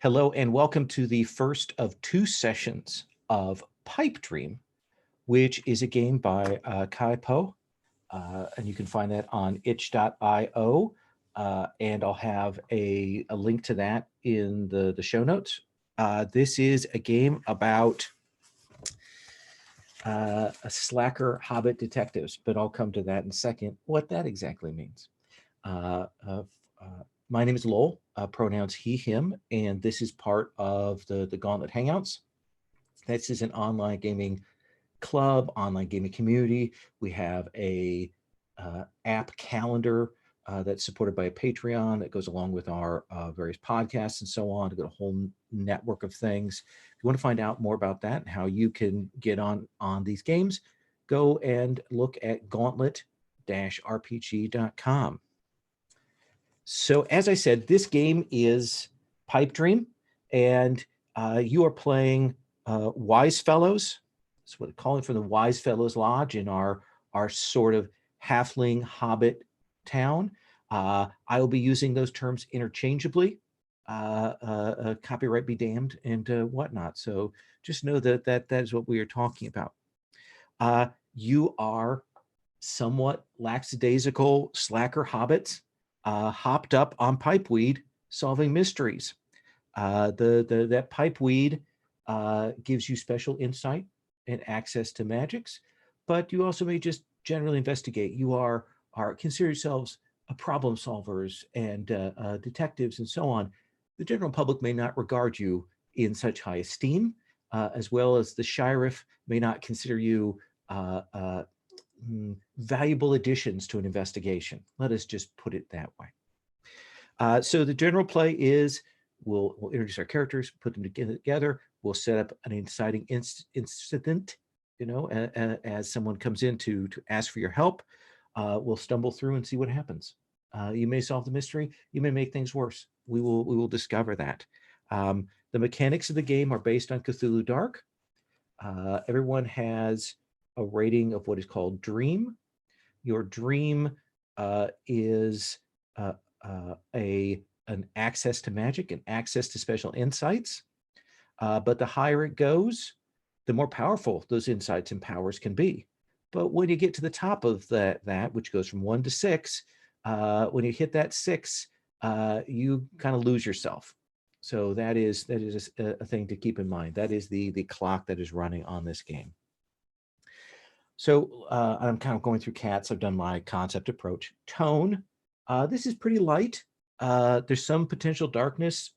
Hello and welcome to the first of two sessions of Pipedream, which is a game by Kai Po, and you can find that on itch.io, and I'll have a link to that in the show notes. This is a game about a slacker hobbit detectives, but I'll come to that in a second, what that exactly means. My name is Lowell, pronouns he, him, and this is part of the Gauntlet Hangouts. This is an online gaming club, online gaming community. We have a app calendar that's supported by a Patreon that goes along with our various podcasts and so on. We've got a whole network of things. If you want to find out more about that and how you can get on these games, go and look at gauntlet-rpg.com. So as I said, this game is Pipedream, and you are playing Wise Fellows. That's what they call it, from the Wise Fellows Lodge in our sort of halfling hobbit town. I will be using those terms interchangeably, copyright be damned and whatnot. So just know that is what we are talking about. You are somewhat lackadaisical slacker hobbits, hopped up on pipeweed, solving mysteries. That pipeweed gives you special insight and access to magics, but you also may just generally investigate. You are consider yourselves problem solvers and detectives and so on. The general public may not regard you in such high esteem, as well as the sheriff may not consider you valuable additions to an investigation. Let us just put it that way. So the general play is we'll introduce our characters, put them together. We'll set up an inciting incident, as someone comes in to ask for your help. We'll stumble through and see what happens. You may solve the mystery. You may make things worse. We will discover that. The mechanics of the game are based on Cthulhu Dark. Everyone has a rating of what is called dream. Your dream is an access to magic and access to special insights. But the higher it goes, the more powerful those insights and powers can be. But when you get to the top of that which goes from 1 to 6, when you hit that 6, you kind of lose yourself. So that is a thing to keep in mind. That is the clock that is running on this game. So I'm kind of going through cats. I've done my concept approach. Tone, this is pretty light. There's some potential darkness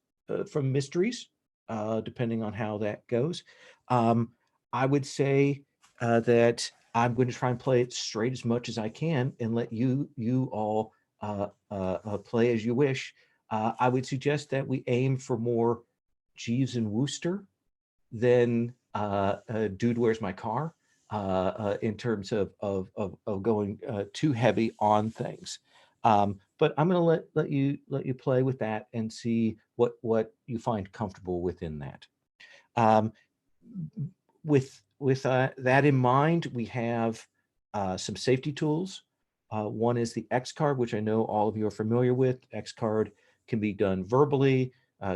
from mysteries, depending on how that goes. I would say that I'm going to try and play it straight as much as I can and let you all play as you wish. I would suggest that we aim for more Jeeves and Wooster than Dude, Where's My Car? In terms of going too heavy on things. But I'm going to let you play with that and see what you find comfortable within that. With that in mind, we have some safety tools. One is the X card, which I know all of you are familiar with. X card can be done verbally,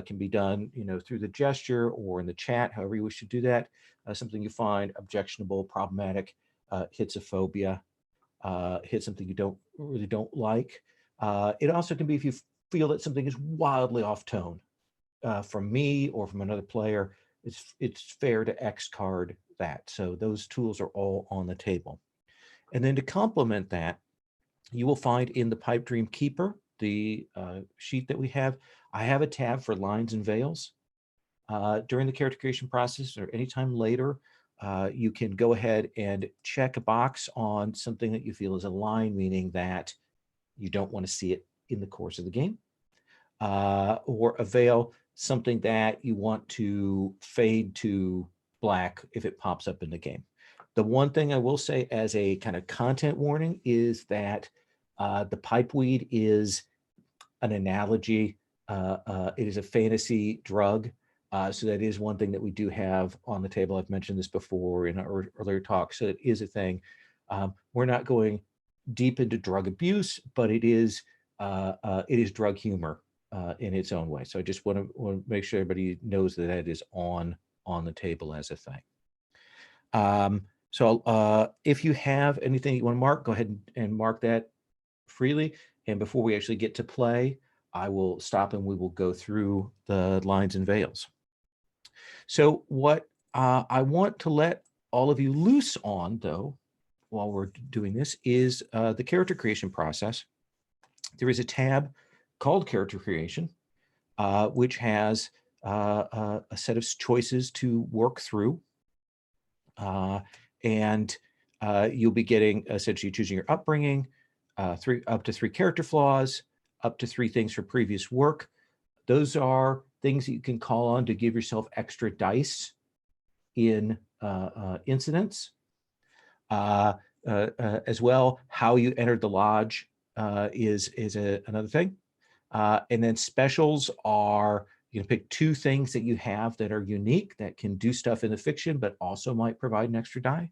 can be done through the gesture or in the chat, however you wish to do that. Something you find objectionable, problematic, hits a phobia, hits something you really don't like. It also can be if you feel that something is wildly off tone from me or from another player. It's fair to X card that. So those tools are all on the table. And then to complement that, you will find in the Pipedream Keeper, the sheet that we have, I have a tab for lines and veils. During the character creation process or anytime later, you can go ahead and check a box on something that you feel is a line, meaning that you don't want to see it in the course of the game, or a veil, something that you want to fade to black if it pops up in the game. The one thing I will say as a kind of content warning is that the pipeweed is an analogy. It is a fantasy drug. So that is one thing that we do have on the table. I've mentioned this before in our earlier talks. So it is a thing. We're not going deep into drug abuse, but it is drug humor in its own way. So I just want to make sure everybody knows that that is on the table as a thing. So if you have anything you want to mark, go ahead and mark that freely. And before we actually get to play, I will stop and we will go through the lines and veils. So what I want to let all of you loose on, though, while we're doing this, is the character creation process. There is a tab called Character Creation, which has a set of choices to work through. And you'll be getting essentially choosing your upbringing, up to 3 character flaws, up to 3 things for previous work. Those are things that you can call on to give yourself extra dice in incidents. As well, how you entered the lodge is another thing. And then specials are, you can pick 2 things that you have that are unique that can do stuff in the fiction, but also might provide an extra die.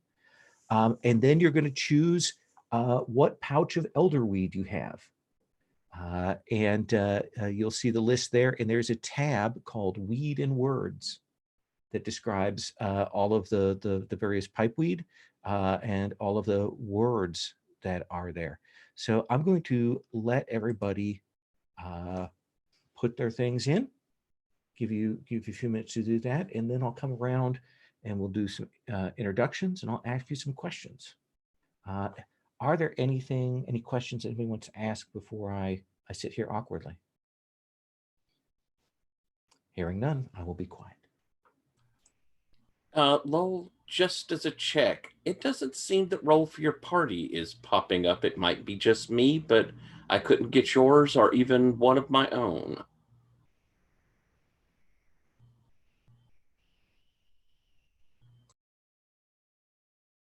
And then you're going to choose what pouch of elderweed you have. And you'll see the list there. And there's a tab called Weed and Words that describes all of the various pipeweed and all of the words that are there. So I'm going to let everybody put their things in, give you a few minutes to do that, and then I'll come around and we'll do some introductions and I'll ask you some questions. Are there any questions anybody wants to ask before I sit here awkwardly? Hearing none, I will be quiet. Lowell, just as a check, it doesn't seem that roll for your party is popping up. It might be just me, but I couldn't get yours or even one of my own.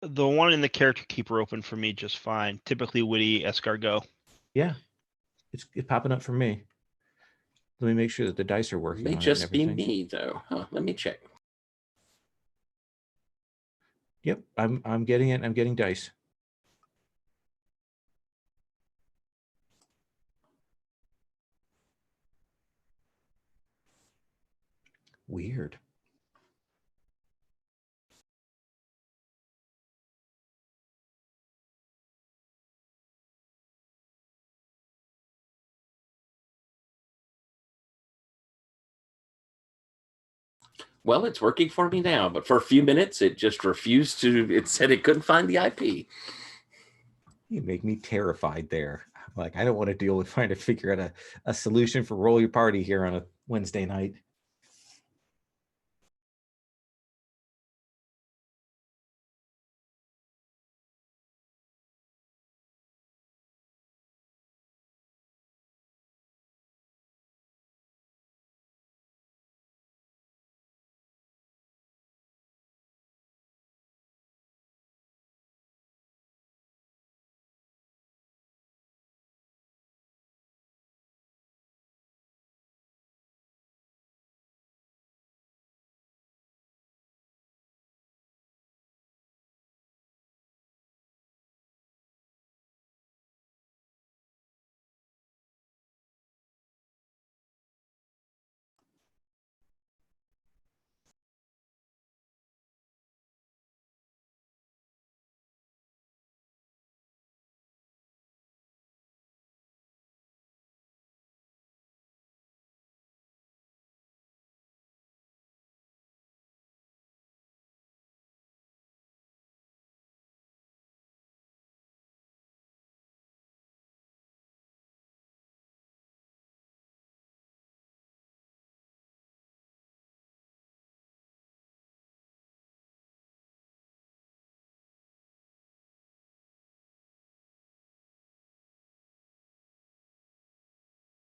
The one in the character keeper open for me just fine. Typically witty escargot. Yeah, it's popping up for me. Let me make sure that the dice are working. May on just it and be everything. me, though. Huh, let me check. Yep, I'm getting it. I'm getting dice. Weird. Well, it's working for me now, but for a few minutes, it just refused to. It said it couldn't find the IP. You make me terrified there. Like, I don't want to deal with trying to figure out a solution for roll your party here on a Wednesday night.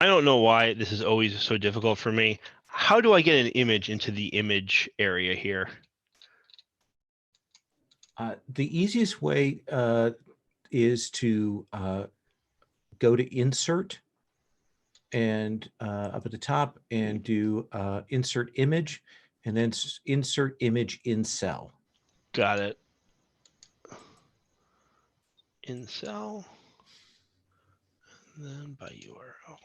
I don't know why this is always so difficult for me. How do I get an image into the image area here? The easiest way is to go to Insert and up at the top and do Insert Image, and then Insert Image in Cell. Got it. In cell, and then by URL.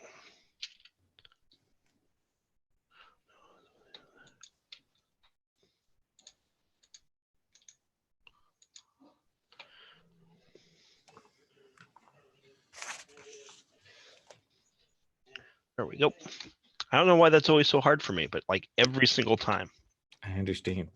we go. I don't know why that's always so hard for me, but like every single time. I understand.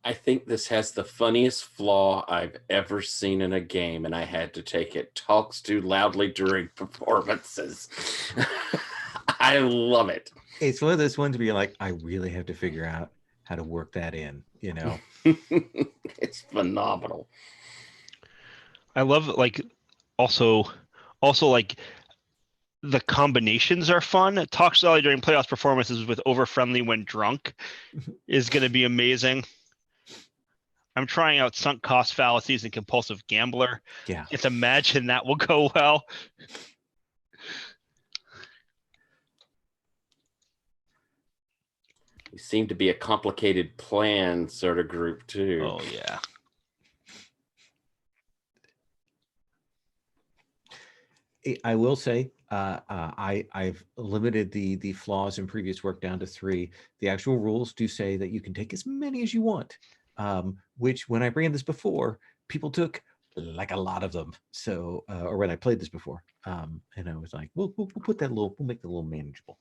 I think this has the funniest flaw I've ever seen in a game, and I had to take it. Talks too loudly during performances. I love it. It's one of those ones where you're like, I really have to figure out how to work that in, you know? It's phenomenal. I love like also like the combinations are fun. Talk slowly during playoffs performances with over friendly when drunk is going to be amazing. I'm trying out sunk cost fallacies and compulsive gambler. Yeah. Just imagine that will go well. You seem to be a complicated plan sort of group too. Oh yeah. I will say, I've limited the flaws in previous work down to 3. The actual rules do say that you can take as many as you want, which when I ran this before, people took like a lot of them. So, or when I played this before, and I was like, we'll put that we'll make it a little manageable.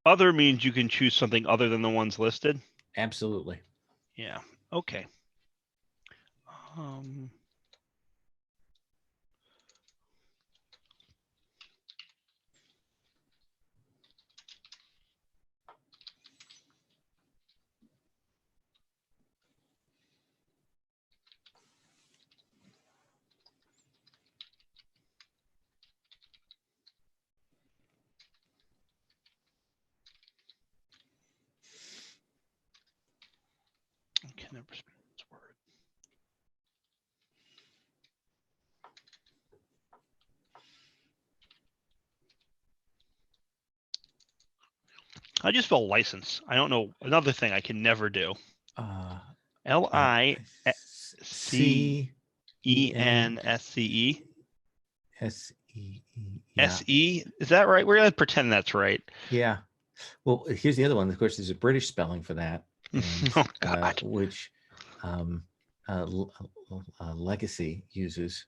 Other means you can choose something other than the ones listed. Absolutely. Yeah. Okay. Okay, never spell this word. I just spell license. I don't know. Another thing I can never do. LICENSCE. Yeah. SE. Is that right? We're gonna pretend that's right. Yeah. Well, here's the other one. Of course, there's a British spelling for that, and, Oh God. which Legacy uses,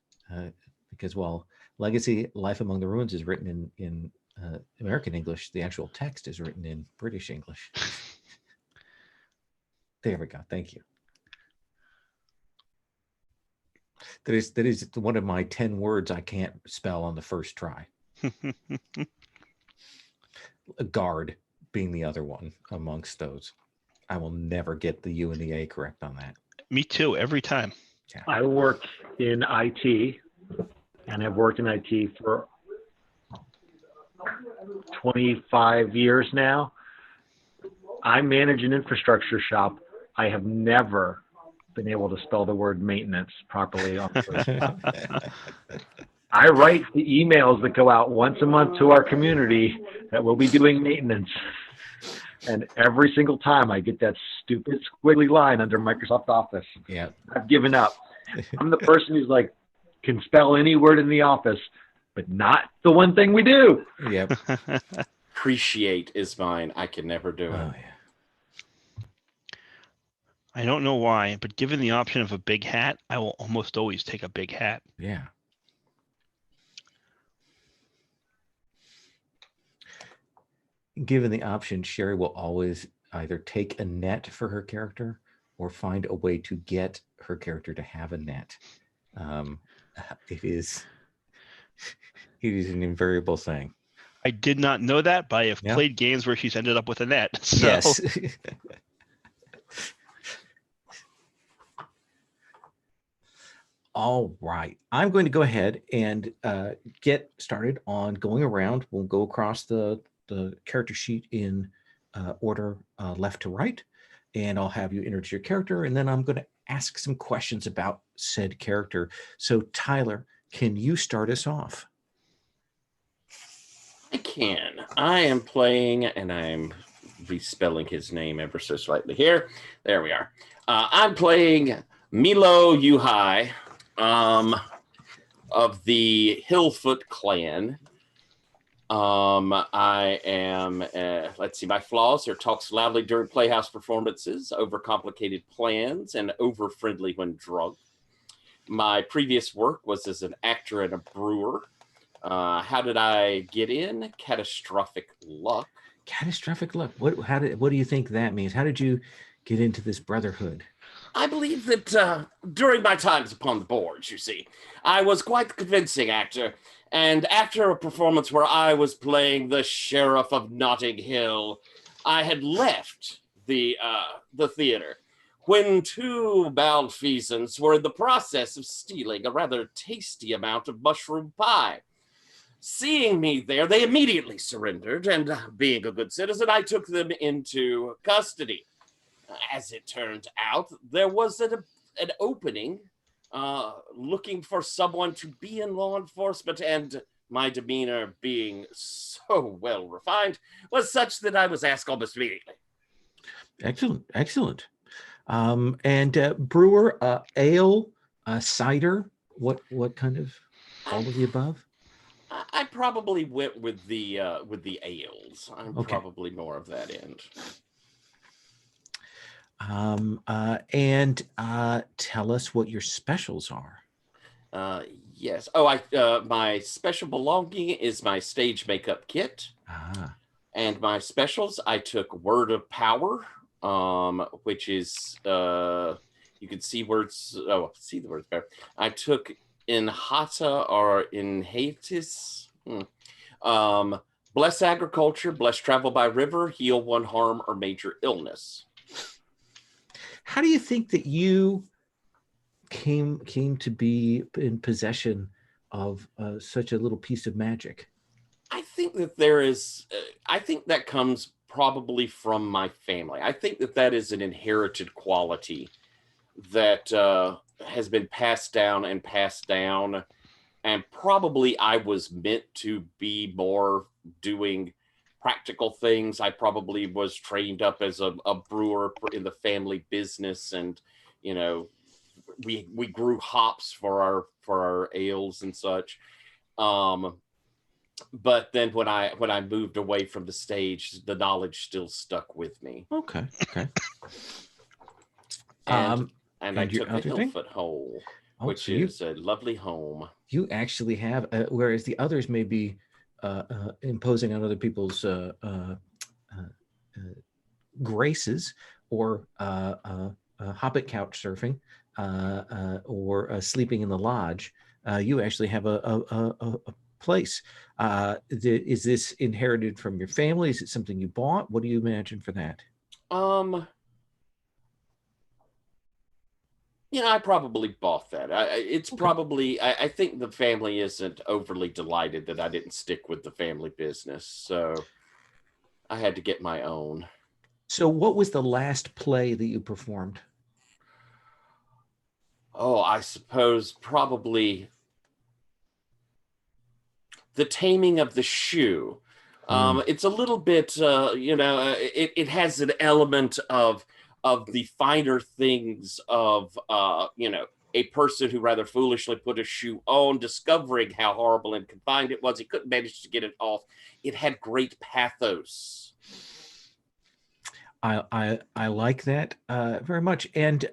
because while Legacy Life Among the Ruins is written in American English, the actual text is written in British English. There we go. Thank you. That is one of my 10 words I can't spell on the first try. A guard being the other one amongst those. I will never get the U and the A correct on that. Me too. Every time. Yeah. I work in IT and have worked in IT for 25 years now. I manage an infrastructure shop. I have never been able to spell the word maintenance properly on the first try. I write the emails that go out once a month to our community that we'll be doing maintenance. And every single time I get that stupid squiggly line under Microsoft Office. Yeah. I've given up. I'm the person who's like, can spell any word in the office, but not the one thing we do. Yep. Appreciate is mine. I can never do it. Oh, yeah. I don't know why, but given the option of a big hat, I will almost always take a big hat. Yeah. Given the option, Sherry will always either take a net for her character or find a way to get her character to have a net. It is an invariable thing. I did not know that, but I have Yeah. played games where she's ended up with a net. So. Yes. All right. I'm going to go ahead and get started on going around. We'll go across the character sheet in order left to right, and I'll have you enter your character, and then I'm going to ask some questions about said character. So, Tyler, can you start us off? I can. I am playing, and I'm respelling his name ever so slightly here. There we are. I'm playing Milo Yuhai of the Hillfoot clan. I am, let's see, my flaws are talks loudly during playhouse performances, overcomplicated plans, and over-friendly when drunk. My previous work was as an actor and a brewer. How did I get in? Catastrophic luck. Catastrophic luck. What do you think that means? How did you get into this brotherhood? I believe that during my times upon the boards, you see, I was quite the convincing actor. And after a performance where I was playing the Sheriff of Notting Hill, I had left the theater when two malfeasants were in the process of stealing a rather tasty amount of mushroom pie. Seeing me there, they immediately surrendered, and being a good citizen, I took them into custody. As it turned out, there was an opening looking for someone to be in law enforcement, and my demeanor being so well refined was such that I was asked almost immediately. Excellent. And brewer, ale, cider, what kind of, all of the above? I probably went with the ales. I'm Okay. probably more of that end. And tell us what your specials are. Yes. Oh, my special belonging is my stage makeup kit. And my specials, I took Word of Power, which is you can see words. Oh, see the words better. I took Inhata or Inhatis. Bless agriculture, bless travel by river, heal one harm or major illness. How do you think that you came to be in possession of such a little piece of magic? I think that there is, I think that comes probably from my family. I think that is an inherited quality that has been passed down. And probably I was meant to be more doing practical things. I probably was trained up as a brewer in the family business, and you know, we grew hops for our ales and such. But then when I moved away from the stage, the knowledge still stuck with me. Okay. And I took the other thing? Hillfoot hole, Oh, which so is a lovely home. You actually have, whereas the others may be imposing on other people's graces, or hobbit couch surfing, or sleeping in the lodge. You actually have a place. Is this inherited from your family? Is it something you bought? What do you imagine for that? I probably bought that. It's okay. Probably, I think the family isn't overly delighted that I didn't stick with the family business. So I had to get my own. So what was the last play that you performed? Oh, I suppose probably The Taming of the Shoe. It's a little bit, it has an element of the finer things of, a person who rather foolishly put a shoe on, discovering how horrible and confined it was. He couldn't manage to get it off. It had great pathos. I like that very much. And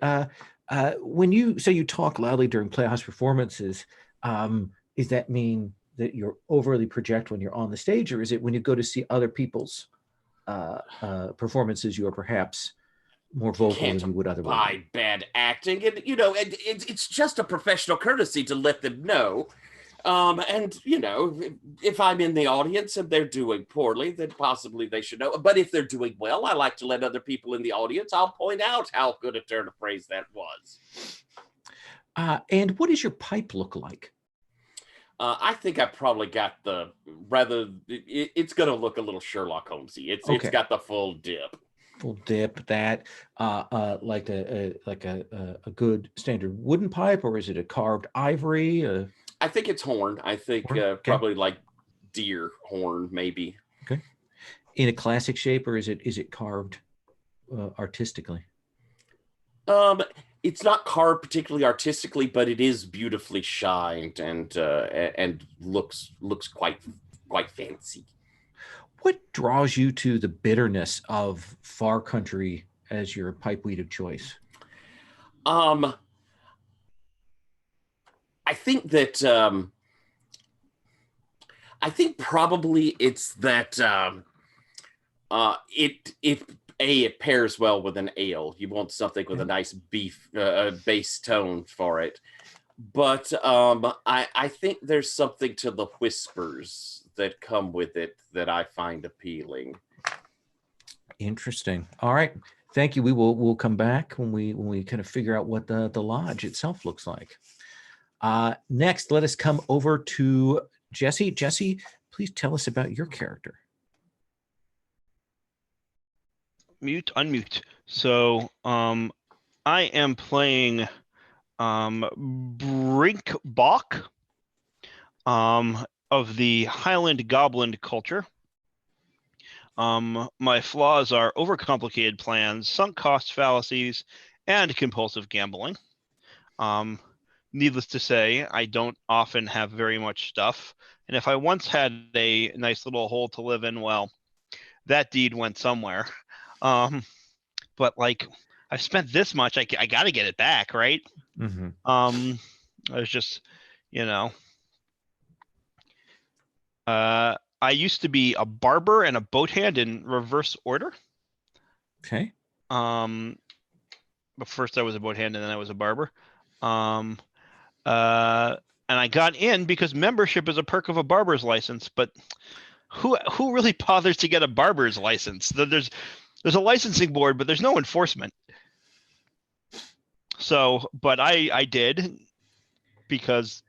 when you say you talk loudly during Playhouse performances, does that mean that you're overly project when you're on the stage, or is it when you go to see other people's performances, you are perhaps more You vocal can't than you would otherwise be? abide bad acting, and it's just a professional courtesy to let them know. And if I'm in the audience and they're doing poorly, then possibly they should know. But if they're doing well, I like to let other people in the audience. I'll point out how good a turn of phrase that was. And what does your pipe look like? I think I probably got it's going to look a little Sherlock Holmesy. It's Okay. got the full dip. Full dip, that like a good standard wooden pipe, or is it a carved ivory? I think it's horn. I think Horn? Okay. probably like deer horn, maybe. Okay. In a classic shape, or is it carved artistically? It's not carved particularly artistically, but it is beautifully shined and looks quite fancy. What draws you to the bitterness of Far Country as your pipe weed of choice? I think that I think probably it's that it pairs well with an ale. You want something with a nice bass tone for it. But I think there's something to the whispers that come with it that I find appealing. Interesting. All right. Thank you. We'll come back when we kind of figure out what the lodge itself looks like. Next, let us come over to Jesse. Jesse, please tell us about your character. Mute, unmute. So I am playing Brinkbach of the Highland Goblin culture. My flaws are overcomplicated plans, sunk cost fallacies, and compulsive gambling. Needless to say, I don't often have very much stuff. And if I once had a nice little hole to live in, well, that deed went somewhere. But like, I've spent this much, I got to get it back, right? Mm-hmm. I was just, I used to be a barber and a boat hand in reverse order. Okay. But first I was a boat hand and then I was a barber. And I got in because membership is a perk of a barber's license. But who really bothers to get a barber's license? There's a licensing board, but there's no enforcement. So, but I did because,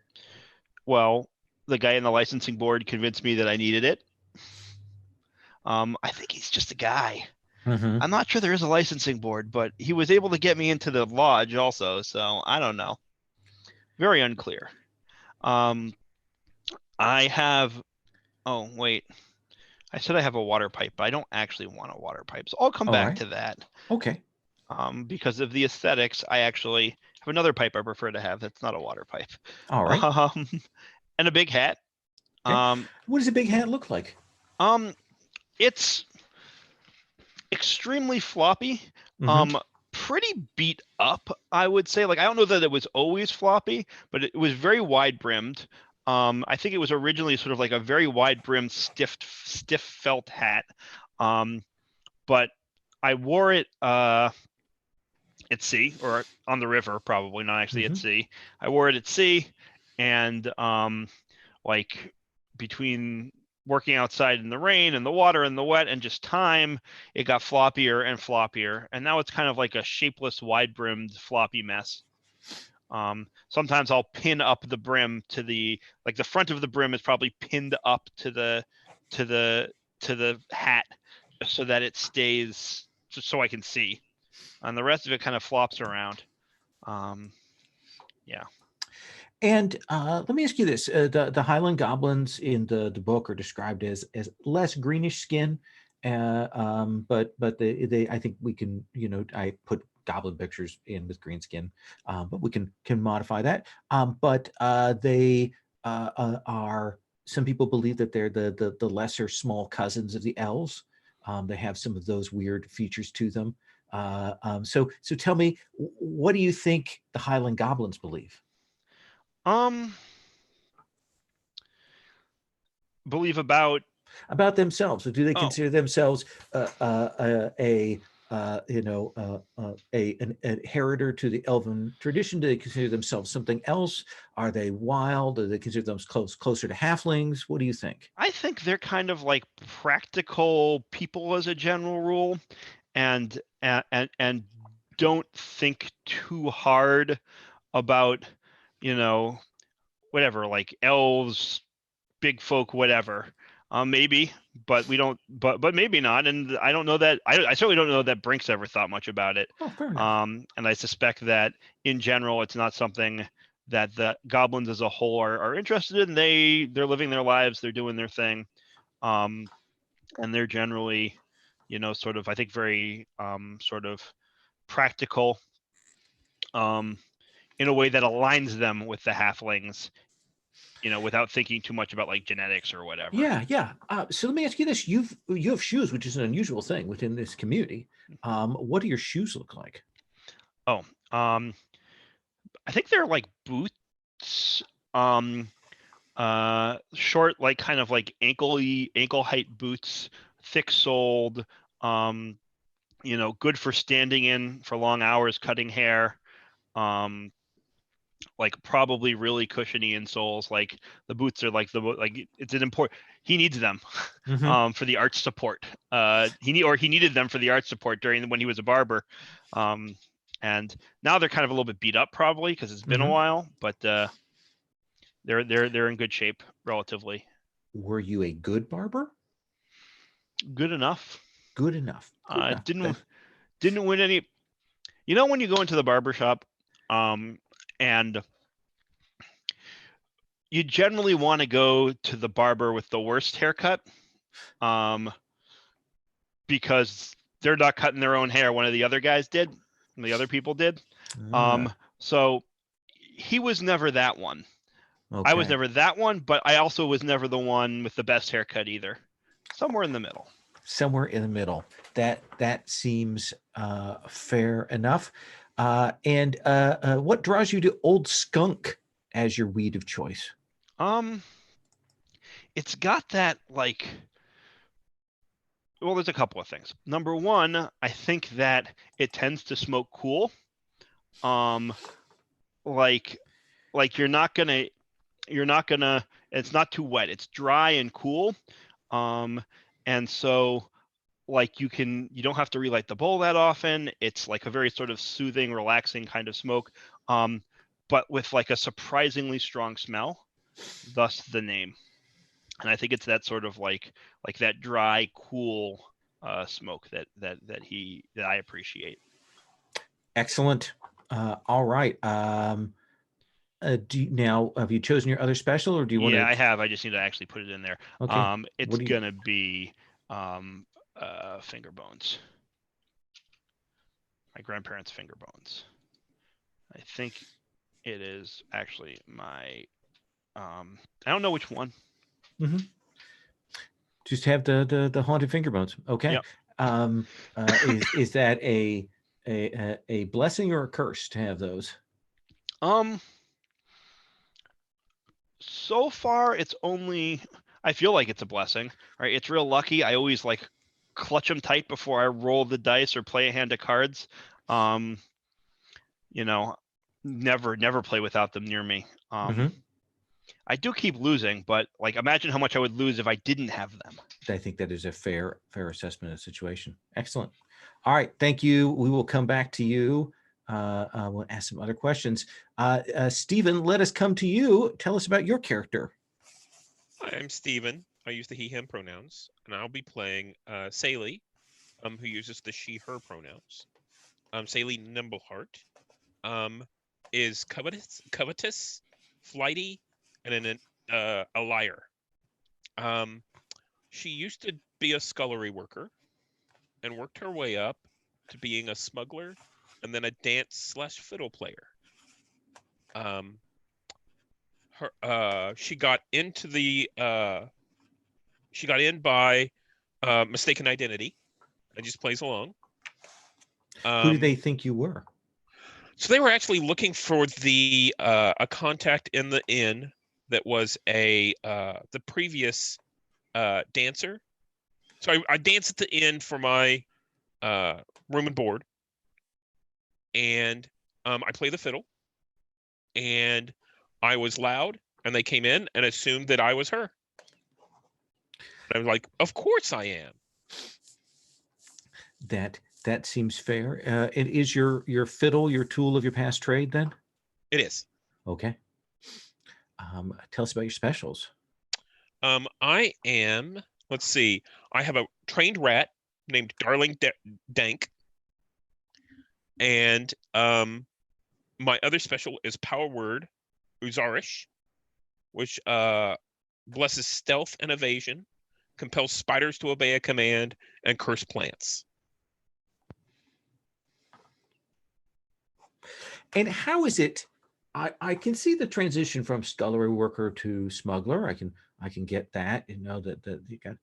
well, the guy in the licensing board convinced me that I needed it. I think he's just a guy. Mm-hmm. I'm not sure there is a licensing board, but he was able to get me into the lodge also. So I don't know. Very unclear. I have, oh, wait. I said I have a water pipe, but I don't actually want a water pipe. So I'll come back to that. Okay. Because of the aesthetics, I actually have another pipe I prefer to have. That's not a water pipe. All right. And a big hat. Okay. What does a big hat look like? It's extremely floppy. Mm-hmm. Pretty beat up, I would say. Like, I don't know that it was always floppy, but it was very wide brimmed. I think it was originally sort of like a very wide brimmed, stiff felt hat. But I wore it at sea, or on the river, probably not actually at sea. I wore it at sea, and like between working outside in the rain and the water and the wet and just time, it got floppier and floppier, and now it's kind of like a shapeless, wide-brimmed, floppy mess. Sometimes I'll pin up the brim to the front of the brim is probably pinned up to the hat so that it stays just so I can see, and the rest of it kind of flops around. Yeah. And let me ask you this: the Highland goblins in the book are described as less greenish skin, but they I think we can I put goblin pictures in with green skin, but we can modify that. But they are, some people believe that they're the lesser small cousins of the elves. They have some of those weird features to them. So tell me, what do you think the Highland Goblins believe? Believe about Themselves? Or do they consider themselves an inheritor to the elven tradition? Do they consider themselves something else? Are they wild? Do they consider themselves closer to halflings? What do you think? I think they're kind of like practical people as a general rule, and don't think too hard about, whatever, like elves, big folk, whatever. Maybe, but we don't. But maybe not. And I don't know that. I certainly don't know that Brink's ever thought much about it. Oh, fair enough. And I suspect that in general, it's not something that the goblins as a whole are interested in. They're living their lives. They're doing their thing. And they're generally, sort of, I think, very sort of practical, in a way that aligns them with the halflings, without thinking too much about like genetics or whatever. Yeah. So let me ask you this: you have shoes, which is an unusual thing within this community. What do your shoes look like? I think they're like boots, short, like kind of like ankle height boots, thick soled, good for standing in for long hours, cutting hair. Like probably really cushiony insoles. Like the boots are like it's an important. He needs them for the arch support. He needed them for the arch support when he was a barber. And now they're kind of a little bit beat up probably because it's been a while, but they're in good shape relatively. Were you a good barber? Good enough. Good enough. Didn't win any. When you go into the barber shop, and you generally want to go to the barber with the worst haircut, because they're not cutting their own hair. One of the other guys did, and the other people did. So he was never that one. Okay. I was never that one, but I also was never the one with the best haircut either. Somewhere in the middle. That seems fair enough. And what draws you to Old Skunk as your weed of choice? It's got that like. Well, there's a couple of things. Number one, I think that it tends to smoke cool. Like you're not gonna. It's not too wet. It's dry and cool. And so. Like you don't have to relight the bowl that often. It's like a very sort of soothing, relaxing kind of smoke, but with like a surprisingly strong smell, thus the name. And I think it's that sort of like that dry, cool smoke that I appreciate. Excellent. All right. Have you chosen your other special, or do you want to? Yeah, I have. I just need to actually put it in there. Okay. It's gonna be finger bones. My grandparents' finger bones. I think it is actually my. I don't know which one. Mm-hmm. Just have the haunted finger bones. Okay. Yep. Is that a blessing or a curse to have those? So far, it's only. I feel like it's a blessing. Right? It's real lucky. I always like clutch them tight before I roll the dice or play a hand of cards. Never play without them near me. I do keep losing, but like imagine how much I would lose if I didn't have them. I think that is a fair assessment of the situation. Excellent. All right, thank you. We will come back to you. We'll ask some other questions. Stephen, let us come to you. Tell us about your character. Hi, I'm Stephen. I use the he/him pronouns, and I'll be playing Saley, who uses the she/her pronouns. Saley Nimbleheart is covetous, flighty, and a liar. She used to be a scullery worker and worked her way up to being a smuggler and then a dance/fiddle player. She got in by Mistaken identity. It just plays along. Who did they think you were? So they were actually looking for the a contact in the inn that was the previous dancer. So I dance at the inn for my room and board, and I play the fiddle, and I was loud, and they came in and assumed that I was her. And I was like, "Of course I am." That seems fair. It is your fiddle, your tool of your past trade, then? It is. Okay. Tell us about your specials. I am. Let's see. I have a trained rat named Darling Dank, and my other special is Power Word Uzarish, which blesses stealth and evasion, compels spiders to obey a command, and curse plants. And how is it? I can see the transition from scullery worker to smuggler. I can get that. You know that you got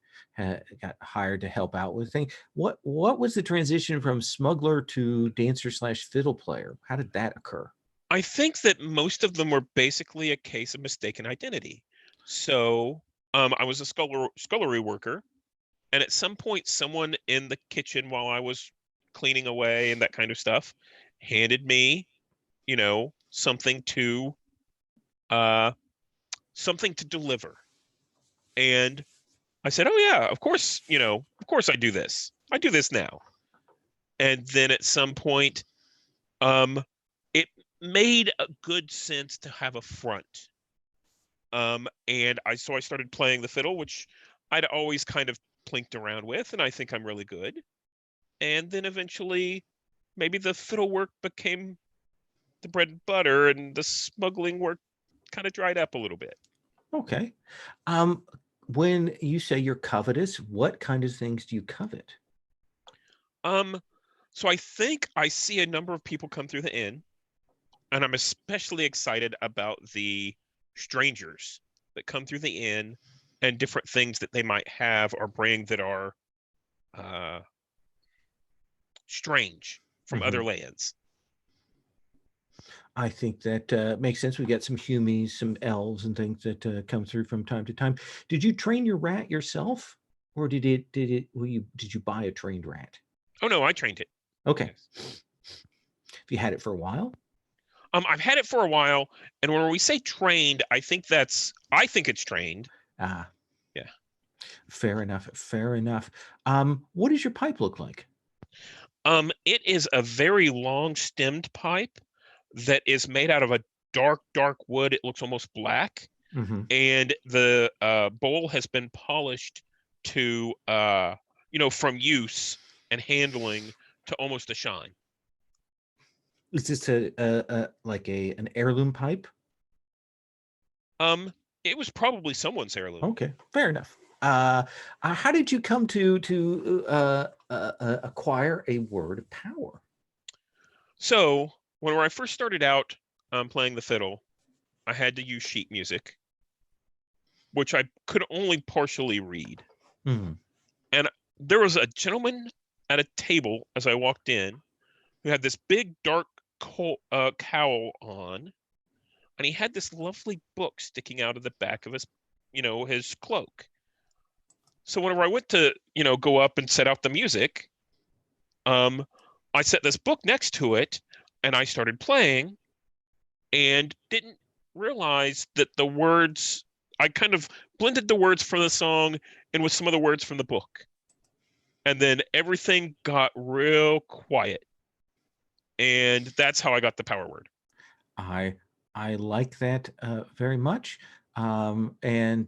hired to help out with things. What was the transition from smuggler to dancer / fiddle player? How did that occur? I think that most of them were basically a case of mistaken identity. So I was a scullery worker, and at some point, someone in the kitchen while I was cleaning away and that kind of stuff handed me, something to deliver. And I said, "Oh yeah, of course, of course I do this. I do this now." And then at some point, it made a good sense to have a front. And I started playing the fiddle, which I'd always kind of plinked around with, and I think I'm really good. And then eventually, maybe the fiddle work became the bread and butter, and the smuggling work kind of dried up a little bit. Okay. When you say you're covetous, what kind of things do you covet? So I think I see a number of people come through the inn, and I'm especially excited about the strangers that come through the inn and different things that they might have or bring that are strange from other lands. I think that makes sense. We got some humies, some elves, and things that come through from time to time. Did you train your rat yourself, or did you buy a trained rat? Oh no, I trained it. Okay. Yes. Have you had it for a while? I've had it for a while, and when we say trained, I think it's trained. Ah. Yeah. Fair enough. Fair enough. What does your pipe look like? It is a very long stemmed pipe that is made out of a dark wood. It looks almost black. Mm-hmm. And the bowl has been polished to from use and handling to almost a shine. Is this an heirloom pipe? It was probably someone's heirloom. Okay, fair enough. How did you come to acquire a word of power? So when I first started out playing the fiddle, I had to use sheet music, which I could only partially read. Mm-hmm. And there was a gentleman at a table as I walked in who had this big dark cowl on, and he had this lovely book sticking out of the back of his cloak. So whenever I went to go up and set out the music, I set this book next to it, and I started playing, and didn't realize that the words, I kind of blended the words from the song in with some of the words from the book. And then everything got real quiet. And that's how I got the power word. I like that very much. And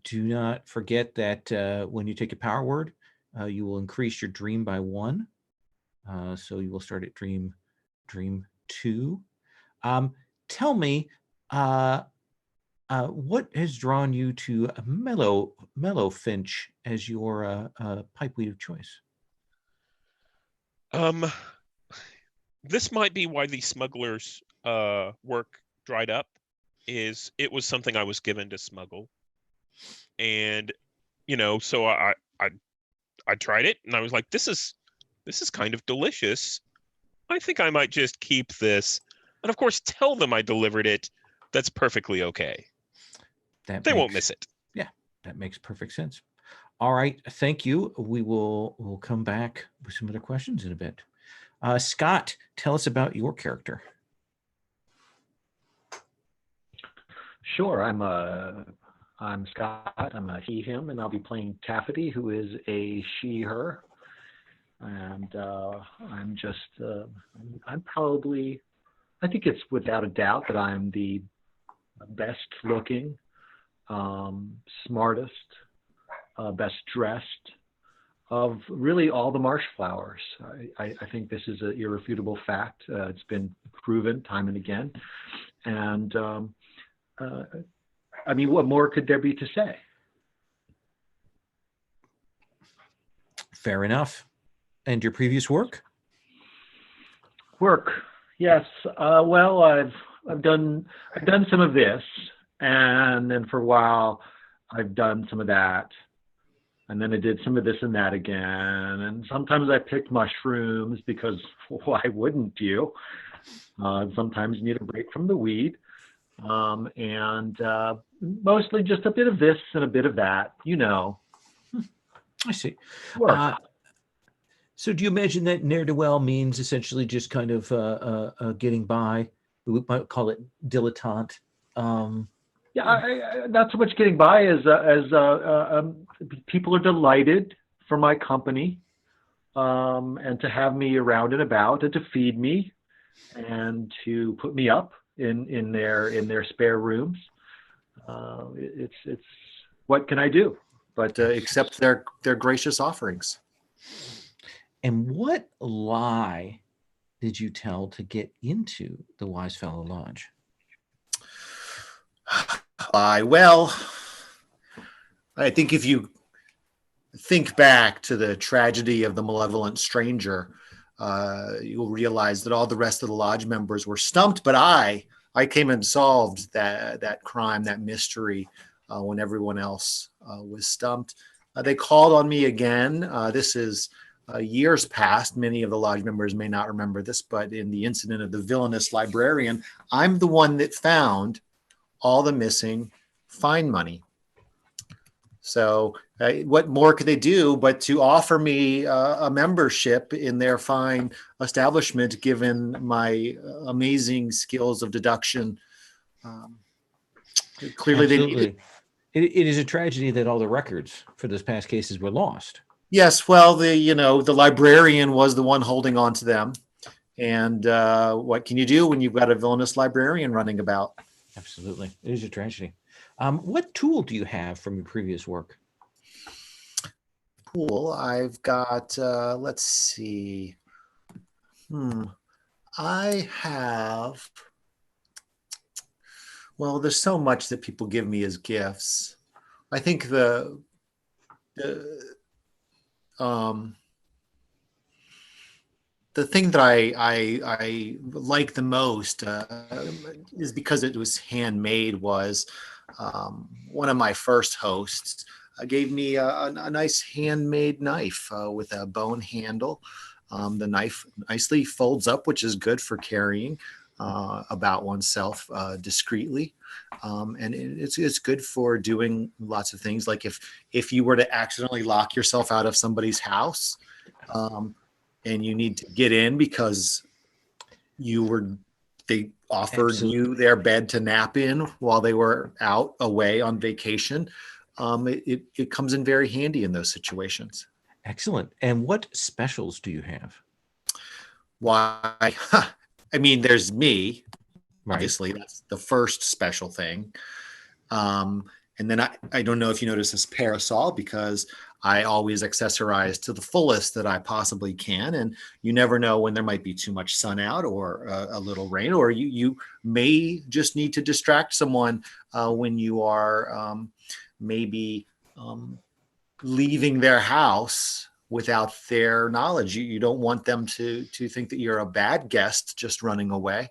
do not forget that when you take a power word, you will increase your dream by 1. So you will start at dream 2. Tell me, what has drawn you to Mellow Finch as your pipeweed of choice? This might be why the smugglers' work dried up. It was something I was given to smuggle, and So I tried it and I was like, this is kind of delicious. I think I might just keep this, and of course tell them I delivered it. That's perfectly okay. They won't miss it. Yeah, that makes perfect sense. All right, thank you. We'll come back with some other questions in a bit. Scott, tell us about your character. Sure, I'm Scott. I'm a he, him, and I'll be playing Taffety, who is a she, her. And I'm probably, I think it's without a doubt that I'm the best looking, smartest, best dressed of really all the marsh flowers. I think this is an irrefutable fact. It's been proven time and again. And I mean, what more could there be to say? Fair enough. And your previous work? Yes. Well, I've done some of this, and then for a while, I've done some of that, and then I did some of this and that again. And sometimes I picked mushrooms because why wouldn't you? Sometimes you need a break from the weed, and mostly just a bit of this and a bit of that. I see. Work. So do you imagine that ne'er-do-well means essentially just kind of getting by? We might call it dilettante. Yeah, I not so much getting by as people are delighted for my company, and to have me around and about, and to feed me, and to put me up in their spare rooms. It's what can I do? But accept their gracious offerings. And what lie did you tell to get into the Wise Fellow Lodge? Well, I think if you think back to the tragedy of the malevolent stranger, you'll realize that all the rest of the lodge members were stumped, but I came and solved that crime, that mystery, when everyone else was stumped. They called on me again. This is years past. Many of the lodge members may not remember this, but in the incident of the villainous librarian, I'm the one that found all the missing fine money. So what more could they do but to offer me a membership in their fine establishment, given my amazing skills of deduction? Clearly, Absolutely. It is a tragedy that all the records for those past cases were lost. Yes, well, the librarian was the one holding on to them. And what can you do when you've got a villainous librarian running about? Absolutely. It is a tragedy. What tool do you have from your previous work? Tool, I've got, let's see. I have, well, there's so much that people give me as gifts. I think the thing that I like the most is because it was handmade. Was one of my first hosts gave me a nice handmade knife with a bone handle. The knife nicely folds up, which is good for carrying about oneself discreetly. And it's good for doing lots of things. Like if you were to accidentally lock yourself out of somebody's house, and you need to get in because they offered you their bed to nap in while they were out away on vacation. It comes in very handy in those situations. Excellent. And what specials do you have? Why? I mean, there's me. Right. Obviously, that's the first special thing. And then I don't know if you notice this parasol, because I always accessorize to the fullest that I possibly can. And you never know when there might be too much sun out or a little rain, or you may just need to distract someone when you are maybe leaving their house without their knowledge. You don't want them to think that you're a bad guest just running away.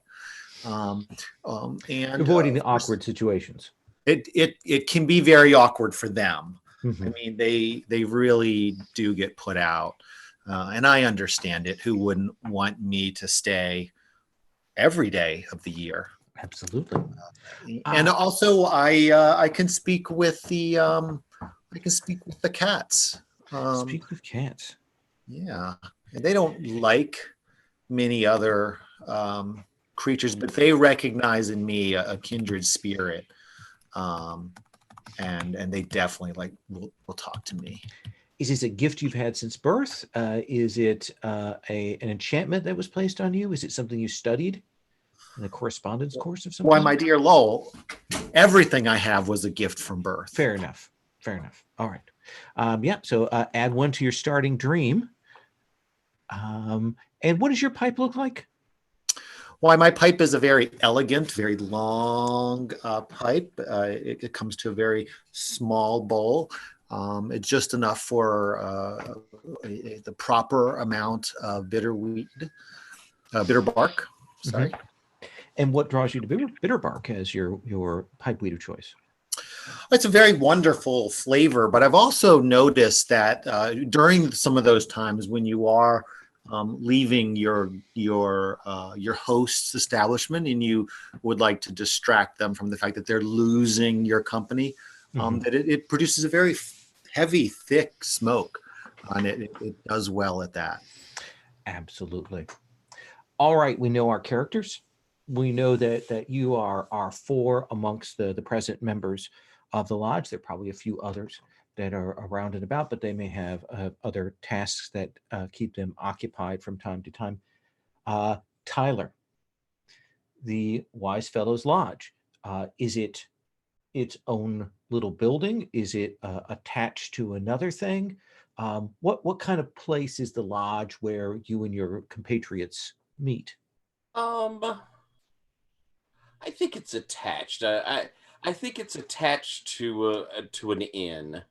And avoiding the awkward situations. It can be very awkward for them. I mean, they really do get put out, and I understand it. Who wouldn't want me to stay every day of the year? Absolutely. And also, I can speak with the cats. Speak with cats. Yeah, and they don't like many other creatures, but they recognize in me a kindred spirit, and they definitely will talk to me. Is this a gift you've had since birth? Is it an enchantment that was placed on you? Is it something you studied in a correspondence course of some Why, kind? my dear Lowell, everything I have was a gift from birth. Fair enough. Fair enough. All right. Yeah. So add one to your starting dream. And what does your pipe look like? Why, my pipe is a very elegant, very long pipe. It comes to a very small bowl. It's just enough for the proper amount of bitter bark. Sorry. And what draws you to bitter bark as your pipe weed of choice? It's a very wonderful flavor, but I've also noticed that during some of those times when you are leaving your host's establishment and you would like to distract them from the fact that they're losing your company, that it produces a very heavy, thick smoke, and it does well at that. Absolutely. All right, we know our characters. We know that you are four amongst the present members of the lodge. There are probably a few others that are around and about, but they may have other tasks that keep them occupied from time to time. Tyler, the Wise Fellows Lodge, is it its own little building? Is it attached to another thing? What kind of place is the lodge where you and your compatriots meet? I think it's attached. I think it's attached to an inn.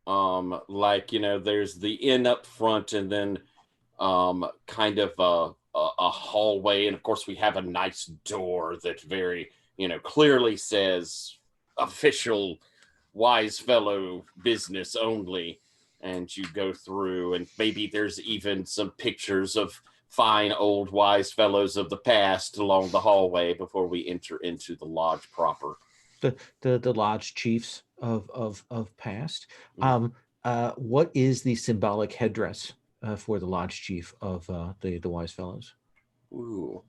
Like, there's the inn up front, and then kind of a hallway, and of course we have a nice door that very clearly says official Wise Fellow business only, and you go through, and maybe there's even some pictures of fine old wise fellows of the past along the hallway before we enter into the lodge proper. The lodge chiefs of past. What is the symbolic headdress for the lodge chief of the Wise Fellows? Ooh.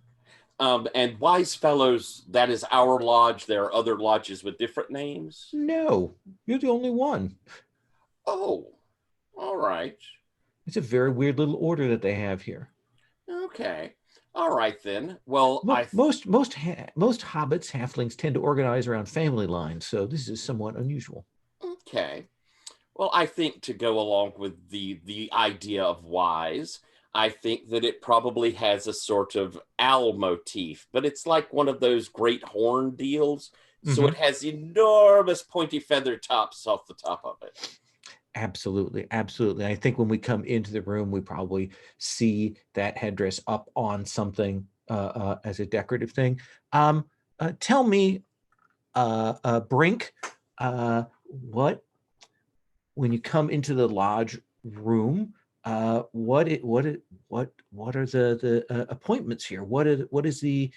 And Wise Fellows, that is our lodge. There are other lodges with different names? No, you're the only one. Oh, all right. It's a very weird little order that they have here. Okay. All right, then. Well, most hobbits, halflings tend to organize around family lines, so this is somewhat unusual. Okay. Well, I think to go along with the idea of wise, I think that it probably has a sort of owl motif, but it's like one of those great horn deals. So it has enormous pointy feather tops off the top of it. Absolutely. Absolutely. I think when we come into the room, we probably see that headdress up on something as a decorative thing. Tell me, Brink, when you come into the lodge room, what are the appointments here? What is in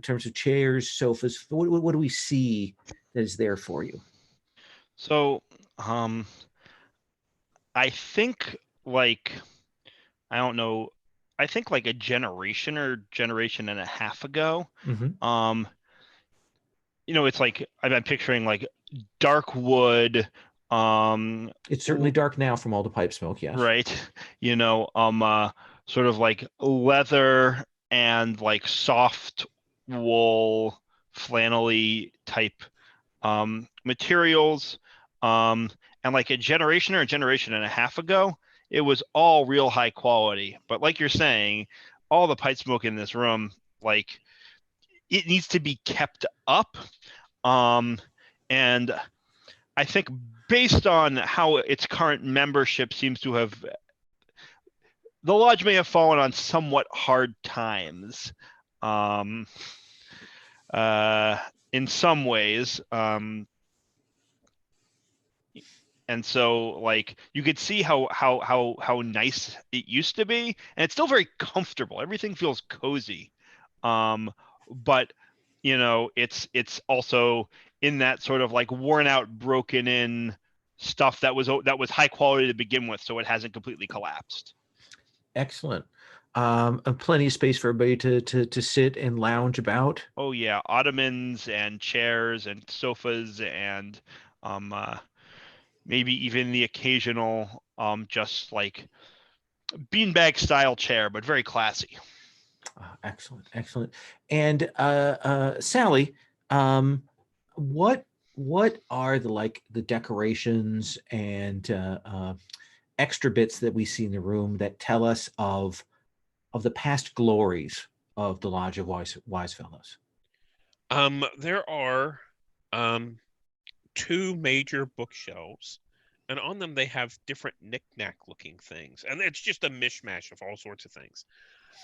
terms of chairs, sofas? What do we see that is there for you? So, I think I don't know. I think like a generation or generation and a half ago, it's like I'm picturing like dark wood. It's certainly dark now from all the pipe smoke. Yes. Right. Sort of like leather and like soft wool, flannelly type materials. And like a generation or a generation and a half ago, it was all real high quality. But like you're saying, all the pipe smoke in this room, like it needs to be kept up. And I think based on how its current membership seems to have, the lodge may have fallen on somewhat hard times. In some ways, And so like you could see how nice it used to be, and it's still very comfortable. Everything feels cozy. But it's also in that sort of like worn out, broken in stuff that was high quality to begin with, so it hasn't completely collapsed. Excellent. And plenty of space for everybody to sit and lounge about. Oh yeah, ottomans and chairs and sofas and maybe even the occasional just like beanbag style chair, but very classy. Excellent, excellent. And Sally, what are the decorations and extra bits that we see in the room that tell us of the past glories of the Lodge of Wise Fellows? There are 2 major bookshelves, and on them they have different knick-knack looking things, and it's just a mishmash of all sorts of things.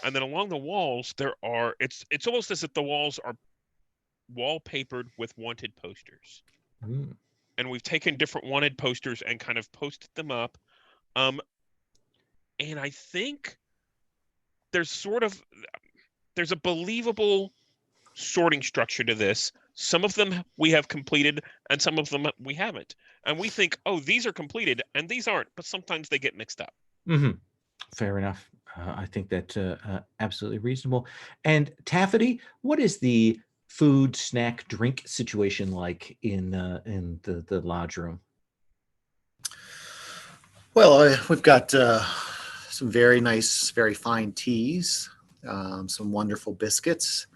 And then along the walls there are it's almost as if the walls are wallpapered with wanted posters. Mm. And we've taken different wanted posters and kind of posted them up. And I think there's a believable sorting structure to this. Some of them we have completed and some of them we haven't. And we think, oh, these are completed and these aren't, but sometimes they get mixed up. Mm-hmm. Fair enough. I think that's absolutely reasonable. And Taffety, what is the food, snack, drink situation like in the lodge room? Well, we've got some very nice, very fine teas, some wonderful biscuits.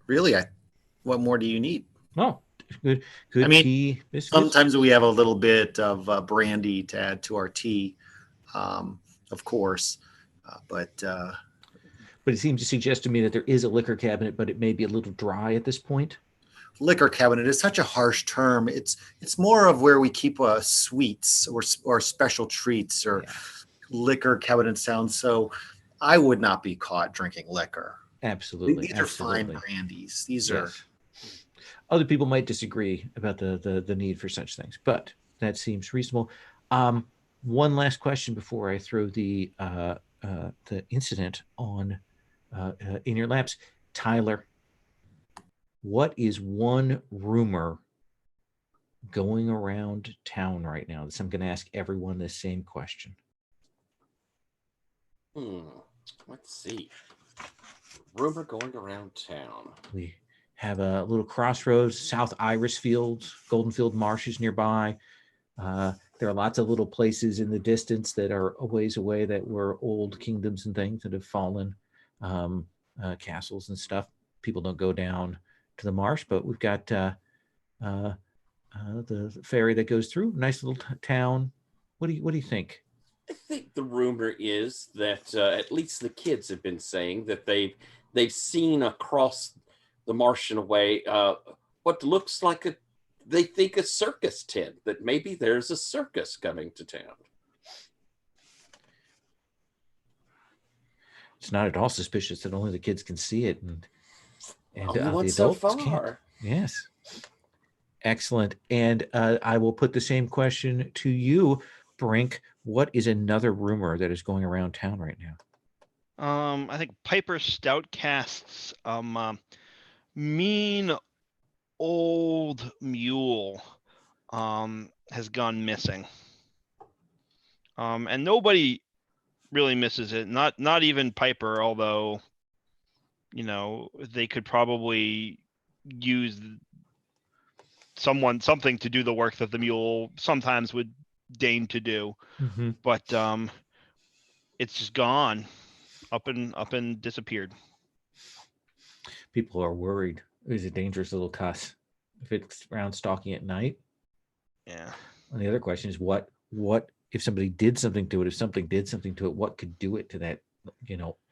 Really, what more do you need? Oh, good I mean, tea, biscuits. Sometimes we have a little bit of brandy to add to our tea, of course, but it seems to suggest to me that there is a liquor cabinet, but it may be a little dry at this point. Liquor cabinet is such a harsh term. It's more of where we keep sweets or special treats, or liquor cabinet sounds so. I would not be caught drinking liquor. Absolutely. These are fine brandies. These are. Other people might disagree about the need for such things, but that seems reasonable. One last question before I throw the incident on in your laps. Tyler, what is one rumor going around town right now? I'm going to ask everyone the same question. Let's see. Rumor going around town. We have a little crossroads, South Iris Fields, Goldenfield Marshes nearby. There are lots of little places in the distance that are a ways away that were old kingdoms and things that have fallen, castles and stuff. People don't go down to the marsh, but we've got the ferry that goes through. Nice little town. What do you think? I think the rumor is that at least the kids have been saying that they've seen across the marsh and away what looks like they think a circus tent, that maybe there's a circus coming to town. It's not at all suspicious that only the kids can see it, and only the one adults so far. can't. Yes. Excellent. And I will put the same question to you, Brink. What is another rumor that is going around town right now? I think Piper Stoutcast's mean old mule has gone missing. And nobody really misses it. Not even Piper, although they could probably use something to do the work that the mule sometimes would deign to do. Mm-hmm. But it's just gone, up and disappeared. People are worried. It's a dangerous little cuss if it's around stalking at night. Yeah. And the other question is what if somebody did something to it? If something did something to it, what could do it to that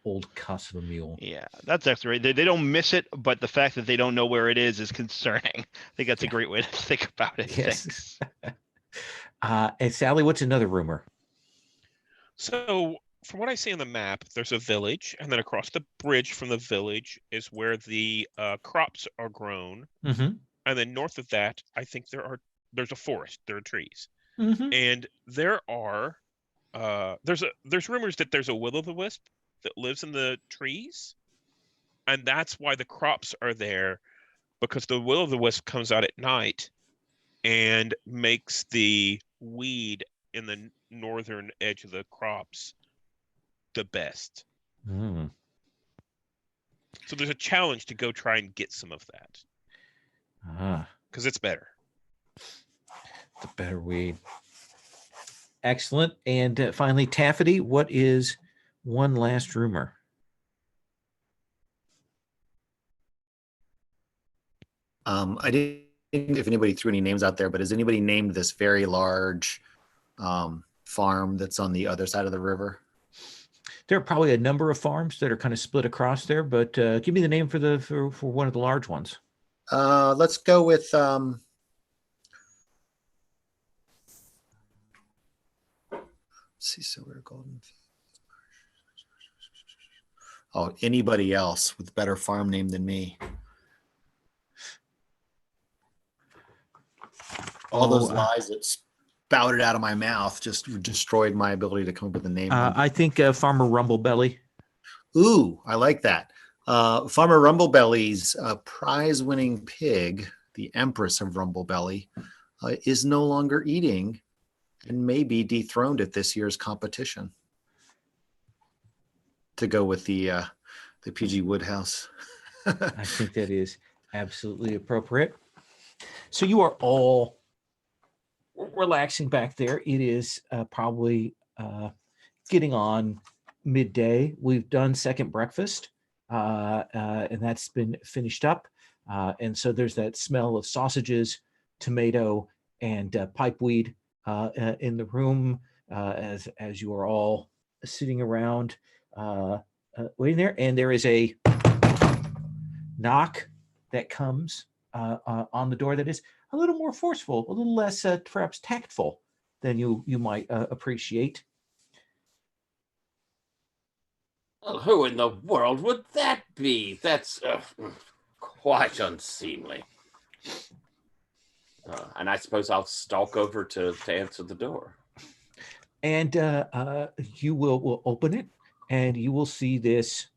old cuss of a mule? Yeah, that's actually right. They don't miss it, but the fact that they don't know where it is concerning. I think that's a great way to think about it. Yes. And Sally, what's another rumor? So from what I see on the map, there's a village, and then across the bridge from the village is where the crops are grown. Mm-hmm. and then north of that, I think there's a forest. There are trees, Mhm. and there's rumors that there's a will-o'-the-wisp that lives in the trees, and that's why the crops are there, because the will-o'-the-wisp comes out at night and makes the weed in the northern edge of the crops the best. Mm. So there's a challenge to go try and get some of that Ah, because it's better. the better weed. Excellent. And finally, Taffety, what is one last rumor? I didn't if anybody threw any names out there, but has anybody named this very large farm that's on the other side of the river? There are probably a number of farms that are kind of split across there, but give me the name for one of the large ones. Let's go with let's see, so we're golden. Oh, anybody else with a better farm name than me? All those lies that spouted out of my mouth just destroyed my ability to come up with a name. I think Farmer Rumblebelly. Ooh, I like that. Farmer Rumblebelly's prize-winning pig, the Empress of Rumblebelly, is no longer eating and may be dethroned at this year's competition. To go with the PG Woodhouse. I think that is absolutely appropriate. So you are all relaxing back there. It is probably getting on midday. We've done second breakfast, and that's been finished up. And so there's that smell of sausages, tomato, and pipeweed in the room as you are all sitting around waiting there. And there is a knock that comes on the door that is a little more forceful, a little less perhaps tactful than you might appreciate. Well, who in the world would that be? That's quite unseemly. And I suppose I'll stalk over to answer the door. And you will open it, and you will see this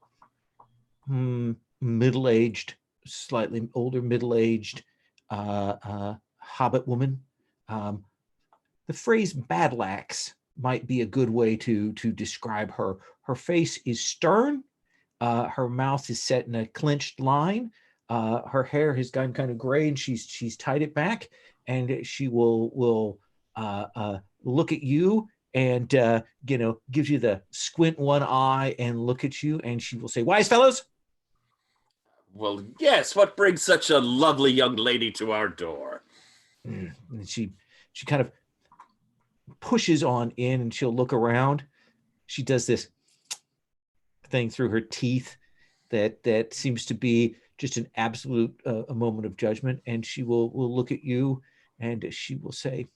middle-aged, slightly older middle-aged hobbit woman. The phrase badlax might be a good way to describe her. Her face is stern. Her mouth is set in a clenched line. Her hair has gone kind of gray, and she's tied it back. And she will look at you and gives you the squint one eye and look at you, and she will say, "Wise fellows." Well, yes. What brings such a lovely young lady to our door? And she kind of pushes on in, and she'll look around. She does this thing through her teeth that seems to be just an absolute a moment of judgment, and she will look at you, and she will say,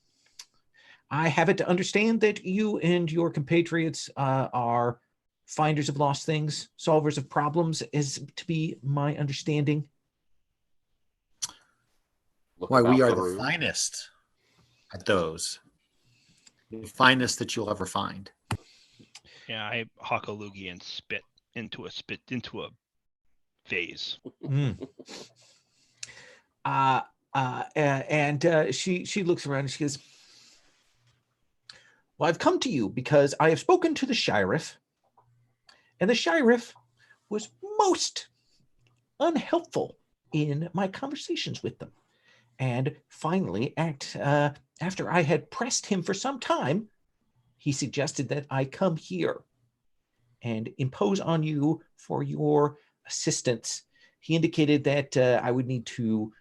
"I have it to understand that you and your compatriots are finders of lost things, solvers of problems, is to be my understanding." Why, we are the finest at those. The finest that you'll ever find. Yeah, I hawk a loogie and spit into a vase. And she looks around and she goes, "Well, I've come to you because I have spoken to the sheriff, and the sheriff was most unhelpful in my conversations with them. And finally, after I had pressed him for some time, he suggested that I come here and impose on you for your assistance. He indicated that I would need to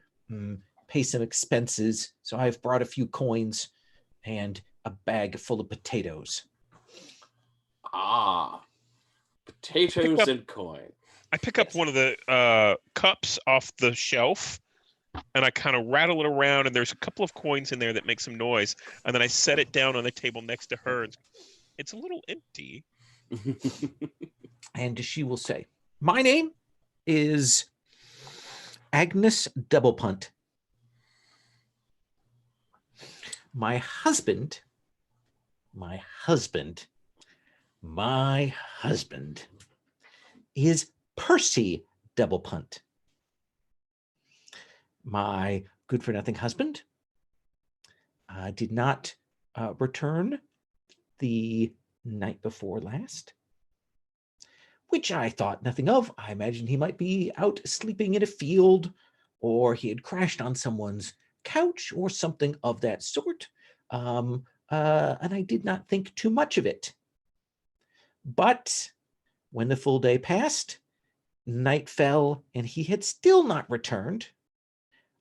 pay some expenses, so I've brought a few coins and a bag full of potatoes." Ah, potatoes and coin. I pick up one of the cups off the shelf, and I kind of rattle it around, and there's a couple of coins in there that make some noise, and then I set it down on the table next to her. And it's a little empty. And she will say, "My name is Agnes Doublepunt, My husband is Percy Double Punt. My good for nothing husband did not return the night before last, which I thought nothing of. I imagined he might be out sleeping in a field, or he had crashed on someone's couch or something of that sort. And I did not think too much of it. But when the full day passed, night fell, and he had still not returned,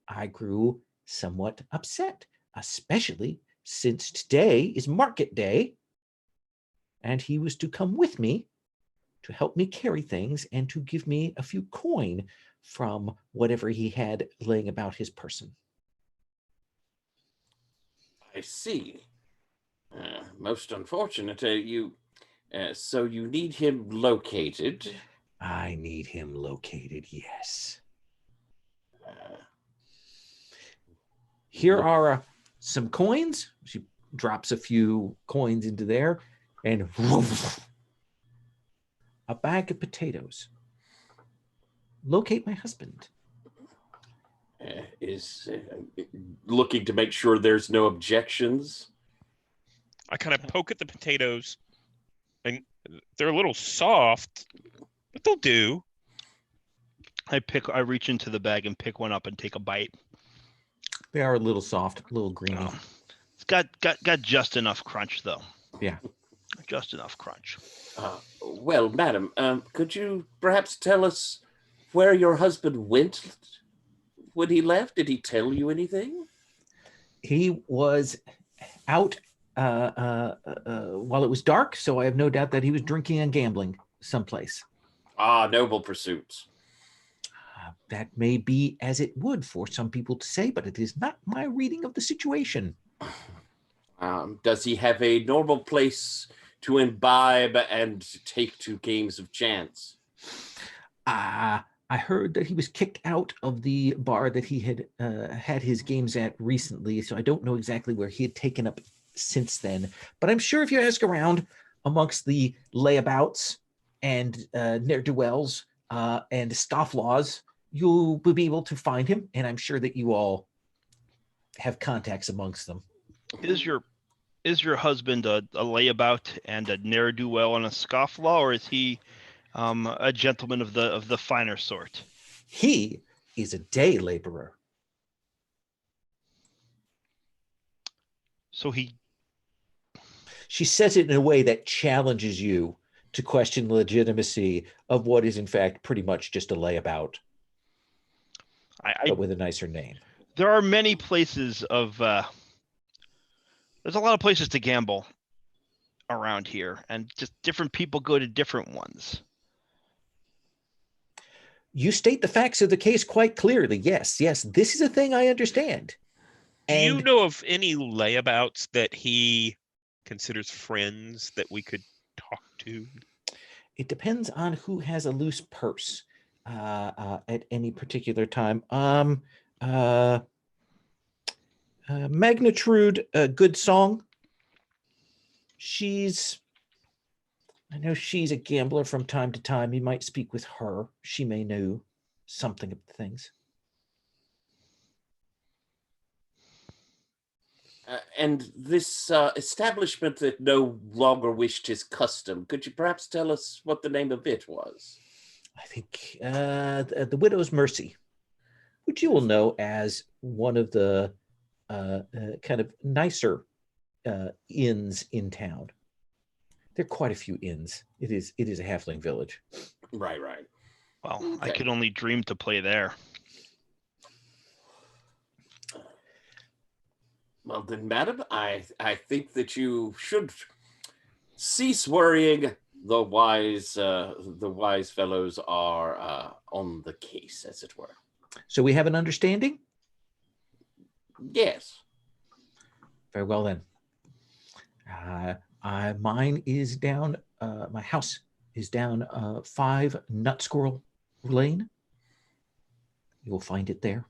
I grew somewhat upset, especially since today is market day, and he was to come with me to help me carry things and to give me a few coin from whatever he had laying about his person. I see. Most unfortunate. So you need him located. I need him located, yes. Here are some coins. She drops a few coins into there, and a bag of potatoes. Locate my husband. Is looking to make sure there's no objections. I kind of poke at the potatoes, and they're a little soft, but they'll do. I reach into the bag and pick one up and take a bite. They are a little soft, a little greeny. Oh. It's got just enough crunch, though. Yeah. Just enough crunch. Well, madam, could you perhaps tell us where your husband went when he left? Did he tell you anything? He was out while it was dark, so I have no doubt that he was drinking and gambling someplace. Ah, noble pursuits. That may be as it would for some people to say, but it is not my reading of the situation. Does he have a normal place to imbibe and take to games of chance? I heard that he was kicked out of the bar that he had had his games at recently, so I don't know exactly where he had taken up since then. But I'm sure if you ask around amongst the layabouts and ne'er-do-wells and scofflaws, you'll be able to find him, and I'm sure that you all have contacts amongst them. Is your husband a layabout and a ne'er-do-well and a scofflaw, or is he a gentleman of the finer sort? He is a day laborer. So She says it in a way that challenges you to question the legitimacy of what is in fact pretty much just a layabout, but with a nicer name. There are many places there's a lot of places to gamble around here, and just different people go to different ones. You state the facts of the case quite clearly. Yes, this is a thing I understand. Do you know of any layabouts that he considers friends that we could talk to? It depends on who has a loose purse at any particular time. Magnitude, a good song. I know she's a gambler from time to time. You might speak with her. She may know something of the things. And this establishment that no longer wished his custom, could you perhaps tell us what the name of it was? I think the Widow's Mercy, which you will know as one of the kind of nicer inns in town. There are quite a few inns. It is a halfling village. Right. Well, Okay. I could only dream to play there. Well then, madam, I think that you should cease worrying. The wise fellows are on the case, as it were. So we have an understanding? Yes. Very well then. Mine is down, my house is down 5 Nut Squirrel Lane. You will find it there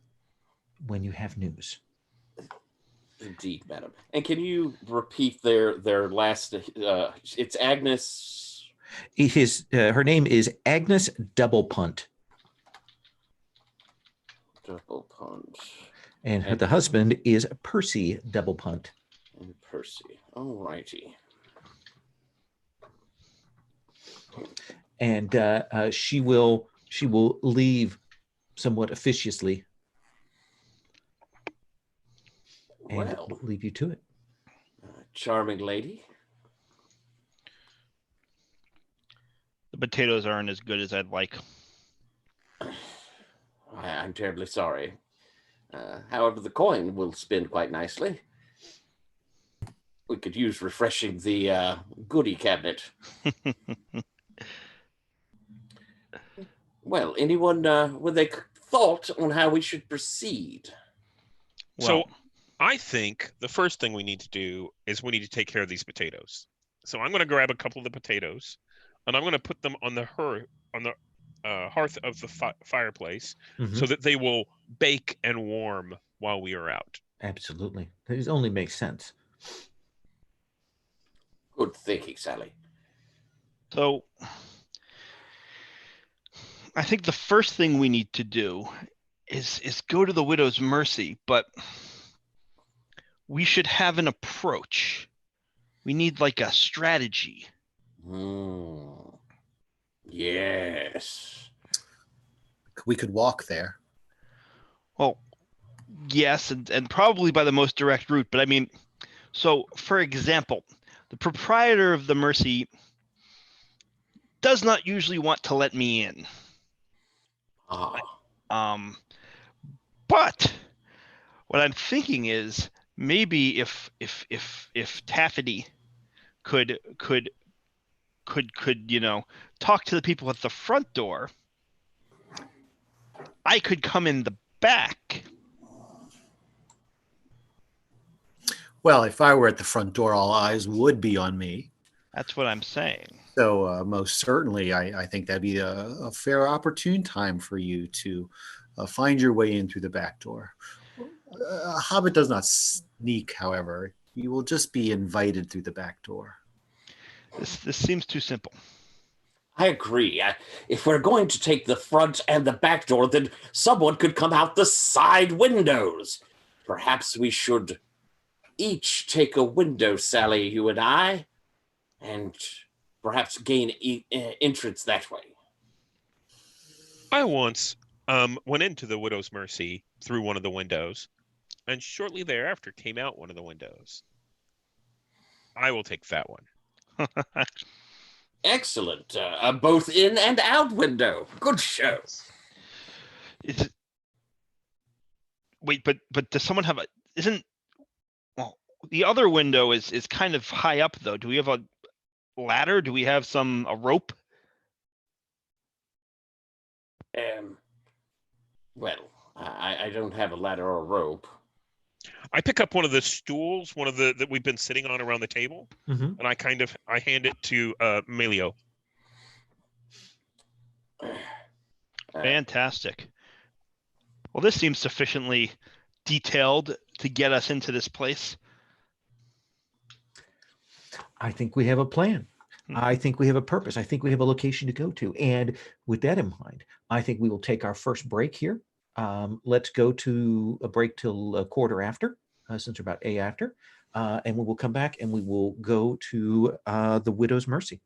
when you have news. Indeed, madam. And can you repeat their last? It's Agnes. Her name is Agnes Double Punt, Double Punch. and the husband is Percy Double Punt. And Percy. All righty. And she will leave somewhat officiously and Well, leave you to it. charming lady. The potatoes aren't as good as I'd like. I'm terribly sorry. However, the coin will spin quite nicely. We could use refreshing the goodie cabinet. Well, anyone with a thought on how we should proceed? Well, So I think the first thing we need to do is we need to take care of these potatoes. So I'm going to grab a couple of the potatoes, and I'm going to put them on the hearth of the fireplace, Mhm. so that they will bake and warm while we are out. Absolutely. It only makes sense. Good thinking, Sally. so I think the first thing we need to do is go to the widow's mercy, but we should have an approach. We need like a strategy. Yes. We could walk there. Well, yes, and probably by the most direct route, but I mean, so for example, the proprietor of the Mercy does not usually want to let me in. But what I'm thinking is maybe if Taffety could talk to the people at the front door, I could come in the back. Well, if I were at the front door, all eyes would be on me. That's what I'm saying. So most certainly, I think that'd be a fair opportune time for you to find your way in through the back door. A hobbit does not sneak, however. You will just be invited through the back door. This seems too simple. I agree. If we're going to take the front and the back door, then someone could come out the side windows. Perhaps we should each take a window, Sally, you and I, and perhaps gain entrance that way. I once went into the Widow's Mercy through one of the windows, and shortly thereafter came out one of the windows. I will take that one. Excellent. Both in and out window. Good show. Wait, but does someone have a? Isn't well the other window is kind of high up though. Do we have a ladder? Do we have a rope? Well, I don't have a ladder or a rope. I pick up one of the stools, one of the that we've been sitting on around the table, Mhm. and I hand it to Melio. Fantastic. Well, this seems sufficiently detailed to get us into this place. I think we have a plan. I think we have a purpose. I think we have a location to go to. And with that in mind, I think we will take our first break here. Let's go to a break till a quarter after, since we're about a after. And we will come back and we will go to the Widow's Mercy.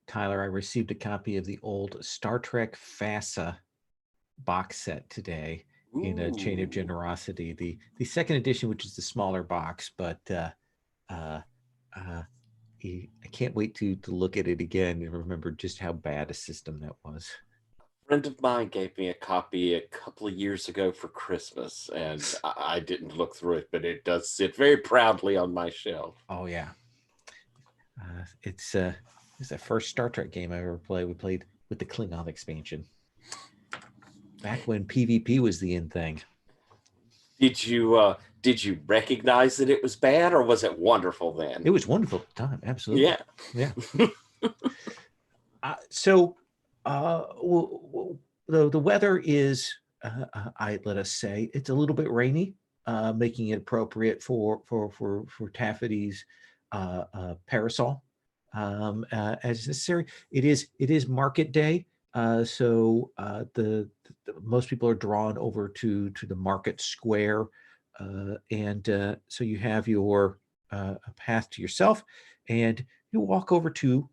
Kyler, I received a copy of the old Star Trek FASA box set today in a Chain of Ooh. Generosity. The second edition, which is the smaller box, but I can't wait to look at it again and remember just how bad a system that was. A friend of mine gave me a copy a couple of years ago for Christmas, and I didn't look through it, but it does sit very proudly on my shelf. Oh yeah, it's the first Star Trek game I ever played. We played with the Klingon expansion back when PvP was the in thing. Did you recognize that it was bad, or was it wonderful then? It was wonderful at the time, absolutely. Yeah. So the weather is, let us say, it's a little bit rainy, making it appropriate for Taffety's parasol as necessary. It is market day, so the most people are drawn over to the market square, and so you have your path to yourself, and you walk over to,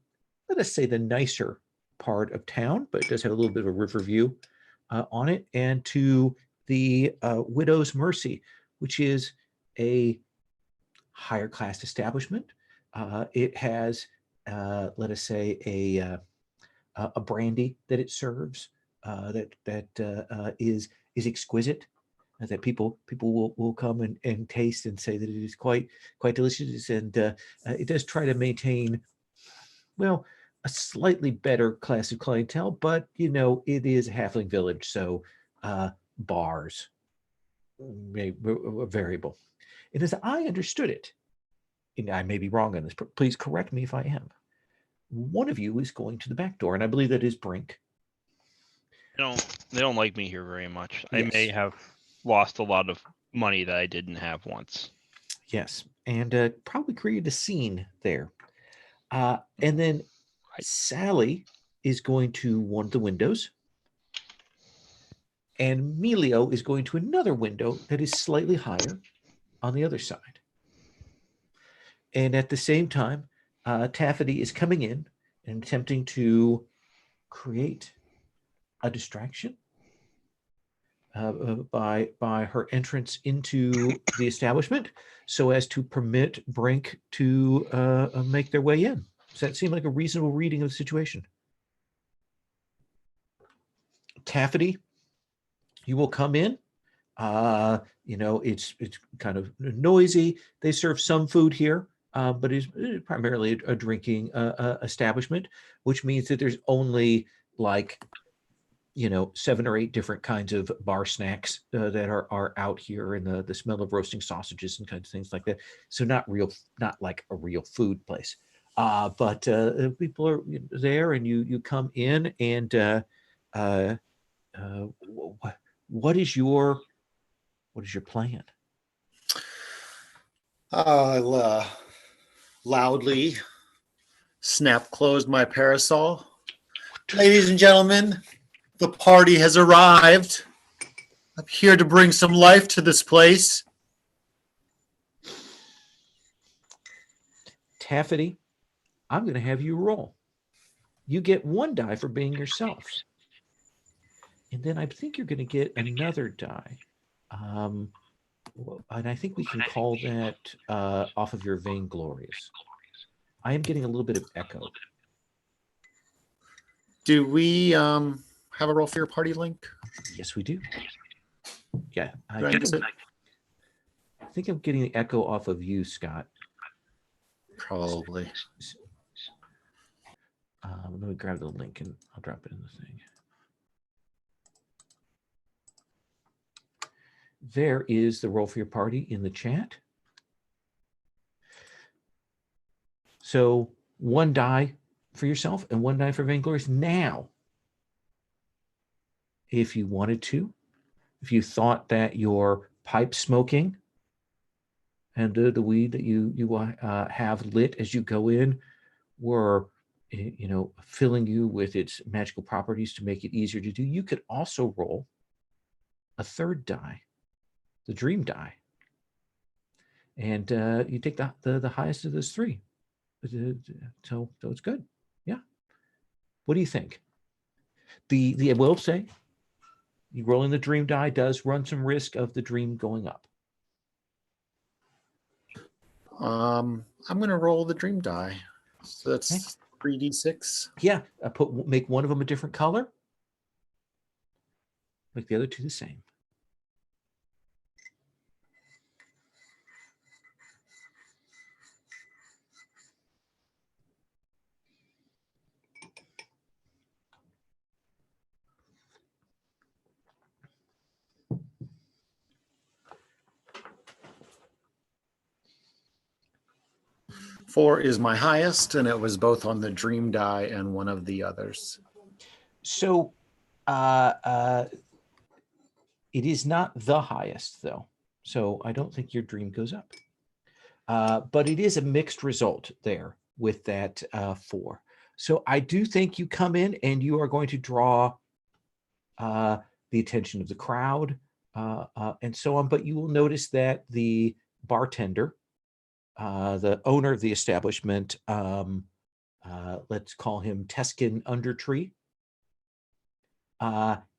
let us say, the nicer part of town, but it does have a little bit of a river view on it, and to the Widow's Mercy, which is a higher class establishment. It has, let us say, a brandy that it serves that is exquisite, that people will come and taste and say that it is quite delicious, and it does try to maintain, well, a slightly better class of clientele, but it is a halfling village, so bars may variable. And as I understood it, and I may be wrong on this, but please correct me if I am, one of you is going to the back door, and I believe that is Brink. They don't like me here very much. Yes. I may have lost a lot of money that I didn't have once. Yes, and probably created a scene there. And then Sally is going to one of the windows, and Melio is going to another window that is slightly higher on the other side. And at the same time, Taffety is coming in and attempting to create a distraction by her entrance into the establishment, so as to permit Brink to make their way in. Does that seem like a reasonable reading of the situation? Taffety, you will come in. It's kind of noisy. They serve some food here, but it's primarily a drinking establishment, which means that there's only 7 or 8 different kinds of bar snacks that are out here, and the smell of roasting sausages and kinds of things like that. So not like a real food place. But people are there, and you come in, and what is your plan? I'll loudly snap closed my parasol. Ladies and gentlemen, the party has arrived. I'm here to bring some life to this place. Taffety, I'm going to have you roll. You get 1 die for being yourself. And then I think you're going to get another die. And I think we can call that off of your vainglorious. I am getting a little bit of echo. Do we have a roll for your party link? Yes, we do. Yeah. I Do I miss it? think I'm getting the echo off of you, Scott. Probably. Let me grab the link and I'll drop it in the thing. There is the roll for your party in the chat. So 1 die for yourself and 1 die for vainglorious. Now, if you wanted to, if you thought that your pipe smoking and the weed that you have lit as you go in were filling you with its magical properties to make it easier to do, you could also roll a 3rd die, the dream die, and you take the highest of those 3. So it's good. Yeah. What do you think? I will say, you rolling the dream die does run some risk of the dream going up. I'm going to roll the dream die. So that's 3d6. Yeah, make one of them a different color. Make the other two the same. Four is my highest, and it was both on the dream die and one of the others. So it is not the highest, though. So I don't think your dream goes up. But it is a mixed result there with that 4. So I do think you come in and you are going to draw the attention of the crowd and so on. But you will notice that the bartender, the owner of the establishment, let's call him Teskin Undertree,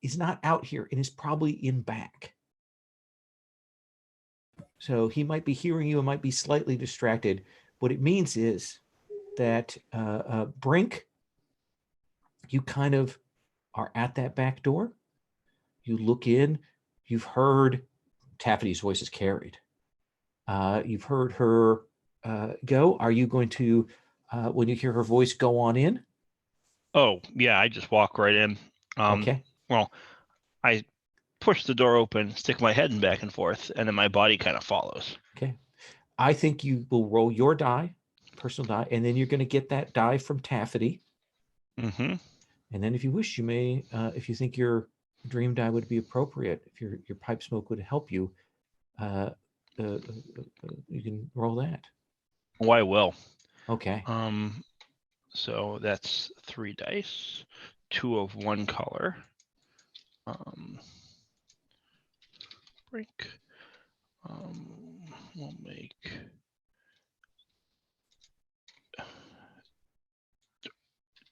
is not out here and is probably in back. So he might be hearing you and might be slightly distracted. What it means is that Brink, you kind of are at that back door. You look in. You've heard Taffety's voice is carried. You've heard her go. Are you going to, when you hear her voice, go on in? Oh, yeah, I just walk right in. Okay. Well, I push the door open, stick my head in back and forth, and then my body kind of follows. Okay. I think you will roll your die, personal die, and then you're going to get that die from Taffety. Mm-hmm. And then if you wish, you may, if you think your dream die would be appropriate, if your pipe smoke would help you, you can roll that. Oh, I will. Okay. So that's 3 dice, 2 of one color. Break. We'll make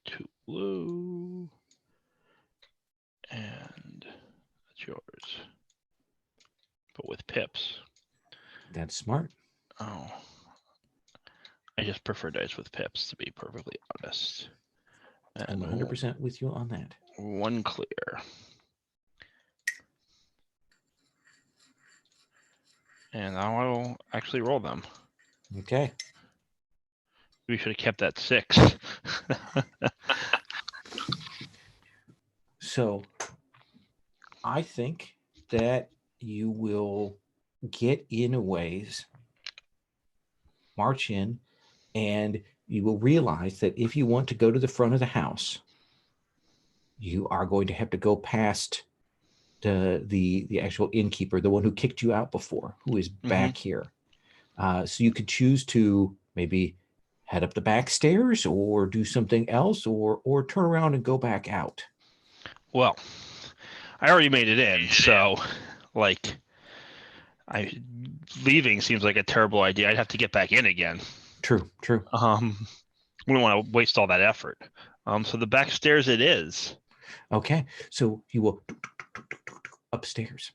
2 blue, and that's yours, but with pips. That's smart. Oh, I just prefer dice with pips, to be perfectly honest. I'm 100% with you on that. 1 clear. And I will actually roll them. Okay. We should have kept that 6. So I think that you will get in a ways, march in, and you will realize that if you want to go to the front of the house, you are going to have to go past the actual innkeeper, the one who kicked you out before, who is back here. So you could choose to maybe head up the back stairs or do something else or turn around and go back out. Well, I already made it in, so like leaving seems like a terrible idea. I'd have to get back in again. True. We don't want to waste all that effort. So the back stairs it is. Okay. So you will upstairs.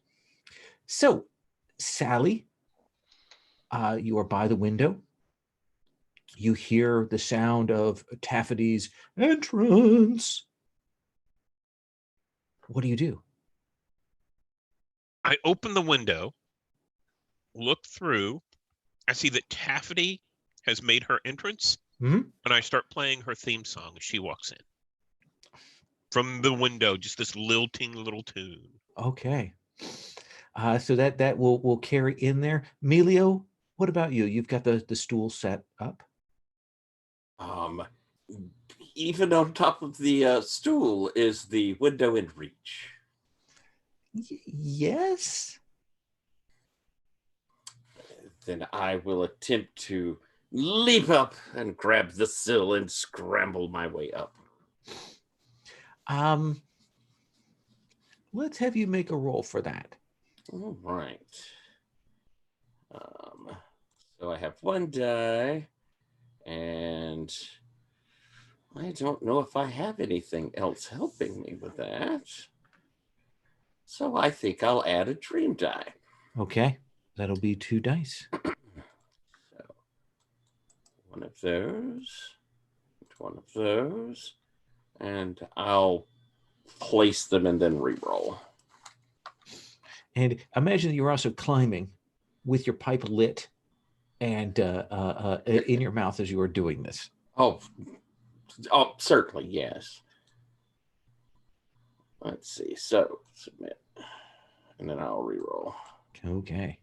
So, Sally, you are by the window. You hear the sound of Taffety's entrance. What do? I open the window, look through. I see that Taffety has made her entrance, and I start playing her theme song as she walks in. From the window, just this lilting little tune. Okay. So that will carry in there. Melio, what about you? You've got the stool set up. Even on top of the stool is the window in reach. Yes. Then I will attempt to leap up and grab the sill and scramble my way up. Let's have you make a roll for that. All right. So I have 1 die, and I don't know if I have anything else helping me with that. So I think I'll add a dream die. Okay, that'll be 2 dice. So one of those, one of those, and I'll place them and then re-roll. And imagine that you're also climbing with your pipe lit and in your mouth as you are doing this. Oh, certainly, yes. Let's see. So submit, and then I'll re-roll. Okay.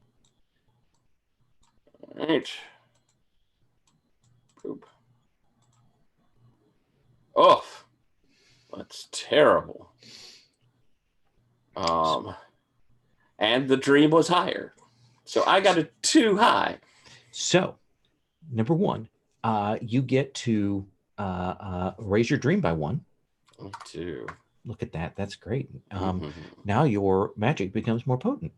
All right. Poop. Oh, that's terrible. And the dream was higher, so I got a 2 high. So, number 1, you get to raise your dream by 1. 2. Look at that. That's great. Now your magic becomes more potent.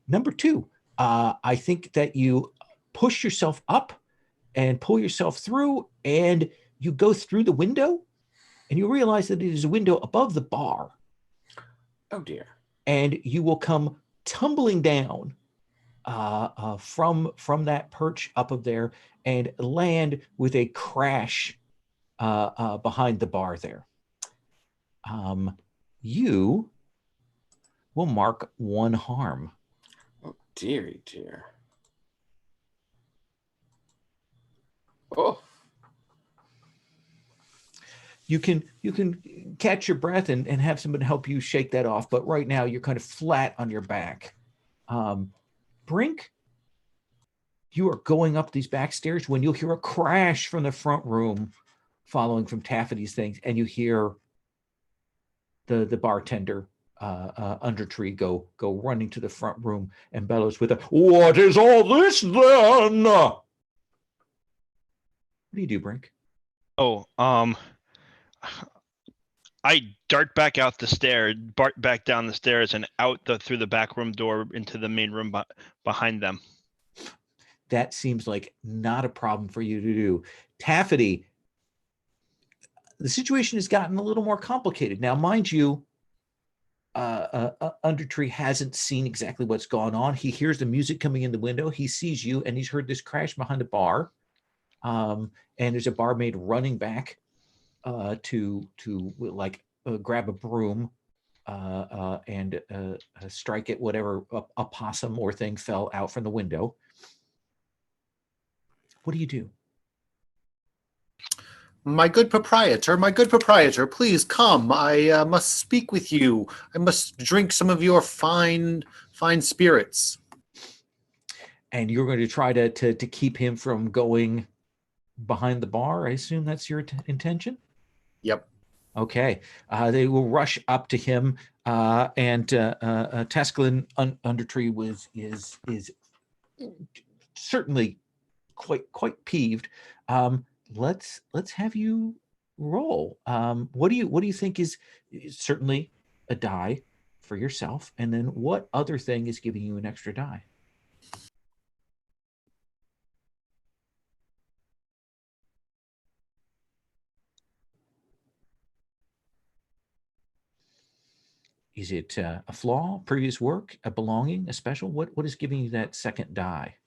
Number 2, I think that you push yourself up and pull yourself through, and you go through the window, and you realize that it is a window above the bar. Oh, dear. And you will come tumbling down from that perch up of there and land with a crash behind the bar there. You will mark 1 harm. Oh, dearie dear. Oh. You can catch your breath and have somebody help you shake that off, but right now you're kind of flat on your back. Brink, you are going up these back stairs when you'll hear a crash from the front room following from Taffety's things, and you hear the bartender under tree go running to the front room and bellows with a, "What is all this then?" What do you do, Brink? Oh, I dart back out the stairs, back down the stairs, and out through the back room door into the main room behind them. That seems like not a problem for you to do. Taffety, the situation has gotten a little more complicated. Now, mind you, Undertree hasn't seen exactly what's gone on. He hears the music coming in the window. He sees you, and he's heard this crash behind the bar. And there's a barmaid running back to grab a broom and strike at whatever a possum or thing fell out from the window. What do you do? My good proprietor, please come. I must speak with you. I must drink some of your fine spirits. And you're going to try to keep him from going behind the bar? I assume that's your intention? Yep. Okay. They will rush up to him, and Tascalin Undertree is certainly quite peeved. Let's have you roll. What do you think is certainly a die for yourself, and then what other thing is giving you an extra die? Is it a flaw, previous work, a belonging, a special? What is giving you that second die?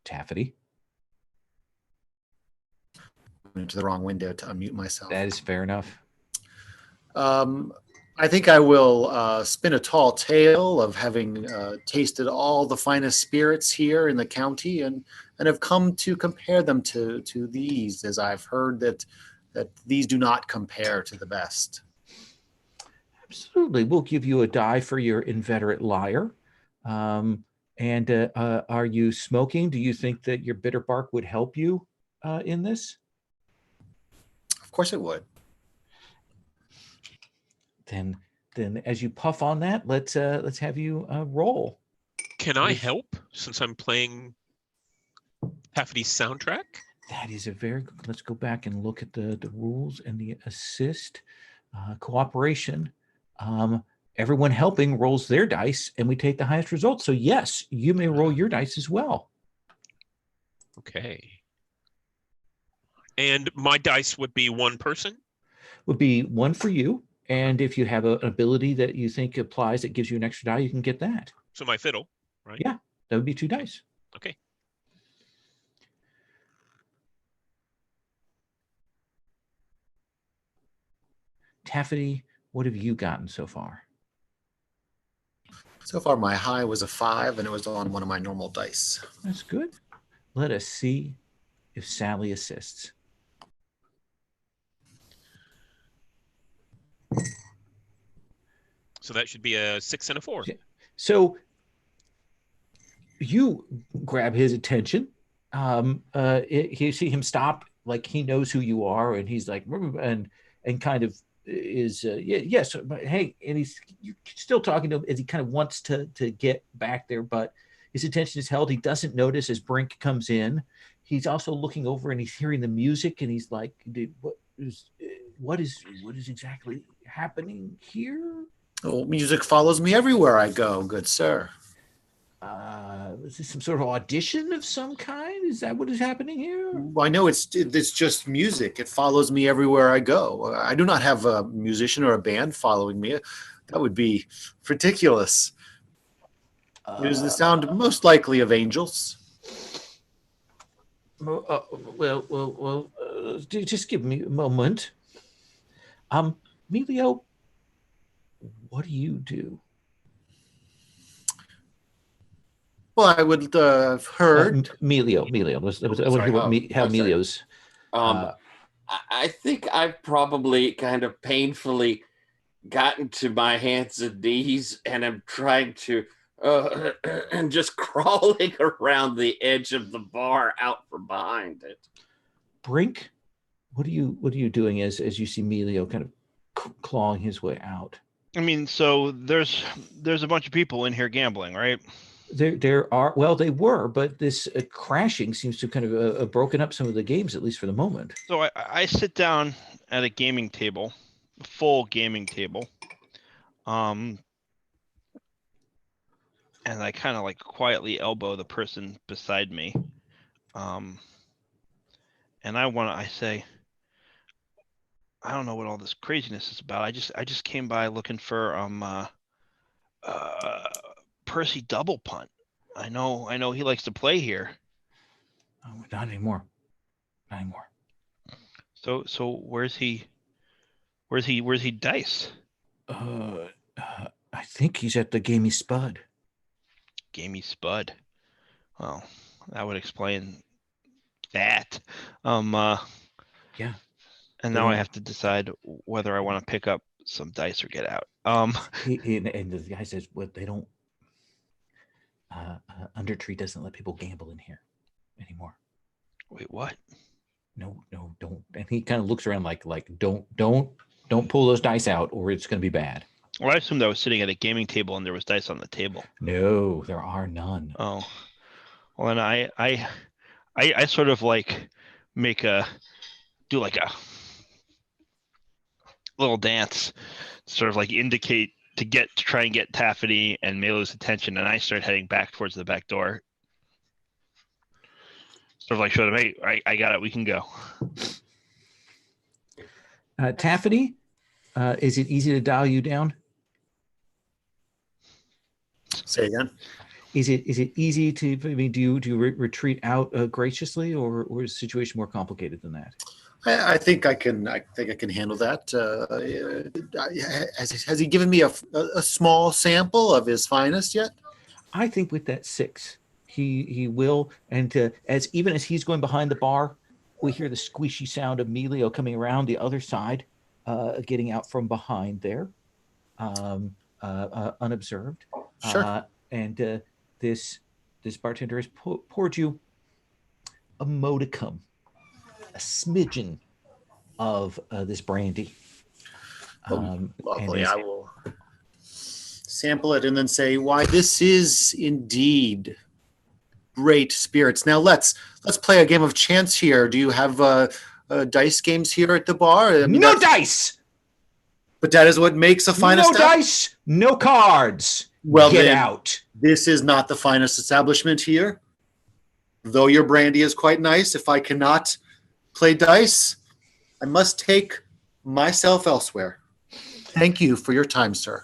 Taffety. Into the wrong window to unmute myself. That is fair enough. I think I will spin a tall tale of having tasted all the finest spirits here in the county and have come to compare them to these, as I've heard that these do not compare to the best. Absolutely. We'll give you a die for your inveterate liar. And are you smoking? Do you think that your bitter bark would help you in this? Of course it would. Then as you puff on that, let's have you roll. Can I help since I'm playing Taffety's soundtrack? That is a very good. Let's go back and look at the rules and the assist cooperation. everyone helping rolls their dice and we take the highest result. So yes, you may roll your dice as well. Okay. And my dice would be one person? Would be one for you. And if you have an ability that you think applies that gives you an extra die, you can get that. So my fiddle, right? Yeah, that would be 2 dice. Okay. Taffety, what have you gotten so far? So far, my high was a 5, and it was on one of my normal dice. That's good. Let us see if Sally assists. So that should be a 6 and a 4. So you grab his attention. You see him stop, like he knows who you are, and he's like, and kind of is yes, but hey, and you're still talking to him as he kind of wants to get back there, but his attention is held. He doesn't notice as Brink comes in. He's also looking over and he's hearing the music, and he's like, what is exactly happening here? Oh, music follows me everywhere I go, good sir. Is this some sort of audition of some kind? Is that what is happening here? Well, I know it's just music. It follows me everywhere I go. I do not have a musician or a band following me. That would be ridiculous. It is the sound most likely of angels. Just give me a moment. Melio, what do you do? Well, I would have heard. Melio. I want to hear how Melio's. I think I've probably kind of painfully gotten to my hands and knees, and I'm trying to and just crawling around the edge of the bar out from behind it. Brink, what are you doing as you see Melio kind of clawing his way out? I mean, so there's a bunch of people in here gambling, right? There are, well, they were, but this crashing seems to kind of broken up some of the games, at least for the moment. So I sit down at a gaming table, a full gaming table, and I kind of like quietly elbow the person beside me, and I say, I don't know what all this craziness is about. I just came by looking for Percy Double Punt. I know he likes to play here. Oh, not anymore. So where's he dice? I think he's at the Gamey Spud. Gamey Spud. Well, that would explain that. Yeah. And now I have to decide whether I want to pick up some dice or get out. And the guy says, "Well, they don't. Undertree doesn't let people gamble in here anymore." Wait, what? No, don't. And he kind of looks around like don't pull those dice out, or it's going to be bad. Well, I assumed I was sitting at a gaming table and there was dice on the table. No, there are none. Oh, well, and I sort of like do like a little dance, sort of like indicate to try and get Taffety and Melo's attention, and I start heading back towards the back door. Sort of like show them, hey, I got it, we can go. Taffety, is it easy to dial you down? Say again. Is it easy to? I mean, do you retreat out graciously, or is the situation more complicated than that? I think I can handle that. Has he given me a small sample of his finest yet? I think with that 6, he will. And even as he's going behind the bar, we hear the squishy sound of Melio coming around the other side, getting out from behind there, unobserved. Sure. And this bartender has poured you a modicum, a smidgen of this brandy. Lovely. I will sample it and then say, "Why, this is indeed great spirits." Now let's play a game of chance here. Do you have dice games here at the bar? I mean, no dice. But that is what makes a fine No establishment. dice, no cards. Well, Get then, out. This is not the finest establishment here. Though your brandy is quite nice, if I cannot play dice, I must take myself elsewhere. Thank you for your time, sir.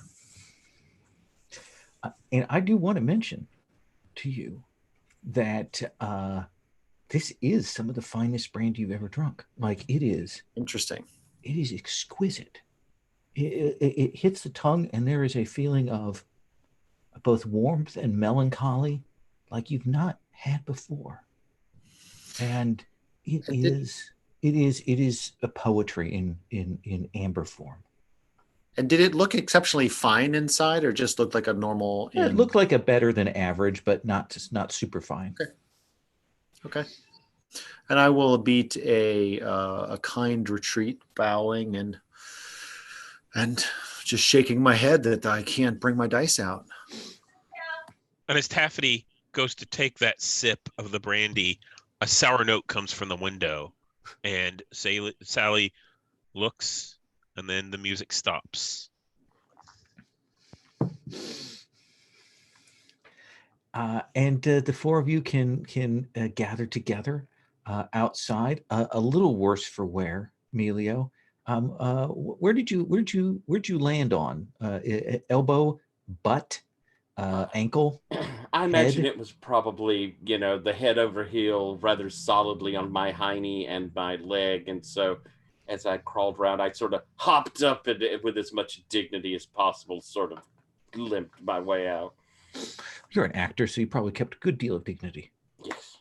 And I do want to mention to you that this is some of the finest brandy you've ever drunk. Like, it is Interesting. exquisite. It hits the tongue, and there is a feeling of both warmth and melancholy like you've not had before. And it is a poetry in amber form. And did it look exceptionally fine inside, or just looked like a normal? It looked like a better than average, but not super fine. Okay. And I will beat a kind retreat, bowing and just shaking my head that I can't bring my dice out. And as Taffety goes to take that sip of the brandy, a sour note comes from the window, and Sally looks, and then the music stops. And the four of you can gather together outside. A little worse for wear, Melio. Where'd you land on? Elbow, butt, ankle? I imagine head? it was probably, the head over heel rather solidly on my hiney and my leg. And so as I crawled around, I sort of hopped up and with as much dignity as possible, sort of limped my way out. You're an actor, so you probably kept a good deal of dignity. Yes.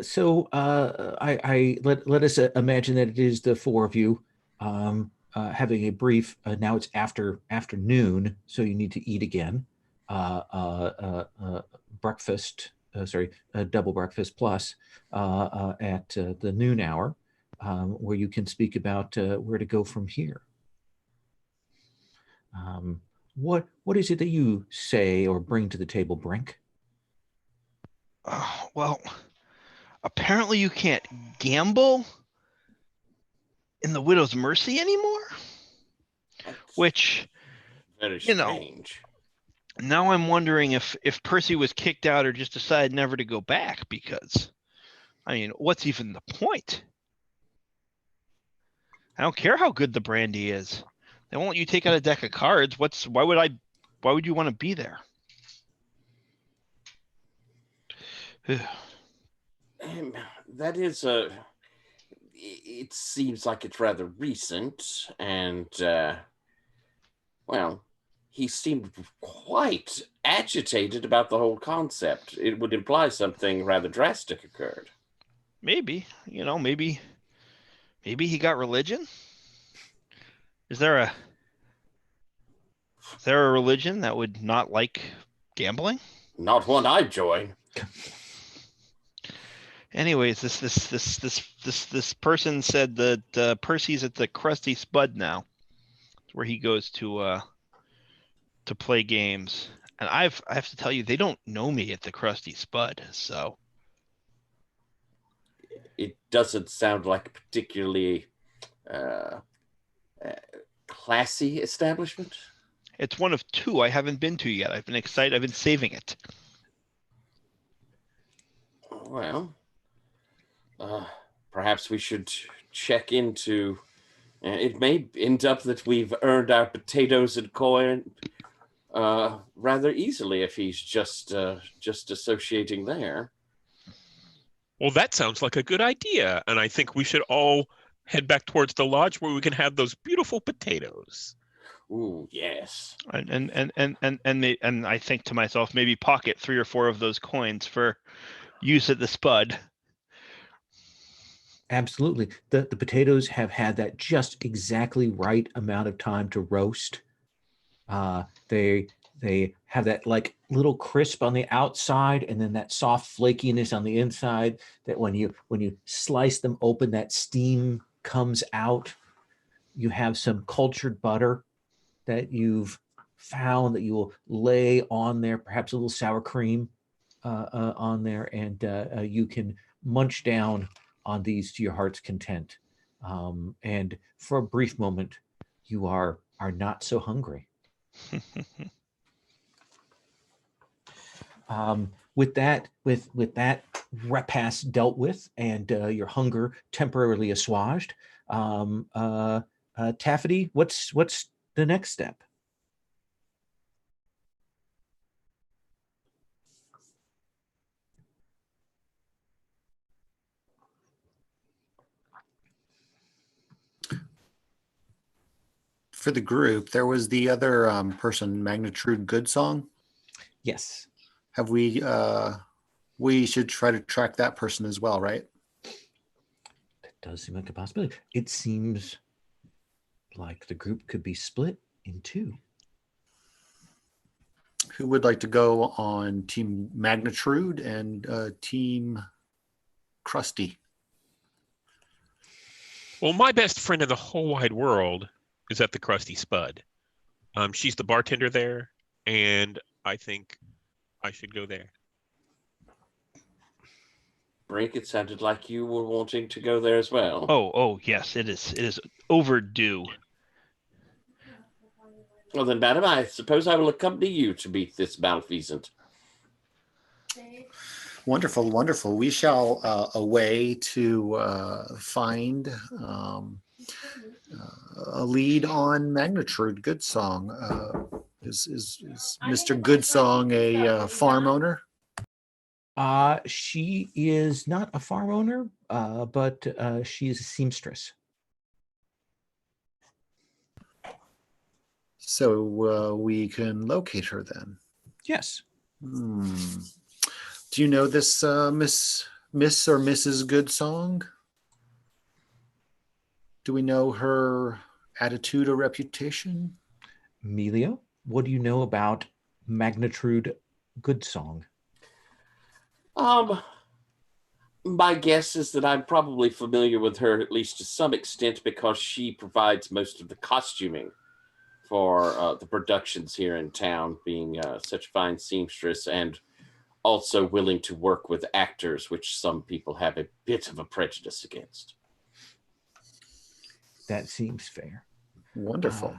So let us imagine that it is the four of you having a brief. Now it's afternoon, so you need to eat again. Breakfast, double breakfast plus at the noon hour, where you can speak about where to go from here. What is it that you say or bring to the table, Brink? Well, apparently you can't gamble in the Widow's Mercy anymore. That's Which, very strange. now I'm wondering if Percy was kicked out or just decided never to go back, because, I mean, what's even the point? I don't care how good the brandy is. They won't let you take out a deck of cards. Why would you want to be there? That is it seems like it's rather recent, and well, he seemed quite agitated about the whole concept. It would imply something rather drastic occurred. Maybe, maybe he got religion. Is there a religion that would not like gambling? Not one I'd join. Anyways, this person said that Percy's at the Krusty Spud now, where he goes to play games, and I have to tell you, they don't know me at the Krusty Spud, so It doesn't sound like a particularly classy establishment. it's one of two I haven't been to yet. I've been excited. I've been saving it. Well, perhaps we should check into. It may end up that we've earned our potatoes and coin rather easily if he's just associating there. Well, that sounds like a good idea, and I think we should all head back towards the lodge where we can have those beautiful potatoes. Ooh, yes. And I think to myself, maybe pocket 3 or 4 of those coins for use at the Spud. Absolutely. The potatoes have had that just exactly right amount of time to roast. They have that like little crisp on the outside, and then that soft flakiness on the inside, that when you slice them open, that steam comes out. You have some cultured butter that you've found that you will lay on there, perhaps a little sour cream on there, and you can munch down on these to your heart's content. and for a brief moment, you are not so hungry. With that repast dealt with and your hunger temporarily assuaged, Taffety, what's the next step? For the group, there was the other person, Magnitude Good Song. Yes. Have we? We should try to track that person as well, right? That does seem like a possibility. It seems like the group could be split in two. Who would like to go on Team Magnitude and Team Krusty? Well, my best friend in the whole wide world is at the Krusty Spud. She's the bartender there, and I think I should go there. Brink, it sounded like you were wanting to go there as well. Oh, yes, it is. It is overdue. Well then, madam, I suppose I will accompany you to meet this malfeasant. Wonderful, wonderful. We shall away to find a lead on Magnitude Good Song. Is Mr. Good Song a farm owner? She is not a farm owner, but she is a seamstress. So we can locate her then. Yes. Do you know this Miss or Mrs. Good Song? Do we know her attitude or reputation? Emilio, what do you know about Magnitude Good Song? My guess is that I'm probably familiar with her at least to some extent because she provides most of the costuming for the productions here in town, being such a fine seamstress and also willing to work with actors, which some people have a bit of a prejudice against. That seems fair. Wonderful.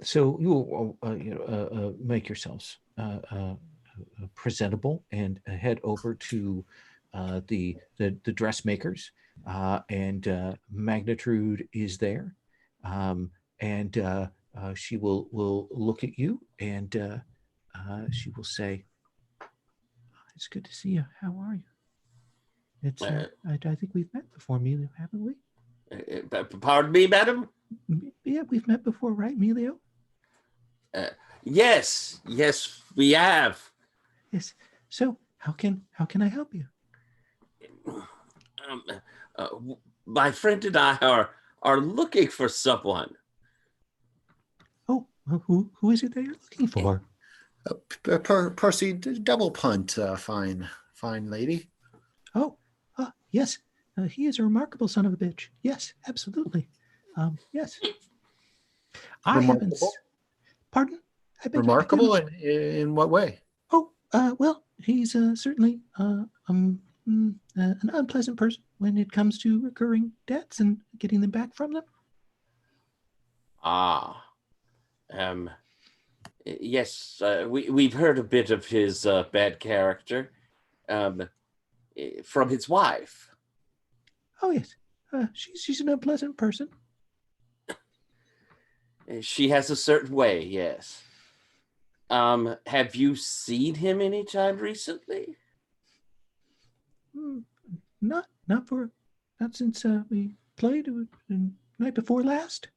So you will make yourselves presentable and head over to the dressmakers, and Magnitude is there, and she will look at you and she will say, "It's good to see you. How are you? It's I think we've met before, Emilio, haven't we?" Pardon me, madam? Yeah, we've met before, right, Emilio? Yes, we have. Yes. So how can I help you? My friend and I are looking for someone. Oh, who is it that you're looking for? Percy Double Punt, fine lady. Oh, yes. He is a remarkable son of a bitch. Yes, absolutely. Yes. I haven't. Remarkable? Pardon? I beg Remarkable your in what way? Oh, well, he's certainly an unpleasant person when it comes to recurring debts and getting them back from them. Yes, we've heard a bit of his bad character from his wife. Oh yes, she's an unpleasant person. She has a certain way, yes. Have you seen him any time recently? Not since we played the night before last.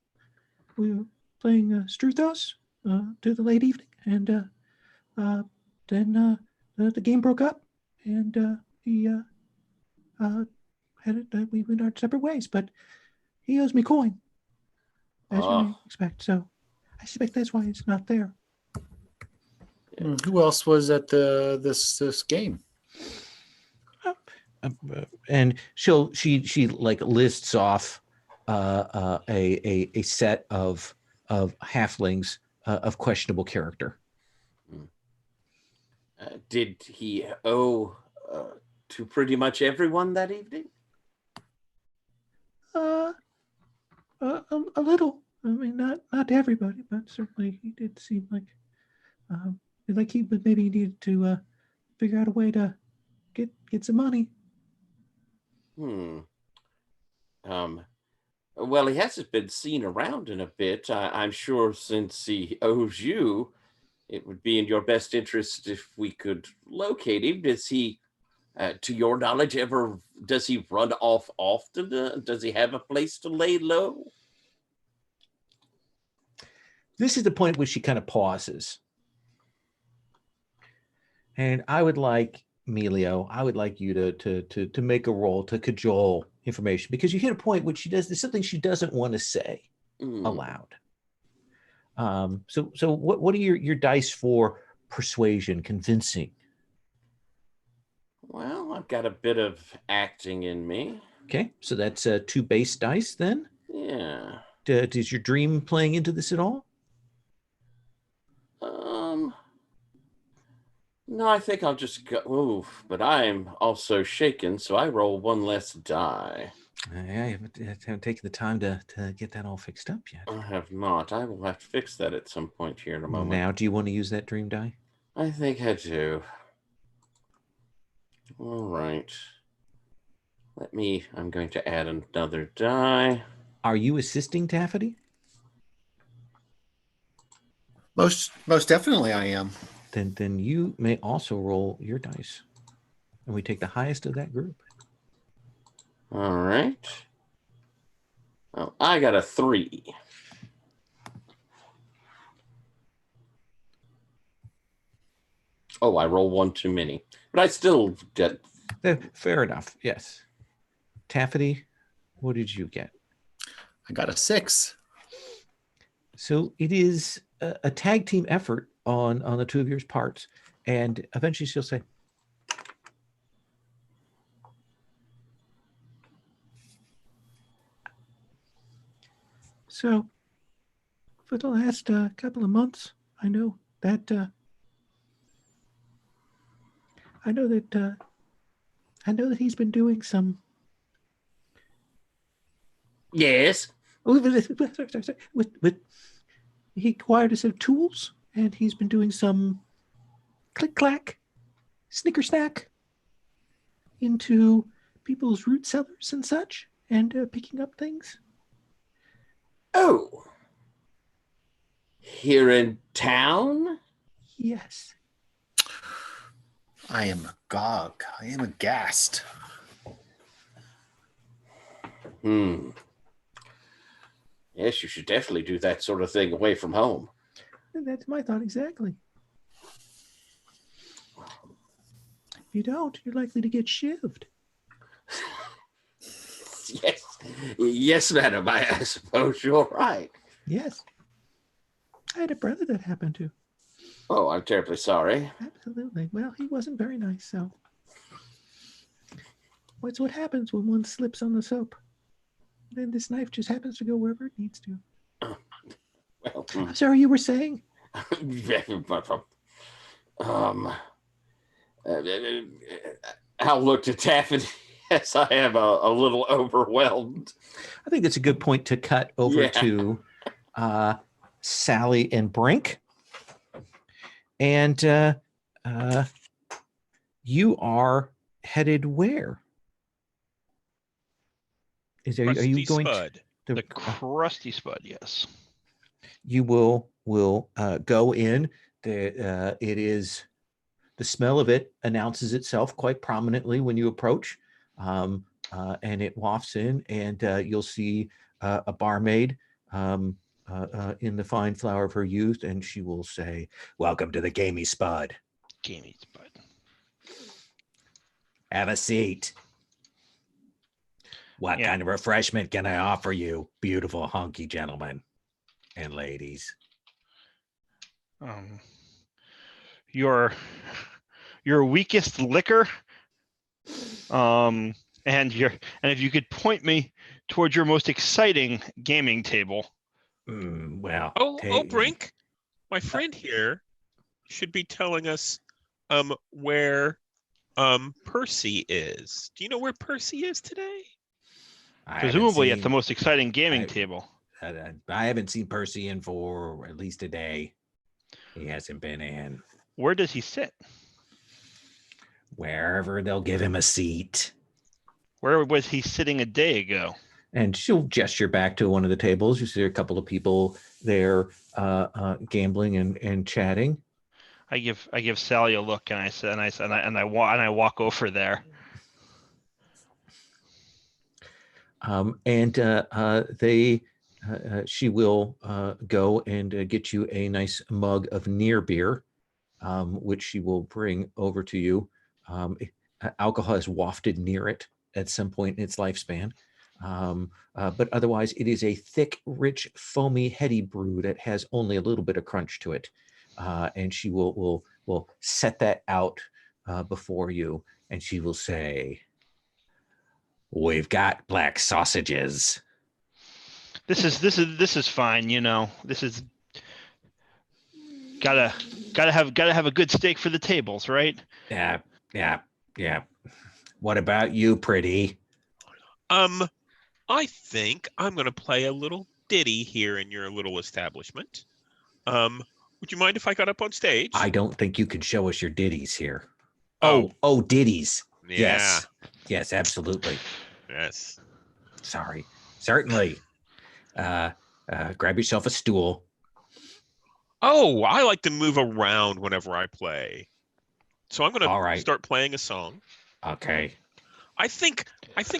We were playing Struthos to the late evening, and then the game broke up, and he we went our separate ways. But he owes me coin, as you may expect. So I suspect that's why it's not there. Who else was at this game? And she like lists off a set of halflings of questionable character. Did he owe to pretty much everyone that evening? A little. I mean, not to everybody, but certainly he did seem like he but maybe he needed to figure out a way to get some money. Hmm. Well, he hasn't been seen around in a bit. I'm sure since he owes you, it would be in your best interest if we could locate him. Does he, to your knowledge, does he run off often? Does he have a place to lay low? This is the point at which she kind of pauses. And I would like, Emilio, I would like you to make a roll to cajole information, because you hit a point which there's something she doesn't want to say aloud. So what are your dice for persuasion, convincing? Well, I've got a bit of acting in me. Okay, so that's 2 base dice then. Yeah. Does your dream playing into this at all? No, I think I'll just go. Oof, but I'm also shaken, so I roll 1 less die. I haven't taken the time to get that all fixed up yet. I have not. I will have to fix that at some point here in a moment. Now, do you want to use that dream die? I think I do. All right. I'm going to add another die. Are you assisting Taffety? Most definitely I am. Then you may also roll your dice. And we take the highest of that group. All right. Well, I got a 3. Oh, I roll 1 too many. But I still get... Fair enough, yes. Taffety, what did you get? I got a 6. So it is a tag team effort on the two of yours parts. And eventually she'll say, so for the last couple of months, I know that he's been doing some. Yes. He acquired a set of tools, and he's been doing some click-clack, snicker-snack into people's root cellars and such, and picking up things. Oh. Here in town? Yes. I am agog. I am aghast. Yes, you should definitely do that sort of thing away from home. That's my thought exactly. If you don't, you're likely to get shivved. Yes, madam. I suppose you're right. Yes. I had a brother that happened to. Oh, I'm terribly sorry. Absolutely. Well, he wasn't very nice, so. What's what happens when one slips on the soap? Then this knife just happens to go wherever it needs to. Well, I'm sorry, you were saying? I'll look to Taffety. Yes, I am a little overwhelmed. I think that's a good point to cut over to Sally and Brink. And you are headed where? Are you going Spud. to The crusty spud? Yes. You will go in. It is the smell of it announces itself quite prominently when you approach, and it wafts in, and you'll see a barmaid in the fine flower of her youth, and she will say, "Welcome to the Gamey Spud. Gamey spud. Have a seat. What kind of refreshment can I offer you, beautiful hunky gentlemen and ladies?" Your weakest liquor, and if you could point me towards your most exciting gaming table. Well, Brink, my friend here should be telling us where Percy is. Do you know where Percy is today? Presumably at the most exciting gaming I- table. I haven't seen Percy in for at least a day. He hasn't been in. Where does he sit? Wherever they'll give him a seat. Where was he sitting a day ago? And she'll gesture back to one of the tables. You see a couple of people there gambling and chatting. I give Sally a look and I walk over there. She will go and get you a nice mug of near beer, which she will bring over to you. Alcohol is wafted near it at some point in its lifespan. But otherwise, it is a thick, rich, foamy, heady brew that has only a little bit of crunch to it. And she will set that out before you, and she will say, "We've got black sausages." This is fine, you know. This is gotta have a good steak for the tables, right? Yeah. What about you, pretty? I think I'm going to play a little ditty here in your little establishment. Would you mind if I got up on stage? I don't think you can show us your ditties here. Oh. Oh, ditties. Yeah. Yes, absolutely. Yes. Sorry. Certainly. Grab yourself a stool. Oh, I like to move around whenever I play. So I'm going All to right. start playing a song. Okay. I think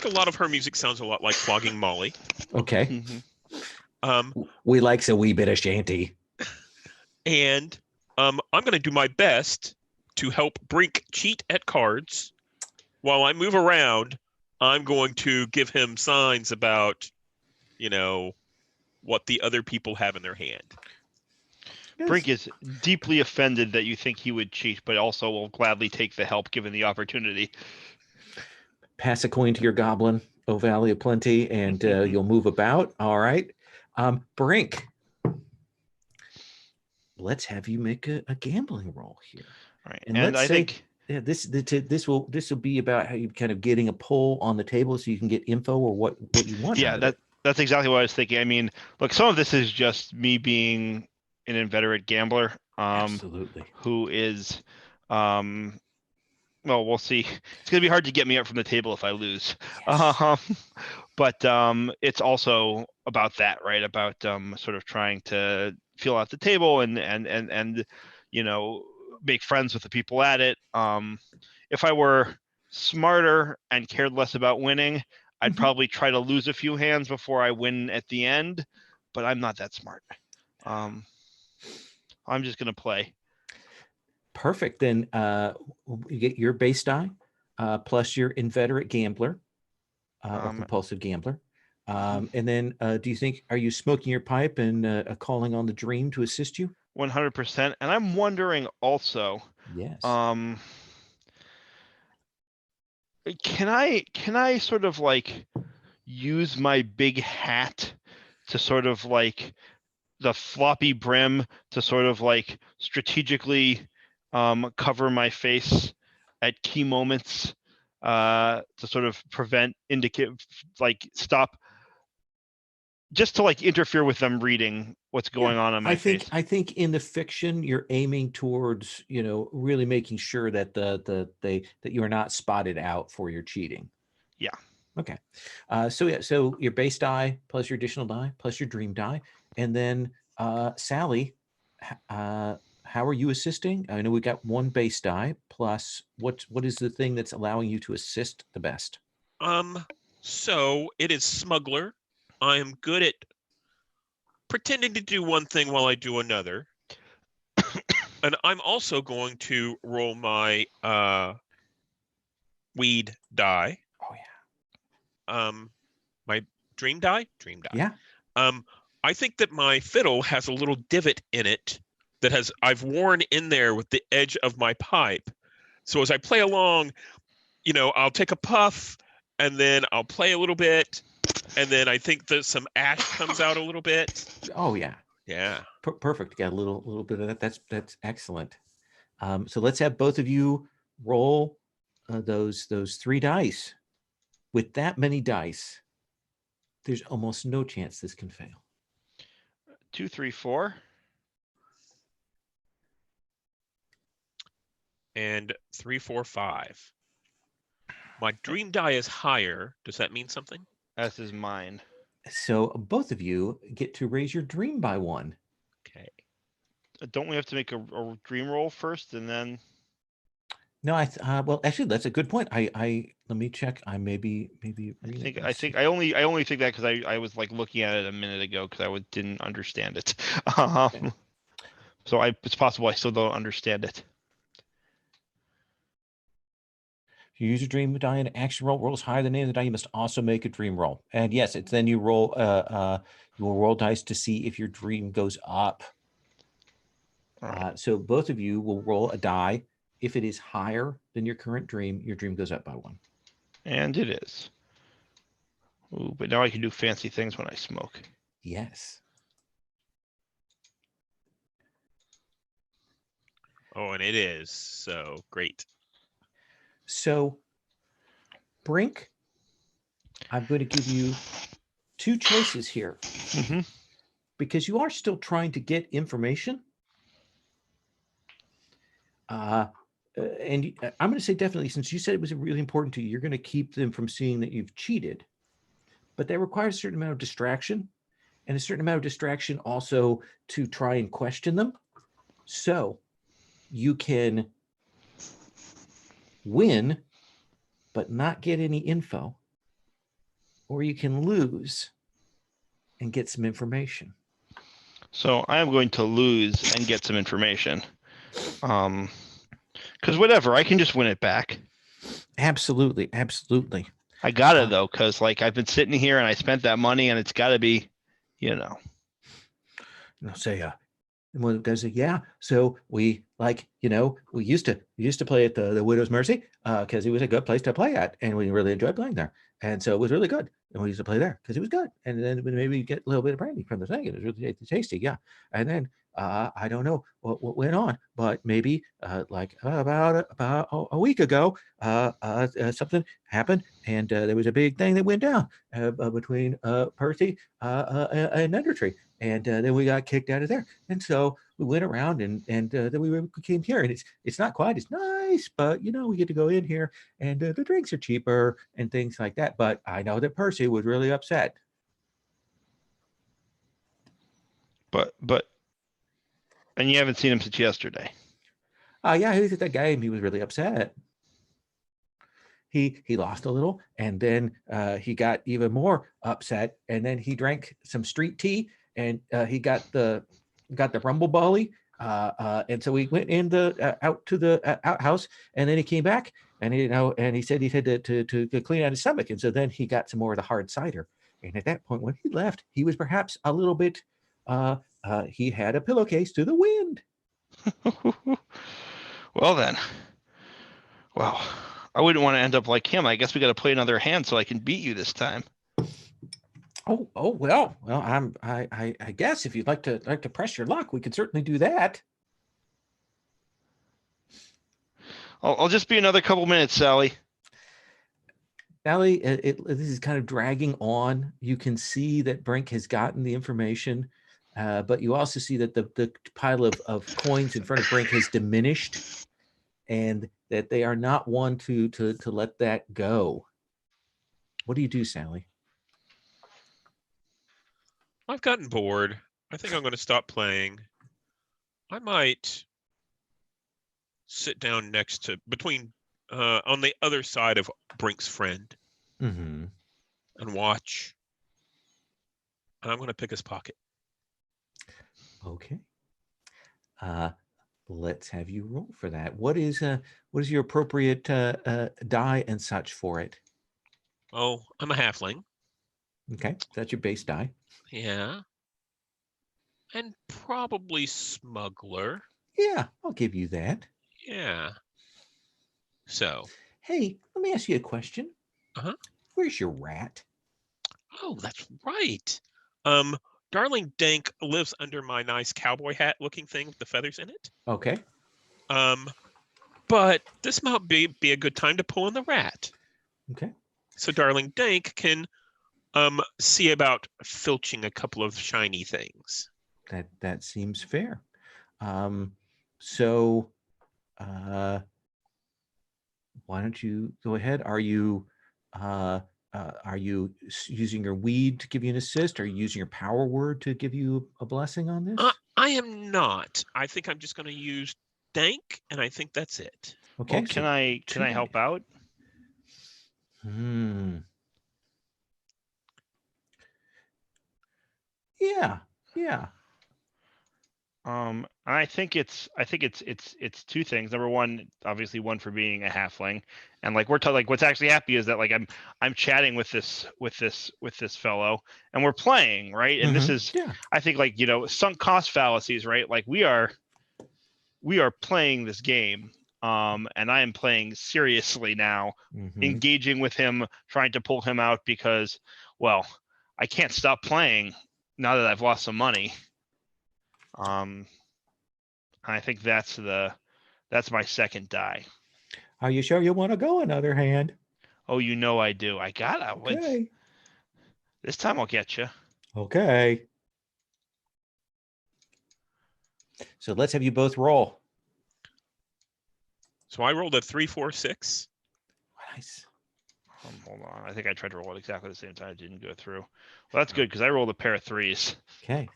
a lot of her music sounds a lot like Flogging Molly. Okay. Mm-hmm. We likes a wee bit of shanty. And I'm going to do my best to help Brink cheat at cards. While I move around, I'm going to give him signs about, what the other people have in their hand. Yes. Brink is deeply offended that you think he would cheat, but also will gladly take the help given the opportunity. Pass a coin to your goblin, O Valley of Plenty, and you'll move about. All right. Brink, let's have you make a gambling roll here. All right. And And let's I say, think this will be about how you kind of getting a poll on the table so you can get info or what you want. that's exactly what I was thinking. I mean, look, some of this is just me being an inveterate gambler. Absolutely. Who is well, we'll see. It's gonna be hard to get me up from the table if I lose. Yes. But it's also about that, right? About sort of trying to feel out the table and make friends with the people at it. If I were smarter and cared less about winning, I'd probably try to lose a few hands before I win at the end, but I'm not that smart. I'm just gonna play. Perfect. Then you get your base die plus your inveterate gambler or compulsive gambler. And then are you smoking your pipe and calling on the dream to assist you? 100%. And I'm wondering also, Yes. can I sort of like use my big hat to sort of like the floppy brim to sort of like strategically cover my face at key moments to sort of stop, just to like interfere with them reading what's going on my face. I think in the fiction you're aiming towards, really making sure that that you are not spotted out for your cheating. Yeah. Okay. So your base die plus your additional die plus your dream die, and then Sally, how are you assisting? I know we got one base die plus what is the thing that's allowing you to assist the best? So it is smuggler. I am good at pretending to do one thing while I do another. And I'm also going to roll my weed die. Oh yeah. My dream die? Dream die. Yeah. I think that my fiddle has a little divot in it that I've worn in there with the edge of my pipe. So as I play along, I'll take a puff and then I'll play a little bit, and then I think that some ash comes out a little bit. Oh yeah. Yeah. Perfect. Got a little bit of that. That's excellent. So let's have both of you roll those 3 dice. With that many dice, There's almost no chance this can fail. 2, 3, 4. And 3, 4, 5. My dream die is higher. Does that mean something? As is mine. So both of you get to raise your dream by 1. Okay. Don't we have to make a dream roll first and then? No, well, actually, that's a good point. I let me check. I maybe. I only think that because I was like looking at it a minute ago because I didn't understand it. So it's possible I still don't understand it. If you use a dream die and action roll rolls higher than the name of the die, you must also make a dream roll. And yes, it's then you roll you will roll dice to see if your dream goes up. So both of you will roll a die. If it is higher than your current dream, your dream goes up by 1. And it is. Ooh, but now I can do fancy things when I smoke. Yes. Oh, and it is. So great. So, Brink, I'm going to give you 2 choices here because you are still trying to get information. And I'm going to say definitely, since you said it was really important to you, you're going to keep them from seeing that you've cheated. But that requires a certain amount of distraction and a certain amount of distraction also to try and question them. So you can win, but not get any info, or you can lose and get some information. So I am going to lose and get some information. Because whatever, I can just win it back. Absolutely. Absolutely. I got it though, because like I've been sitting here and I spent that money and it's got to be, you know. And I'll say, well, does it? Yeah. So we we used to play at the Widow's Mercy because it was a good place to play at, and we really enjoyed playing there. And so it was really good. And we used to play there because it was good. And then maybe get a little bit of brandy from the thing. It was really tasty. Yeah. And then I don't know what went on, but maybe about a week ago, something happened, and there was a big thing that went down between Percy and Undertree. And then we got kicked out of there. And so we went around and then we came here, and it's not quite as nice, but we get to go in here, and the drinks are cheaper and things like that. But I know that Percy was really upset. But and you haven't seen him since yesterday. Yeah, he was at that game. He was really upset. He lost a little, and then he got even more upset, and then he drank some street tea, and he got the rumble bolly, and so we went out to the outhouse, and then he came back, and he said he had to clean out his stomach, and so then he got some more of the hard cider, and at that point when he left, he was perhaps a little bit he had a pillowcase to the wind. Well then, well, I wouldn't want to end up like him. I guess we got to play another hand so I can beat you this time. Oh well. I guess if you'd like to press your luck, we could certainly do that. I'll just be another couple minutes, Sally. Sally, this is kind of dragging on. You can see that Brink has gotten the information, but you also see that the pile of coins in front of Brink has diminished, and that they are not one to let that go. What do you do, Sally? I've gotten bored. I think I'm going to stop playing. I might sit down between on the other side of Brink's friend Mm-hmm. and watch. And I'm going to pick his pocket. Okay. Let's have you roll for that. What is your appropriate die and such for it? Oh, I'm a halfling. Okay, that's your base die. Yeah. And probably smuggler. Yeah, I'll give you that. Yeah. So. Hey, let me ask you a question. Uh-huh. Where's your rat? Oh, that's right. Darling Dank lives under my nice cowboy hat looking thing with the feathers in it. Okay. But this might be a good time to pull in the rat. Okay. So Darling Dank can See about filching a couple of shiny things. That seems fair. So why don't you go ahead? Are you using your weed to give you an assist? Are you using your power word to give you a blessing on this? I am not. I think I'm just going to use dank, and I think that's it. Okay. Well, can I help out? Yeah. I think it's two things. Number one, obviously one for being a halfling, and like we're like what's actually happy is that like I'm chatting with this fellow, and we're playing, right? And this is I think like sunk cost fallacies, right? Like we are playing this game, and I am playing seriously now, engaging with him, trying to pull him out because, well, I can't stop playing now that I've lost some money. I think that's my second die. Are you sure you want to go another hand? Oh, I do. I gotta. Okay. This time I'll get you. Okay. So let's have you both roll. So I rolled a 3, 4, 6. Nice. Hold on. I think I tried to roll it exactly the same time. It didn't go through. Well, that's good because I rolled a pair of 3s. Okay.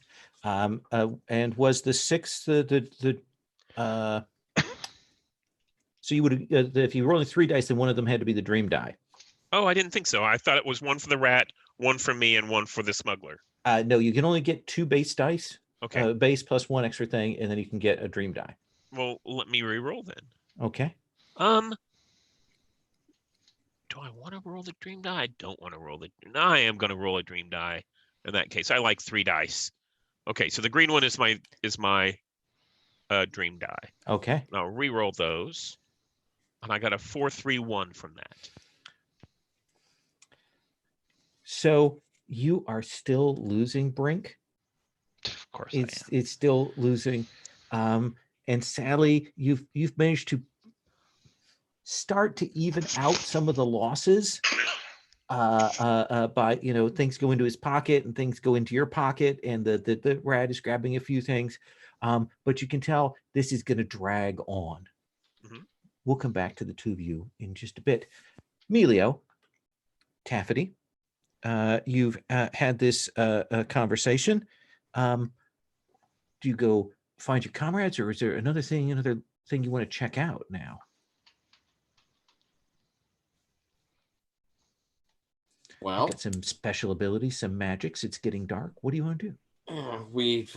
And was the 6 so you would if you rolled 3 dice, then one of them had to be the dream die. Oh, I didn't think so. I thought it was one for the rat, one for me, and one for the smuggler. No, you can only get 2 base dice. Okay. Base plus 1 extra thing, and then you can get a dream die. Well, let me re-roll then. Okay. Do I want to roll the dream die? I don't want to roll the. No, I am going to roll a dream die. In that case, I like 3 dice. Okay, so the green one is my dream die. Okay. And I'll re-roll those, and I got a 4, 3, 1 from that. So you are still losing, Brink. Of course, it's still losing, and sadly, you've managed to start to even out some of the losses by things go into his pocket and things go into your pocket, and the rat is grabbing a few things, but you can tell this is going to drag on. We'll come back to the two of you in just a bit. Melio, Taffety, you've had this conversation. Do you go find your comrades, or is there another thing you want to check out now? Well, got some special abilities, some magics. It's getting dark. What do you want to do? We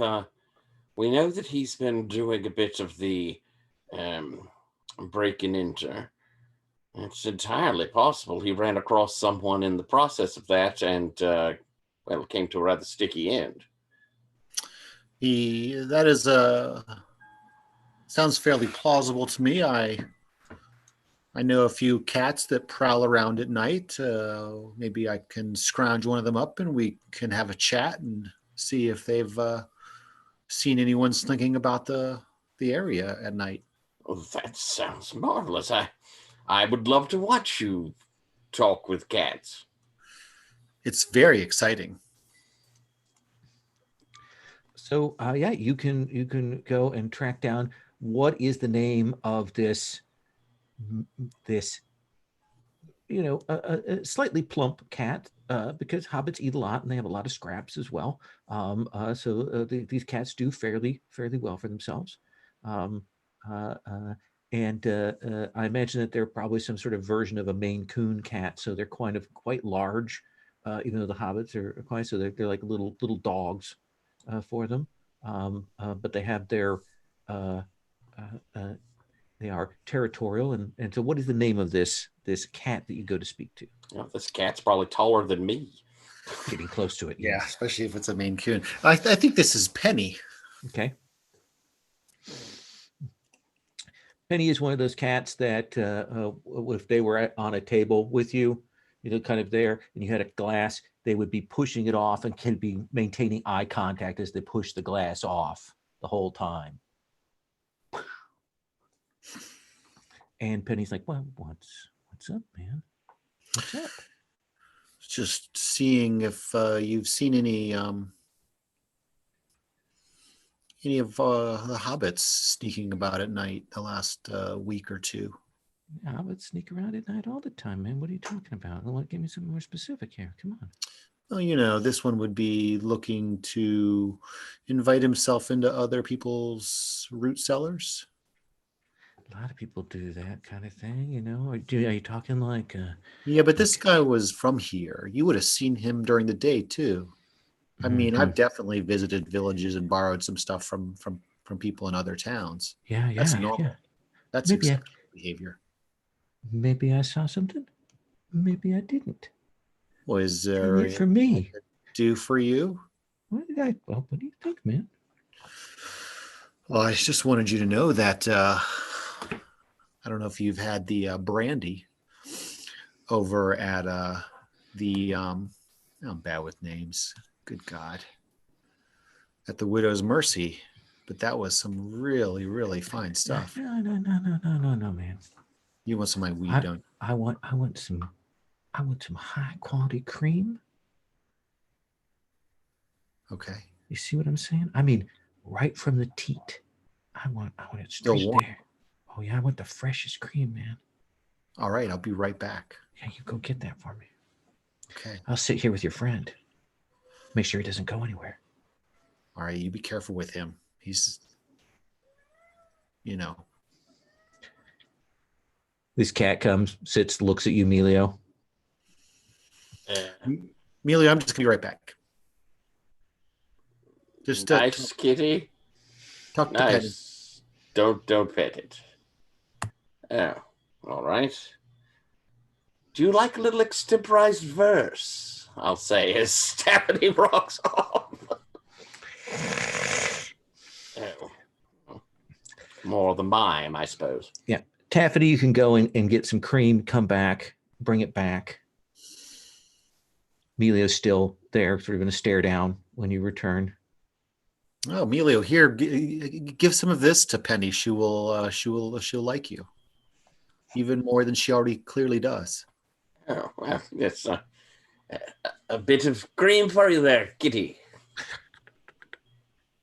know that he's been doing a bit of the breaking into. It's entirely possible he ran across someone in the process of that, and it came to a rather sticky end. That is sounds fairly plausible to me. I know a few cats that prowl around at night. Maybe I can scrounge one of them up and we can have a chat and see if they've seen anyone slinking about the area at night. Oh, that sounds marvelous. I would love to watch you talk with cats. It's very exciting. So you can go and track down what is the name of this a slightly plump cat, because hobbits eat a lot and they have a lot of scraps as well. These cats do fairly well for themselves. And I imagine that they're probably some sort of version of a Maine Coon cat, so they're quite large, even though the hobbits are quite, so they're like little dogs for them. But they have their they are territorial, and so what is the name of this cat that you go to speak to? This cat's probably taller than me. Getting close to it. Yeah, especially if it's a Maine Coon. I think this is Penny. Okay. Penny is one of those cats that if they were on a table with you, kind of there, and you had a glass, they would be pushing it off and can be maintaining eye contact as they push the glass off the whole time. And Penny's like, well, what's up, man? What's up? Just seeing if you've seen any of the hobbits sneaking about at night the last week or two. I would sneak around at night all the time, man. What are you talking about? Well, give me something more specific here. Come on. Well, this one would be looking to invite himself into other people's root cellars. A lot of people do that kind of thing, Are you talking like? Yeah, but this guy was from here. You would have seen him during the day too. I mean, I've definitely visited villages and borrowed some stuff from people in other towns. Yeah, That's yeah, normal. yeah. That's Maybe acceptable behavior. Maybe I saw something. Maybe I didn't. Well, is there For me? Do for you? What do you think, man? Well, I just wanted you to know that I don't know if you've had the brandy over at I'm bad with names. Good God. At the Widow's Mercy, but that was some really, really fine stuff. No, man. You want some of my weed, don't you? I want some high quality cream. Okay. You see what I'm saying? I mean, right from the teat. I want it straight there. Oh yeah, I want the freshest cream, man. All right, I'll be right back. Yeah, you go get that for me. Okay. I'll sit here with your friend. Make sure he doesn't go anywhere. All right, you be careful with him. He's, This cat comes, sits, looks at you, Melio. Melio, I'm just gonna be right back. Just nice kitty. Talk to nice. Don't pet it. Oh, all right. Do you like a little extemporized verse? I'll say as Stephanie rocks off. Oh. More the mime, I suppose. Yeah. Taffety, you can go and get some cream, come back, bring it back. Melio's still there, sort of going to stare down when you return. Oh, Melio, here, give some of this to Penny. She'll like you even more than she already clearly does. Oh, well, that's a bit of cream for you there, kitty.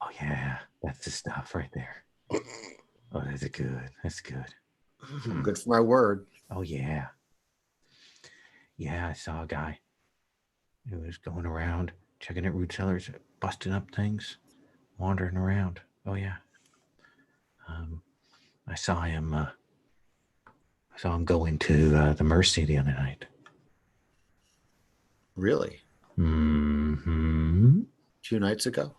Oh yeah, that's the stuff right there. Oh, that's good. That's good. Good for my word. Oh yeah. Yeah, I saw a guy who was going around checking out root cellars, busting up things, wandering around. Oh yeah. I saw him go into the Mercy the other night. Really? Mm-hmm. 2 nights ago?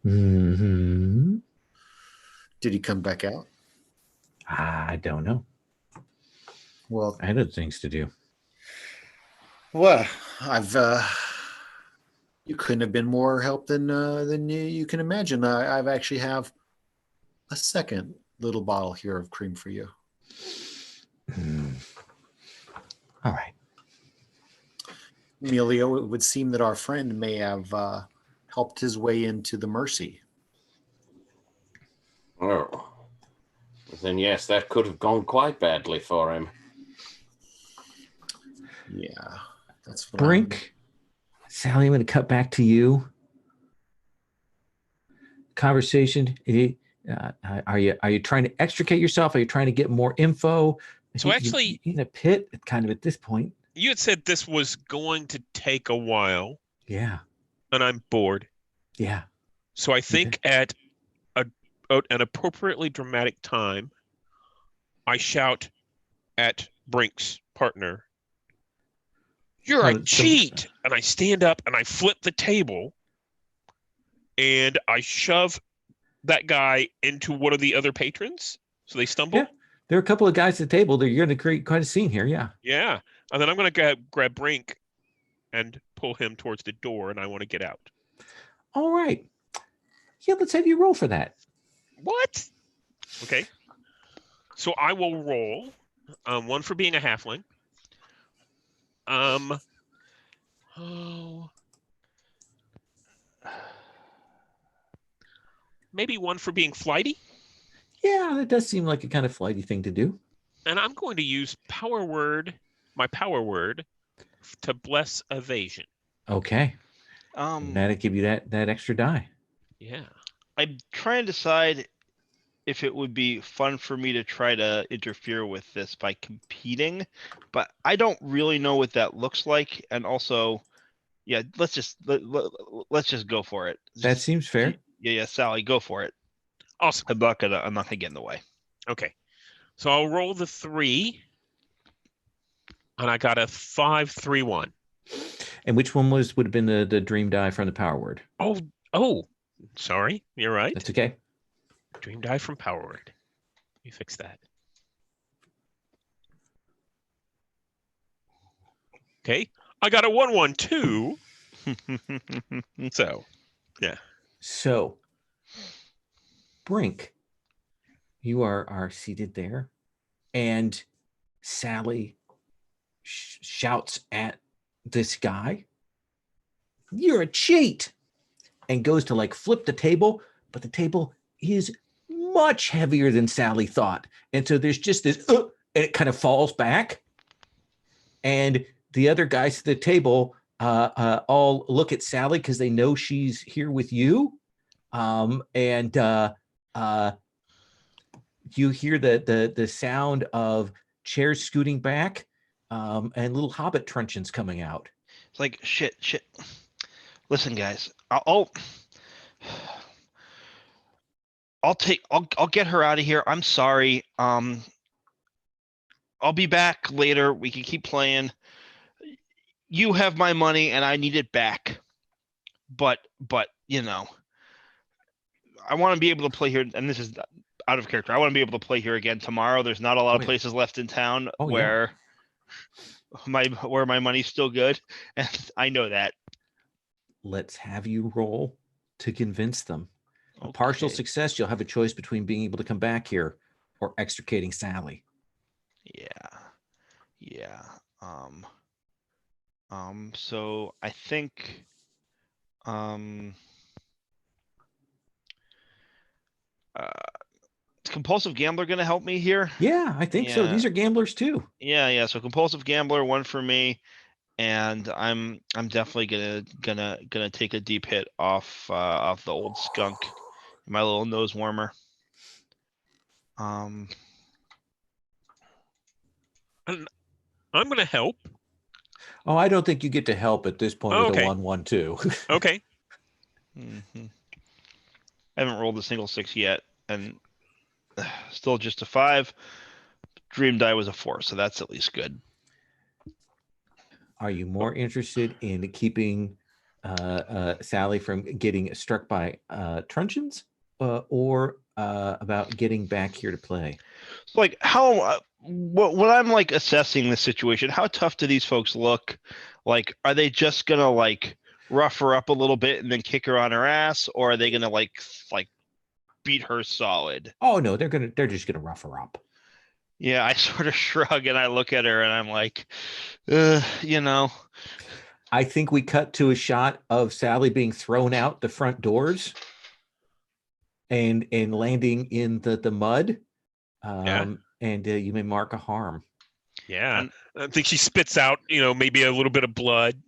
Mm-hmm. Did he come back out? I don't know. Well, I had other things to do. Well, you couldn't have been more help than you can imagine. I've actually have a second little bottle here of cream for you. All right. Melio, it would seem that our friend may have helped his way into the Mercy. Oh. Then yes, that could have gone quite badly for him. Yeah. That's what Brink. Sally, I'm going to cut back to you. Conversation. Are you trying to extricate yourself? Are you trying to get more info? So actually, in a pit, kind of at this point. You had said this was going to take a while. Yeah. And I'm bored. Yeah. So I think at an appropriately dramatic time, I shout at Brink's partner, "You're a cheat!" And I stand up and I flip the table and I shove that guy into one of the other patrons. So they stumble. Yeah. There are a couple of guys at the table. You're going to create quite a scene here. Yeah. Yeah. And then I'm going to grab Brink and pull him towards the door, and I want to get out. All right. Yeah, let's have you roll for that. What? Okay. So I will roll one for being a halfling. Maybe one for being flighty. Yeah, that does seem like a kind of flighty thing to do. And I'm going to use my power word to bless evasion. Okay. That'll give you that extra die. Yeah. I'm trying to decide if it would be fun for me to try to interfere with this by competing, but I don't really know what that looks like. And also, yeah, let's just go for it. That seems fair. Yeah, Sally, go for it. Awesome. I'm not gonna get in the way. Okay. So I'll roll the 3. And I got a 5, 3, 1. And which one would have been the dream die from the power word? Oh, sorry. You're right. That's okay. Dream die from power word. Let me fix that. Okay. I got a 1, 1, 2. So, yeah. So, Brink, you are seated there, and Sally shouts at this guy, "You're a cheat!" and goes to like flip the table, but the table is much heavier than Sally thought. And so there's just this, and it kind of falls back. And the other guys at the table all look at Sally because they know she's here with you. And you hear the sound of chairs scooting back and little hobbit truncheons coming out. It's like shit. Listen, guys, I'll get her out of here. I'm sorry. I'll be back later. We can keep playing. You have my money and I need it back. But you know, I want to be able to play here, and this is out of character. I want to be able to play here again tomorrow. There's not a lot of places left in town where my money's still good, and I know that. Let's have you roll to convince them. A partial success, you'll have a choice between being able to come back here or extricating Sally. Yeah. So I think is compulsive gambler going to help me here? Yeah, I think so. These are gamblers too. Yeah. So compulsive gambler, 1 for me, and I'm definitely gonna take a deep hit off the old skunk, my little nose warmer. And I'm gonna help. Oh, I don't think you get to help at this point with a 1, 1, 2. Okay. I haven't rolled a single 6 yet, and still just a 5. Dream die was a 4, so that's at least good. Are you more interested in keeping Sally from getting struck by truncheons or about getting back here to play? So like how when I'm like assessing the situation, how tough do these folks look? Like, are they just gonna like rough her up a little bit and then kick her on her ass, or are they gonna like beat her solid? Oh no, they're just gonna rough her up. Yeah, I sort of shrug and I look at her and I'm like, you know. I think we cut to a shot of Sally being thrown out the front doors and landing in the mud. And you may mark a harm. Yeah. And I think she spits out, maybe a little bit of blood.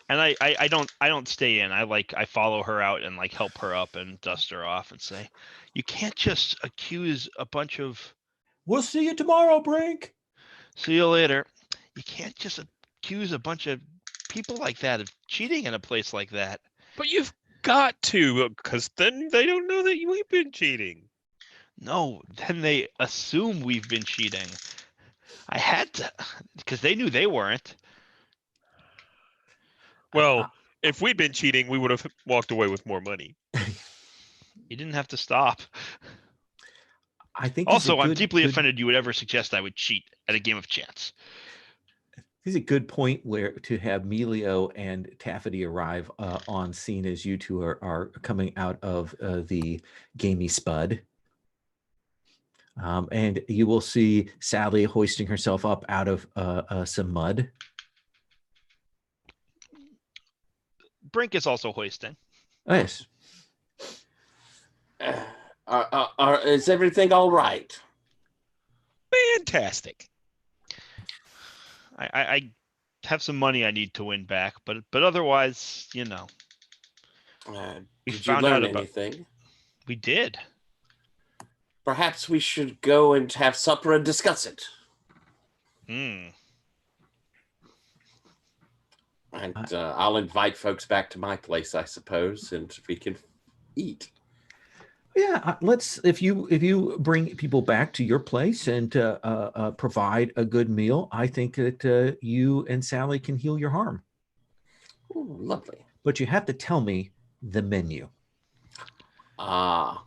And I don't stay in. I follow her out and like help her up and dust her off and say, you can't just accuse a bunch of. We'll see you tomorrow, Brink. See you later. You can't just accuse a bunch of people like that of cheating in a place like that. But you've got to, because then they don't know that we've been cheating. No, then they assume we've been cheating. I had to, because they knew they weren't. Well, if we'd been cheating, we would have walked away with more money. You didn't have to stop. I think. Also, I'm deeply offended you would ever suggest I would cheat at a game of chance. This is a good point where to have Melio and Taffety arrive on scene as you two are coming out of the gamey spud. And you will see Sally hoisting herself up out of some mud. Brink is also hoisting. Oh, yes. Is everything all right? Fantastic. I have some money I need to win back, but otherwise, we Did you found learn out about. anything? We did. Perhaps we should go and have supper and discuss it. Hmm. And I'll invite folks back to my place, I suppose, and we can eat. Yeah, let's. If you bring people back to your place and provide a good meal, I think that you and Sally can heal your harm. Ooh, lovely. But you have to tell me the menu. I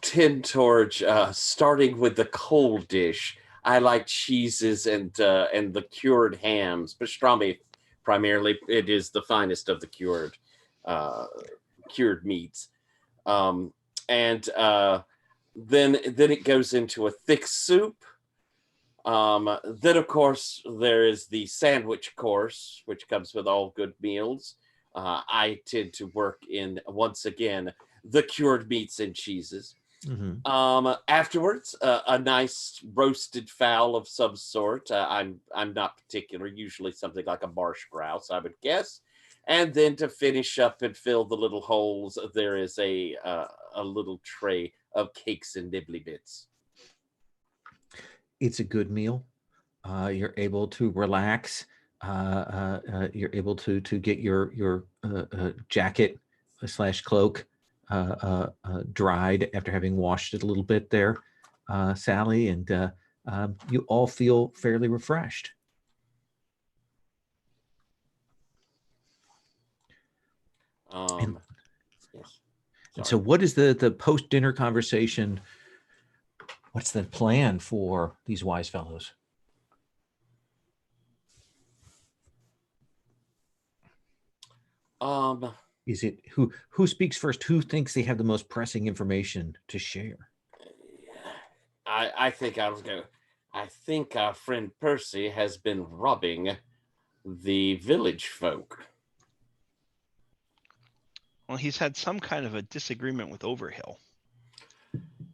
tend towards starting with the cold dish. I like cheeses and the cured hams. Pastrami, primarily, it is the finest of the cured meats. And then it goes into a thick soup. Then, of course, there is the sandwich course, which comes with all good meals. I tend to work in, once again, the cured meats and cheeses. Mm-hmm. Afterwards, a nice roasted fowl of some sort. I'm not particular. Usually something like a marsh grouse, I would guess. And then to finish up and fill the little holes, there is a little tray of cakes and nibbly bits. It's a good meal. You're able to relax. You're able to get your jacket / cloak dried after having washed it a little bit there, Sally, and you all feel fairly refreshed. Yes. And so what is the post-dinner conversation? What's the plan for these wise fellows? Is it who speaks first? Who thinks they have the most pressing information to share? I think I'll go. I think our friend Percy has been robbing the village folk. Well, he's had some kind of a disagreement with Overhill.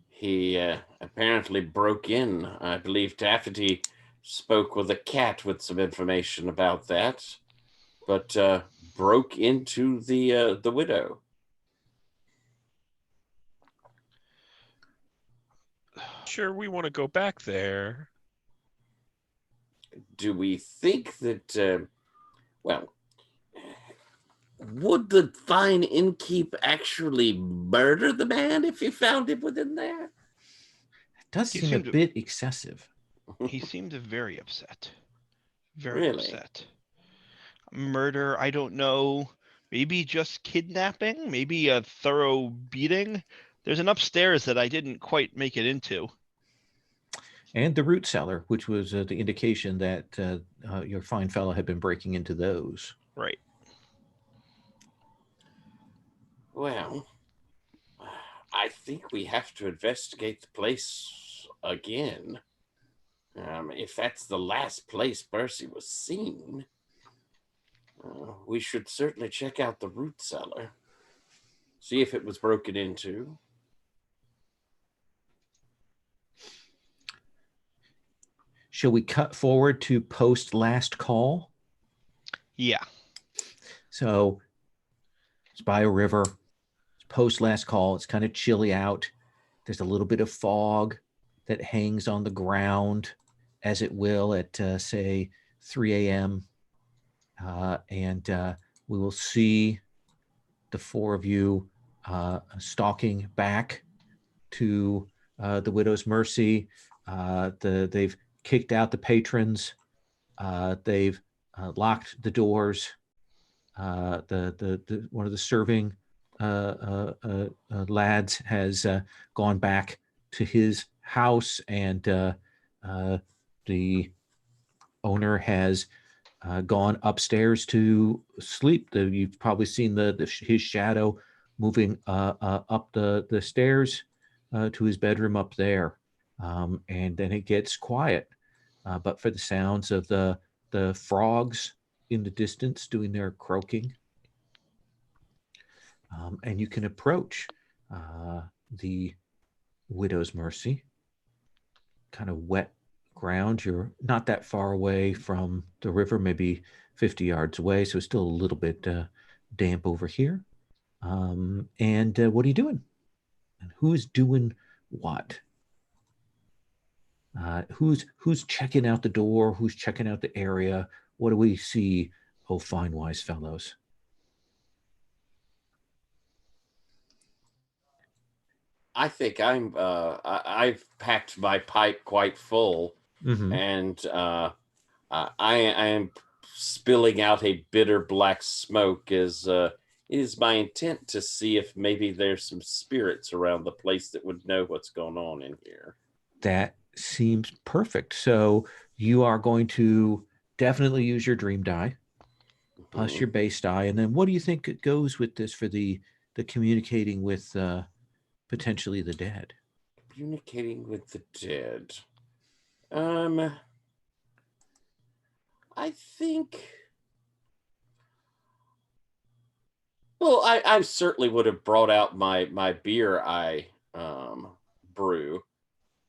He apparently broke in. I believe Taffety spoke with a cat with some information about that, but broke into the widow. Sure, we want to go back there. Do we think that, would the fine innkeep actually murder the man if you found him within there? It does seem a bit excessive. He seemed very upset. Very Really? upset. Murder, I don't know. Maybe just kidnapping? Maybe a thorough beating? There's an upstairs that I didn't quite make it into. And the root cellar, which was the indication that your fine fellow had been breaking into those. Right. Well, I think we have to investigate the place again. If that's the last place Percy was seen, we should certainly check out the root cellar. See if it was broken into. Shall we cut forward to post last call? Yeah. So it's by a river. It's post last call. It's kind of chilly out. There's a little bit of fog that hangs on the ground, as it will at, say, 3 a.m. And we will see the four of you stalking back to the Widow's Mercy. They've kicked out the patrons. They've locked the doors. The one of the serving lads has gone back to his house, and the owner has gone upstairs to sleep. You've probably seen his shadow moving up the stairs to his bedroom up there. And then it gets quiet, but for the sounds of the frogs in the distance doing their croaking. And you can approach the Widow's Mercy, kind of wet ground. You're not that far away from the river, maybe 50 yards away, so it's still a little bit damp over here. And what are you doing? And who's doing what? Who's checking out the door? Who's checking out the area? What do we see, oh fine wise fellows? I think I've packed my pipe quite full, Mm-hmm. and I am spilling out a bitter black smoke. It is my intent to see if maybe there's some spirits around the place that would know what's going on in here. That seems perfect. So you are going to definitely use your dream die plus your base die, and then what do you think it goes with this for the communicating with potentially the dead? Communicating with the dead. I think. Well, I certainly would have brought out my beer I brew.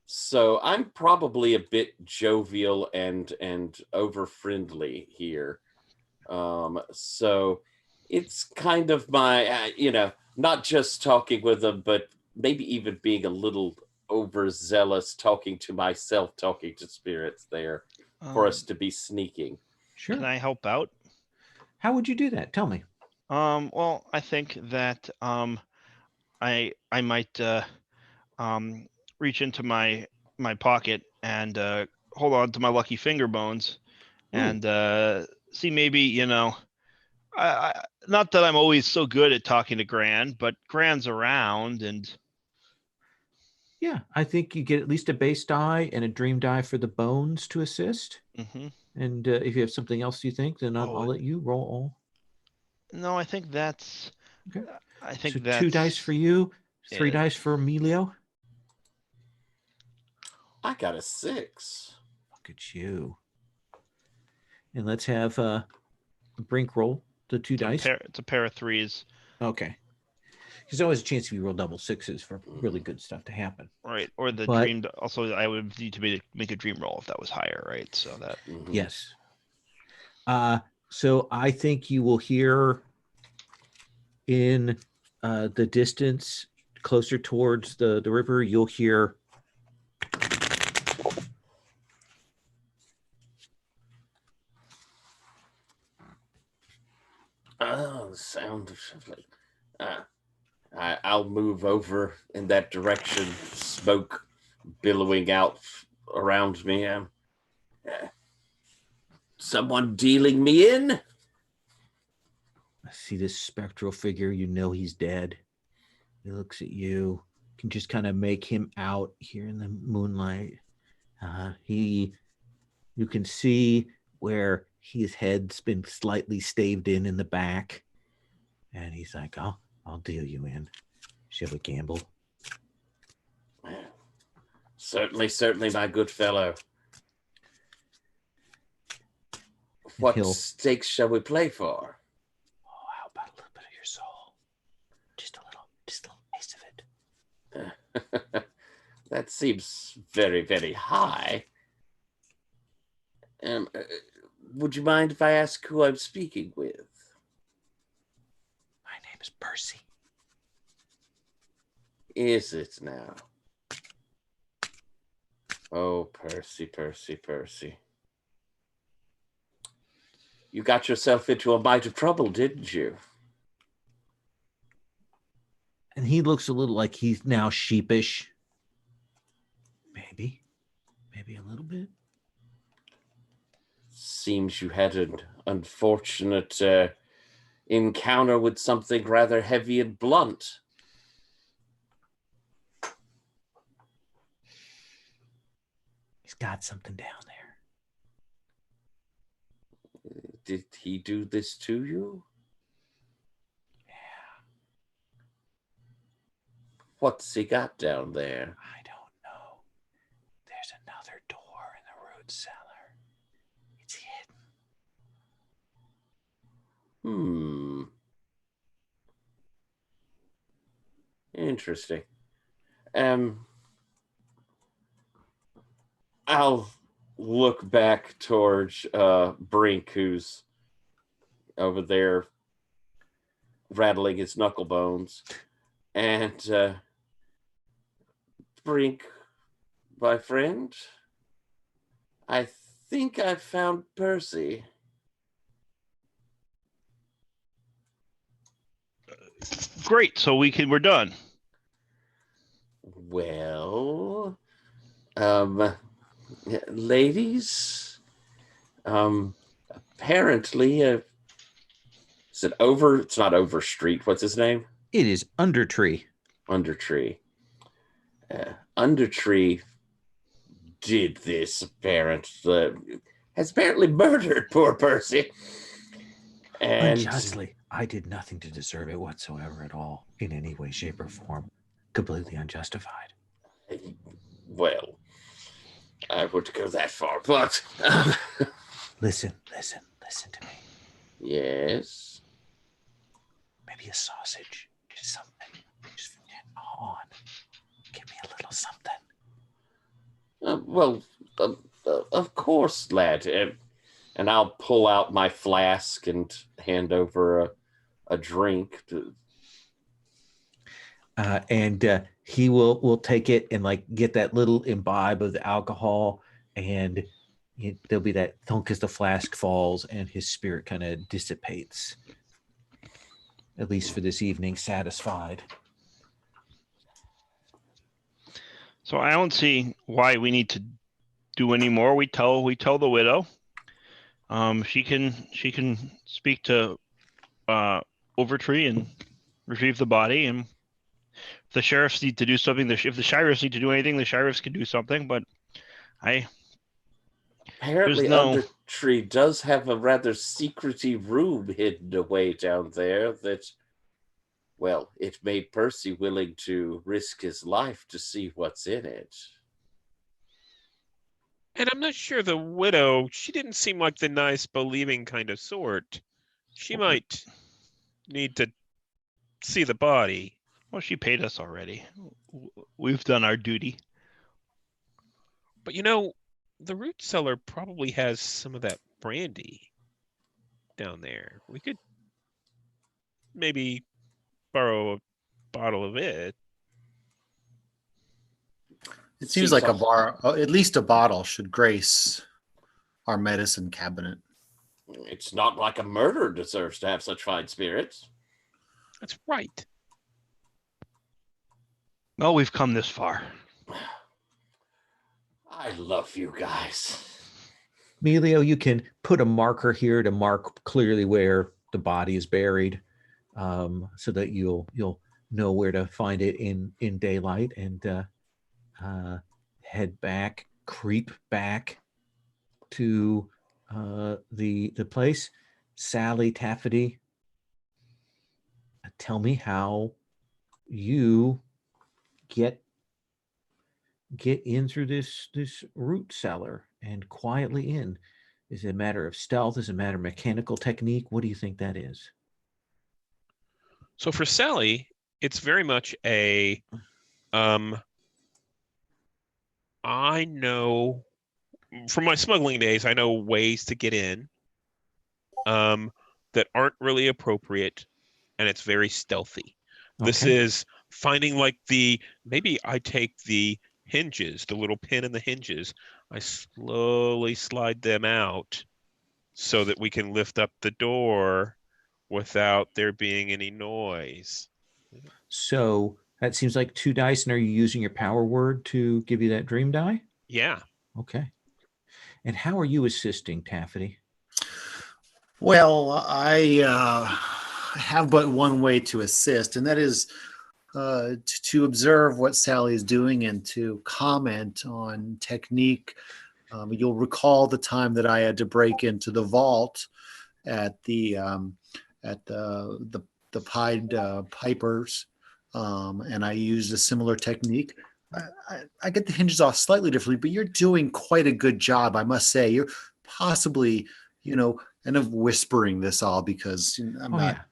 So I'm probably a bit jovial and over friendly here. So it's kind of my not just talking with them, but maybe even being a little overzealous, talking to myself, talking to spirits there for us to be sneaking. Sure. Can I help out? How would you do that? Tell me. Well, I think that I might reach into my pocket and hold on to my lucky finger bones and see maybe not that I'm always so good at talking to Gran, but Gran's around and Yeah, I think you get at least a base die and a dream die for the bones to assist. mm-hmm. And if you have something else you think, then I'll let you roll all. No, I think that's Okay. I think So that's 2 dice for you, 3 Yeah. dice for Emilio. I got a 6. Look at you. And let's have Brink roll the 2 dice. It's a pair of 3s. Okay. There's always a chance if you roll double 6s for really good stuff to happen. Right. Or the But- dream. Also, I would need to make a dream roll if that was higher, right? So that. Mhm. Yes. So I think you will hear in the distance, closer towards the river, you'll hear Oh, the sound of shuffling. I'll move over in that direction, smoke billowing out around me. Someone dealing me in? I see this spectral figure. You know he's dead. He looks at you. Can just kind of make him out here in the moonlight. You can see where his head's been slightly staved in the back, and he's like, I'll deal you in. Shall we gamble? Certainly, my good fellow. What stakes shall we play for? Oh, how about a little bit of your soul? Just a little taste of it. That seems very, very high. Would you mind if I ask who I'm speaking with? My name is Percy. Is it now? Oh, Percy. You got yourself into a mite of trouble, didn't you? And he looks a little like he's now sheepish. Maybe a little bit. Seems you had an unfortunate encounter with something rather heavy and blunt. He's got something down there. Did he do this to you? Yeah. What's he got down there? I don't know. There's another door in the root cellar. It's hidden. Interesting. look back towards Brink, who's over there rattling his knuckle bones, and Brink, my friend, I think I found Percy. Great. So we're done. Well, ladies, apparently, is it over? It's not Overstreet. What's his name? It is Undertree. Undertree. Undertree did this. Has apparently murdered poor Percy. And Unjustly. I did nothing to deserve it whatsoever at all, in any way, shape, or form. Completely unjustified. well, I wouldn't go that far, but Listen to me. yes. Maybe a sausage, just something. Just from now on. Give me a little something. Of course, lad. And I'll pull out my flask and hand over a drink. And he will take it and like get that little imbibe of the alcohol, and there'll be that thunk as the flask falls, and his spirit kind of dissipates. At least for this evening, satisfied. So I don't see why we need to do any more. We tell the widow. She can speak to Overtree and retrieve the body, and if the sheriffs need to do something, if the sheriffs need to do anything, the sheriffs can do something. But Apparently, no... Undertree does have a rather secrety room hidden away down there that, well, it made Percy willing to risk his life to see what's in it. And I'm not sure the widow, she didn't seem like the nice, believing kind of sort. She might need to see the body. Well, she paid us already. We've done our duty. But the root cellar probably has some of that brandy down there. We could maybe borrow a bottle of it. It seems like at least a bottle should grace our medicine cabinet. It's not like a murderer deserves to have such fine spirits. That's right. Well, we've come this far. I love you guys. Emilio, you can put a marker here to mark clearly where the body is buried, so that you'll know where to find it in daylight, and head back, creep back to the place. Sally, Taffety, tell me how you get in through this root cellar and quietly in. Is it a matter of stealth? Is it a matter of mechanical technique? What do you think that is? So for Sally, it's very much a I know from my smuggling days, I know ways to get in that aren't really appropriate, and it's very stealthy. This Okay. is finding maybe I take the hinges, the little pin in the hinges, I slowly slide them out so that we can lift up the door without there being any noise. So that seems like 2 dice, and are you using your power word to give you that dream die? Yeah. Okay. And how are you assisting, Taffety? Well, I have but one way to assist, and that is to observe what Sally is doing and to comment on technique. You'll recall the time that I had to break into the vault at the Pied Pipers, and I used a similar technique. I get the hinges off slightly differently, but you're doing quite a good job, I must say. You're possibly, kind of whispering this all because I'm not. Yeah.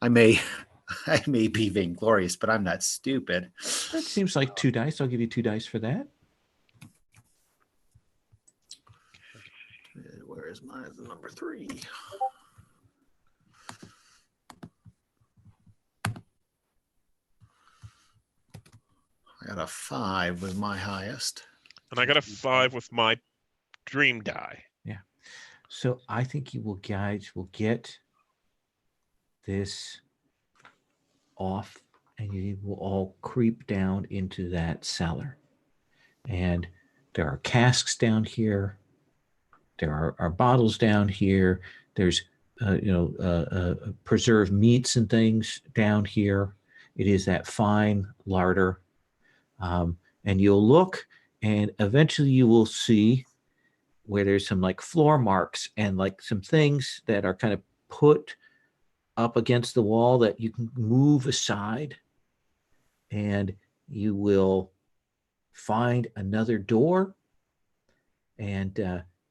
I may be vainglorious, but I'm not stupid. That seems like 2 dice. I'll give you 2 dice for that. Where's my number 3? I got a 5 was my highest. And I got a 5 with my dream die. Yeah. So I think you guys will get this off, and you will all creep down into that cellar. And there are casks down here. There are bottles down here. There's preserved meats and things down here. It is that fine larder. And you'll look, and eventually you will see where there's some like floor marks and like some things that are kind of put up against the wall that you can move aside, and you will find another door, and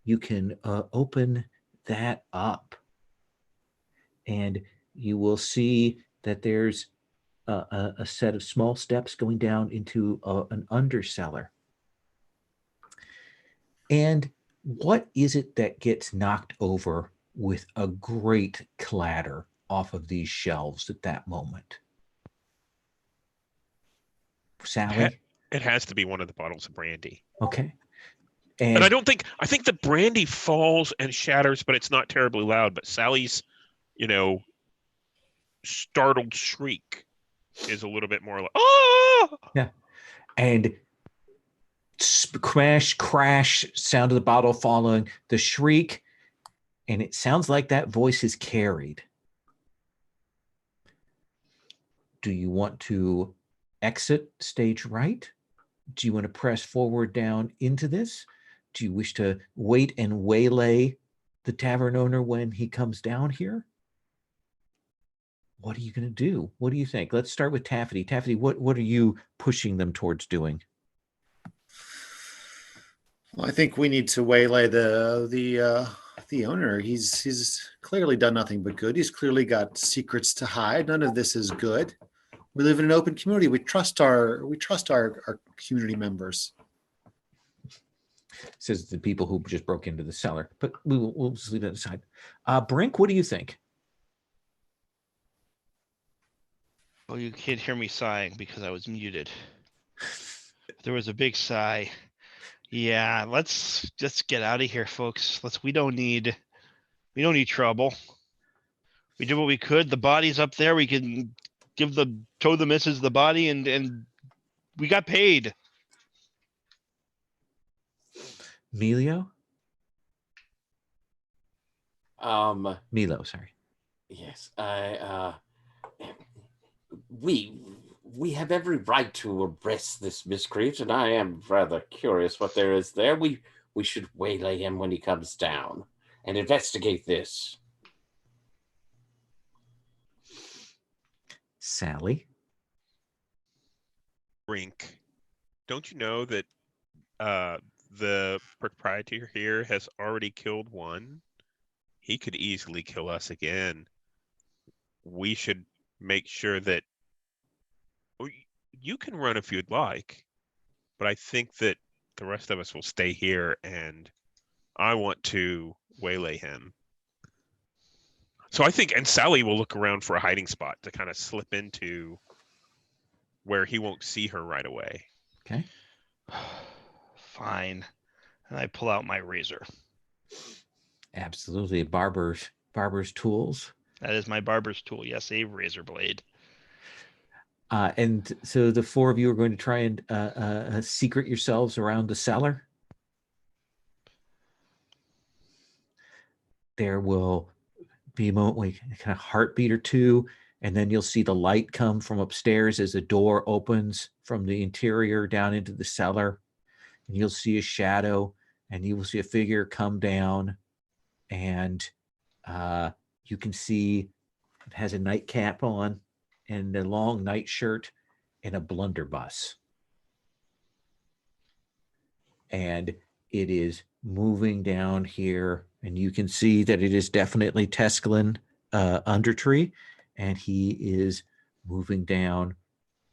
you can open that up, and you will see that there's a set of small steps going down into an undercellar. And what is it that gets knocked over with a great clatter off of these shelves at that moment? Sally? It has to be one of the bottles of brandy. Okay. And I think the brandy falls and shatters, but it's not terribly loud. But Sally's, startled shriek is a little bit more like, oh! Yeah. And crash, sound of the bottle falling, the shriek, and it sounds like that voice is carried. Do you want to exit stage right? Do you want to press forward down into this? Do you wish to wait and waylay the tavern owner when he comes down here? What are you going to do? What do you think? Let's start with Taffety. Taffety, what are you pushing them towards doing? Well, I think we need to waylay the owner. He's clearly done nothing but good. He's clearly got secrets to hide. None of this is good. We live in an open community. We trust our community members. Says the people who just broke into the cellar, but we'll just leave that aside. Brink, what do you think? Oh, you can't hear me sighing because I was muted. There was a big sigh. Yeah, let's just get out of here, folks. We don't need trouble. We did what we could. The body's up there. We can tow the missus the body, and we got paid. Milo, sorry. Yes, we have every right to arrest this miscreant, and I am rather curious what there is there. We should waylay him when he comes down and investigate this. Sally? Brink, don't you know that the proprietor here has already killed one? He could easily kill us again. We should make sure that you can run if you'd like, but I think that the rest of us will stay here, and I want to waylay him. So I think, and Sally will look around for a hiding spot to kind of slip into where he won't see her right away. Okay. Fine. And I pull out my razor. Absolutely. Barber's tools. That is my barber's tool. Yes, a razor blade. And so the four of you are going to try and secret yourselves around the cellar. There will be a moment where you kind of heartbeat or two, and then you'll see the light come from upstairs as the door opens from the interior down into the cellar. And you'll see a shadow, and you will see a figure come down, and you can see it has a nightcap on and a long nightshirt and a blunderbuss. And it is moving down here, and you can see that it is definitely Tescalin Undertree, and he is moving down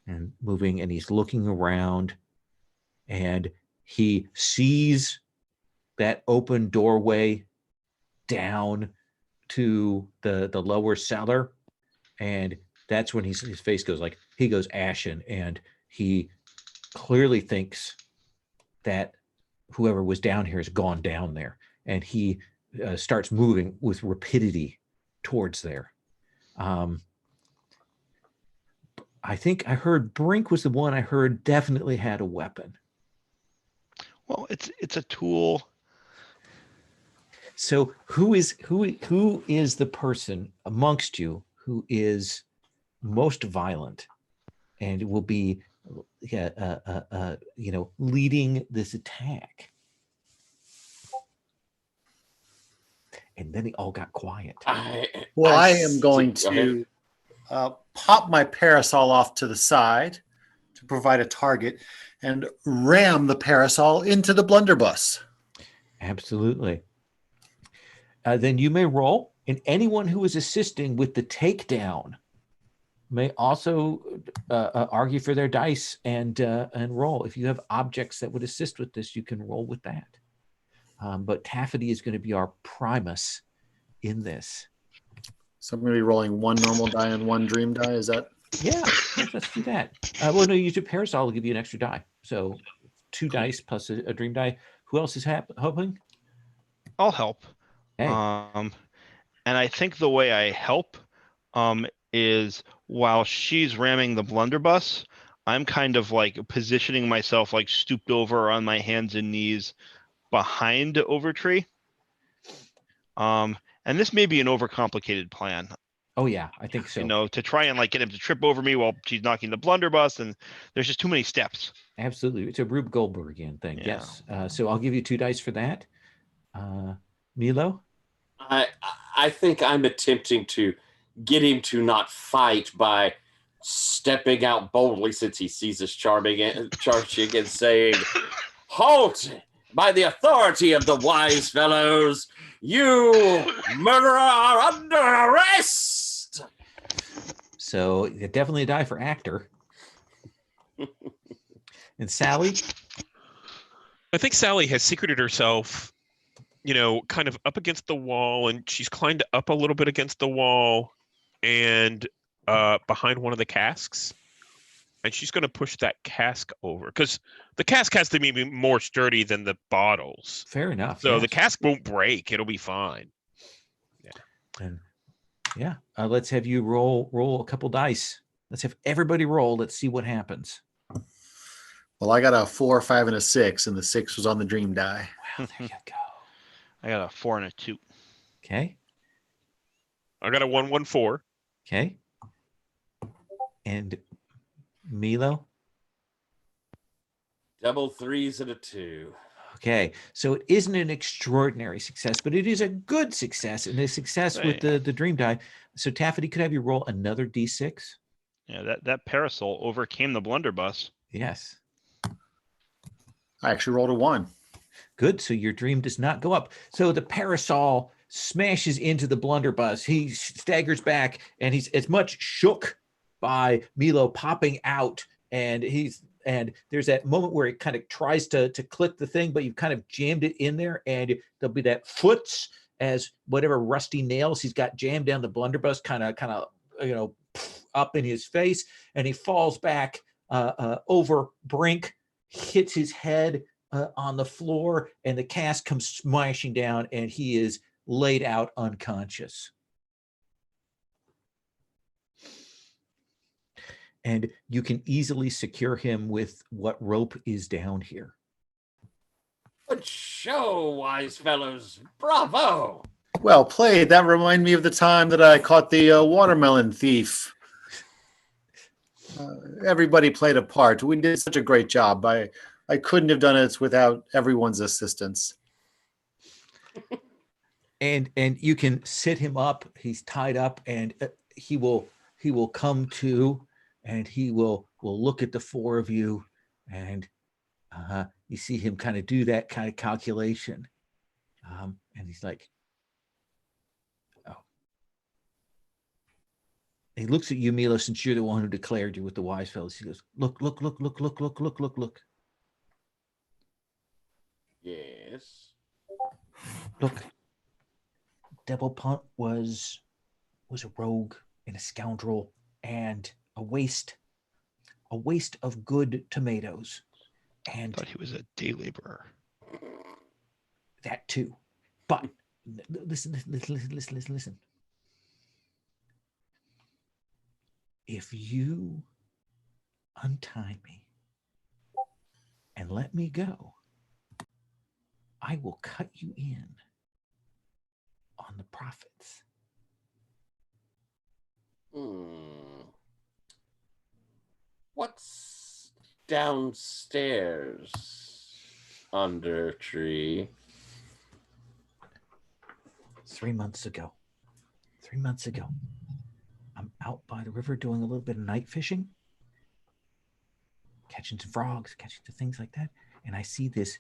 and moving, and he's looking around, and he sees that open doorway down to the lower cellar, and that's when his face goes like, he goes ashen, and he clearly thinks that whoever was down here has gone down there, and he starts moving with rapidity towards there. I think I heard Brink was the one I heard definitely had a weapon. Well, it's a tool. So who is the person amongst you who is most violent and will be leading this attack? And then they all got quiet. I am going to pop my parasol off to the side to provide a target and ram the parasol into the blunderbuss. Absolutely. Then you may roll, and anyone who is assisting with the takedown may also argue for their dice and roll. If you have objects that would assist with this, you can roll with that. But Taffety is going to be our primus in this. So I'm going to be rolling one normal die and one dream die. Is that? Yeah, let's do that. Well, no, use your parasol will give you an extra die. So 2 dice plus a dream die. Who else is helping? I'll help. Hey. And I think the way I help is while she's ramming the blunderbuss, I'm kind of like positioning myself like stooped over on my hands and knees behind Overtree. And this may be an overcomplicated plan. Oh yeah, I think so. You know, to try and like get him to trip over me while she's knocking the blunderbuss, and there's just too many steps. Absolutely, it's a Rube Goldbergian thing. Yeah. Yes. So I'll give you 2 dice for that. Milo? I think I'm attempting to get him to not fight by stepping out boldly since he sees us charging and saying, "Halt! By the authority of the wise fellows, you murderer are under arrest!" So definitely a die for actor. And Sally? I think Sally has secreted herself, kind of up against the wall, and she's climbed up a little bit against the wall and behind one of the casks. And she's going to push that cask over because the cask has to be more sturdy than the bottles. Fair enough. So yes. the cask won't break. It'll be fine. Yeah. And let's have you roll a couple dice. Let's have everybody roll. Let's see what happens. Well, I got a 4, 5, and a 6, and the 6 was on the dream die. Well, there you go. I got a 4 and a 2. Okay. I got a 1, 1, 4. Okay. And Milo? Double 3s and a 2. Okay, so it isn't an extraordinary success, but it is a good success, and a success with the dream die. So Taffety, could I have you roll another d6? Yeah, that parasol overcame the blunderbuss. Yes. I actually rolled a 1. Good. So your dream does not go up. So the parasol smashes into the blunderbuss. He staggers back, and he's as much shook by Milo popping out, and there's that moment where it kind of tries to click the thing, but you've kind of jammed it in there, and there'll be that foots as whatever rusty nails he's got jammed down the blunderbuss kind of up in his face, and he falls back over Brink, hits his head on the floor, and the cask comes smashing down, and he is laid out unconscious. And you can easily secure him with what rope is down here. Good show, wise fellows. Bravo. Well played. That reminded me of the time that I caught the watermelon thief. Everybody played a part. We did such a great job. I couldn't have done it without everyone's assistance. And you can sit him up. He's tied up, and he will come to, and he will look at the 4 of you, and you see him kind of do that kind of calculation, and he's like, "Oh." He looks at you, Milo, since you're the one who declared you with the wise fellows. He goes, "Look, look, look, look, look, look, look, look, look. Yes. Look. Devilpunt was a rogue and a scoundrel and a waste of good tomatoes. I And thought he was a day laborer. that too. But listen. If you untie me and let me go, I will cut you in on the profits. What's downstairs under tree? 3 months ago, I'm out by the river doing a little bit of night fishing, catching some frogs, catching some things like that. And I see this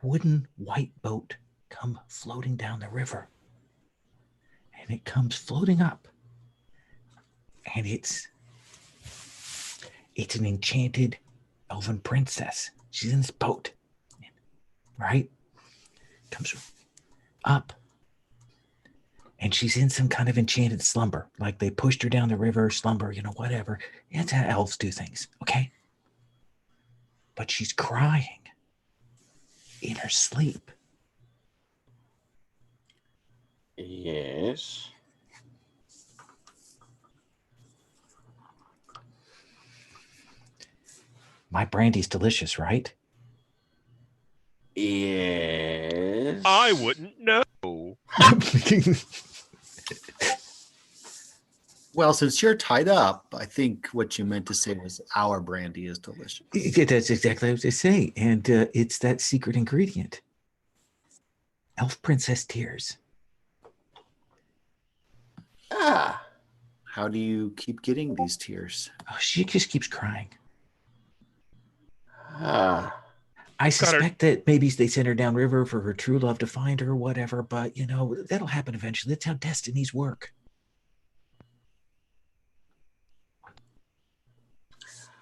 wooden white boat come floating down the river. And it comes floating up. And it's an enchanted elven princess. She's in this boat, right? Comes up. And she's in some kind of enchanted slumber. Like they pushed her down the river, slumber, whatever. That's how elves do things, okay? But she's crying in her sleep. Yes. My brandy's delicious, right? Yes. I wouldn't know. Well, since you're tied up, I think what you meant to say was our brandy is delicious. That's exactly what I was going to say. And it's that secret ingredient. Elf princess tears. Ah. How do you keep getting these tears? Oh, she just keeps crying. Ah. I suspect that maybe they sent her downriver for her true love to find her or whatever, but that'll happen eventually. That's how destinies work.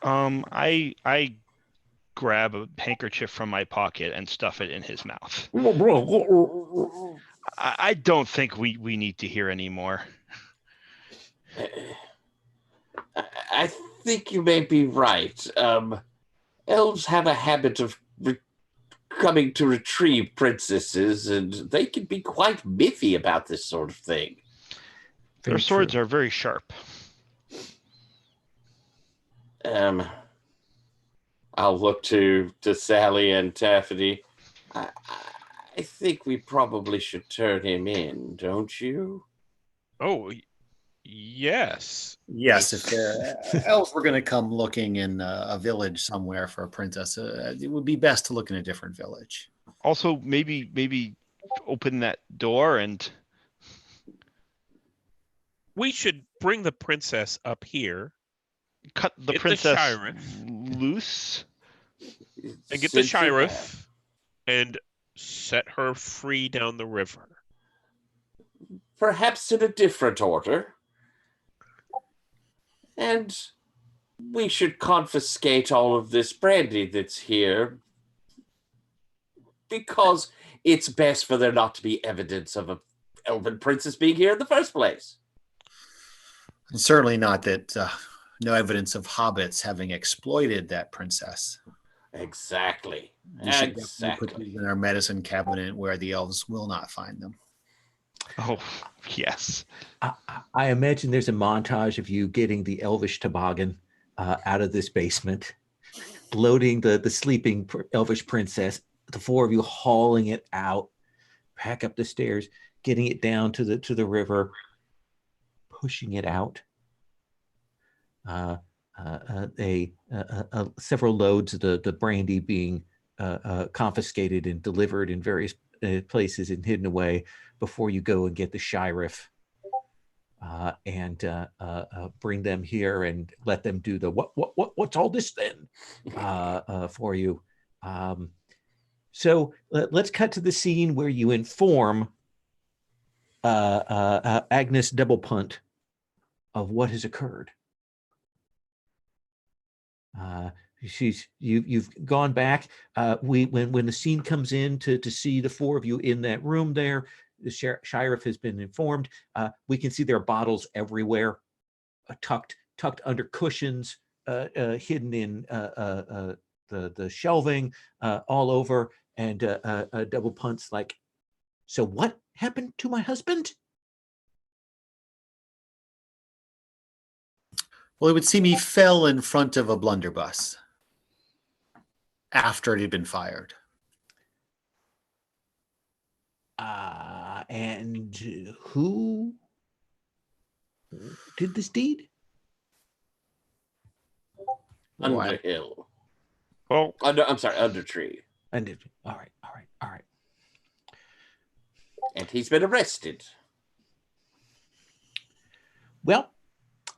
I grab a handkerchief from my pocket and stuff it in his mouth. I don't think we need to hear anymore. I think you may be right. Elves have a habit of coming to retrieve princesses, and they can be quite miffy about this sort of thing. Their swords are very sharp. I'll look to Sally and Taffety. I think we probably should turn him in, don't you? Oh, yes. Yes, if elves were going to come looking in a village somewhere for a princess, it would be best to look in a different village. Also, maybe open that door and We should bring the princess up here, cut the get princess the sheriff, loose. and get the sheriff and set her free down the river. Perhaps in a different order. And we should confiscate all of this brandy that's here, because it's best for there not to be evidence of an elven princess being here in the first place. And certainly not that no evidence of hobbits having exploited that princess. Exactly. We should definitely put these in our medicine cabinet where the elves will not find them. Oh, yes. I imagine there's a montage of you getting the elvish toboggan out of this basement, loading the sleeping elvish princess, the four of you hauling it out, back up the stairs, getting it down to the river, pushing it out. Several loads of the brandy being confiscated and delivered in various places and hidden away before you go and get the sheriff and bring them here and let them do the what's all this then for you. So let's cut to the scene where you inform Agnes Devilpunt of what has occurred. You've gone back. When the scene comes in to see the four of you in that room there, the sheriff has been informed. We can see there are bottles everywhere, tucked under cushions, hidden in the shelving, all over, and Double Punt's like, so what happened to my husband? Well, it would seem he fell in front of a blunderbuss after it had been fired. And who did this deed? Underhill. Well, I'm sorry, Undertree. And all right. And he's been arrested. Well,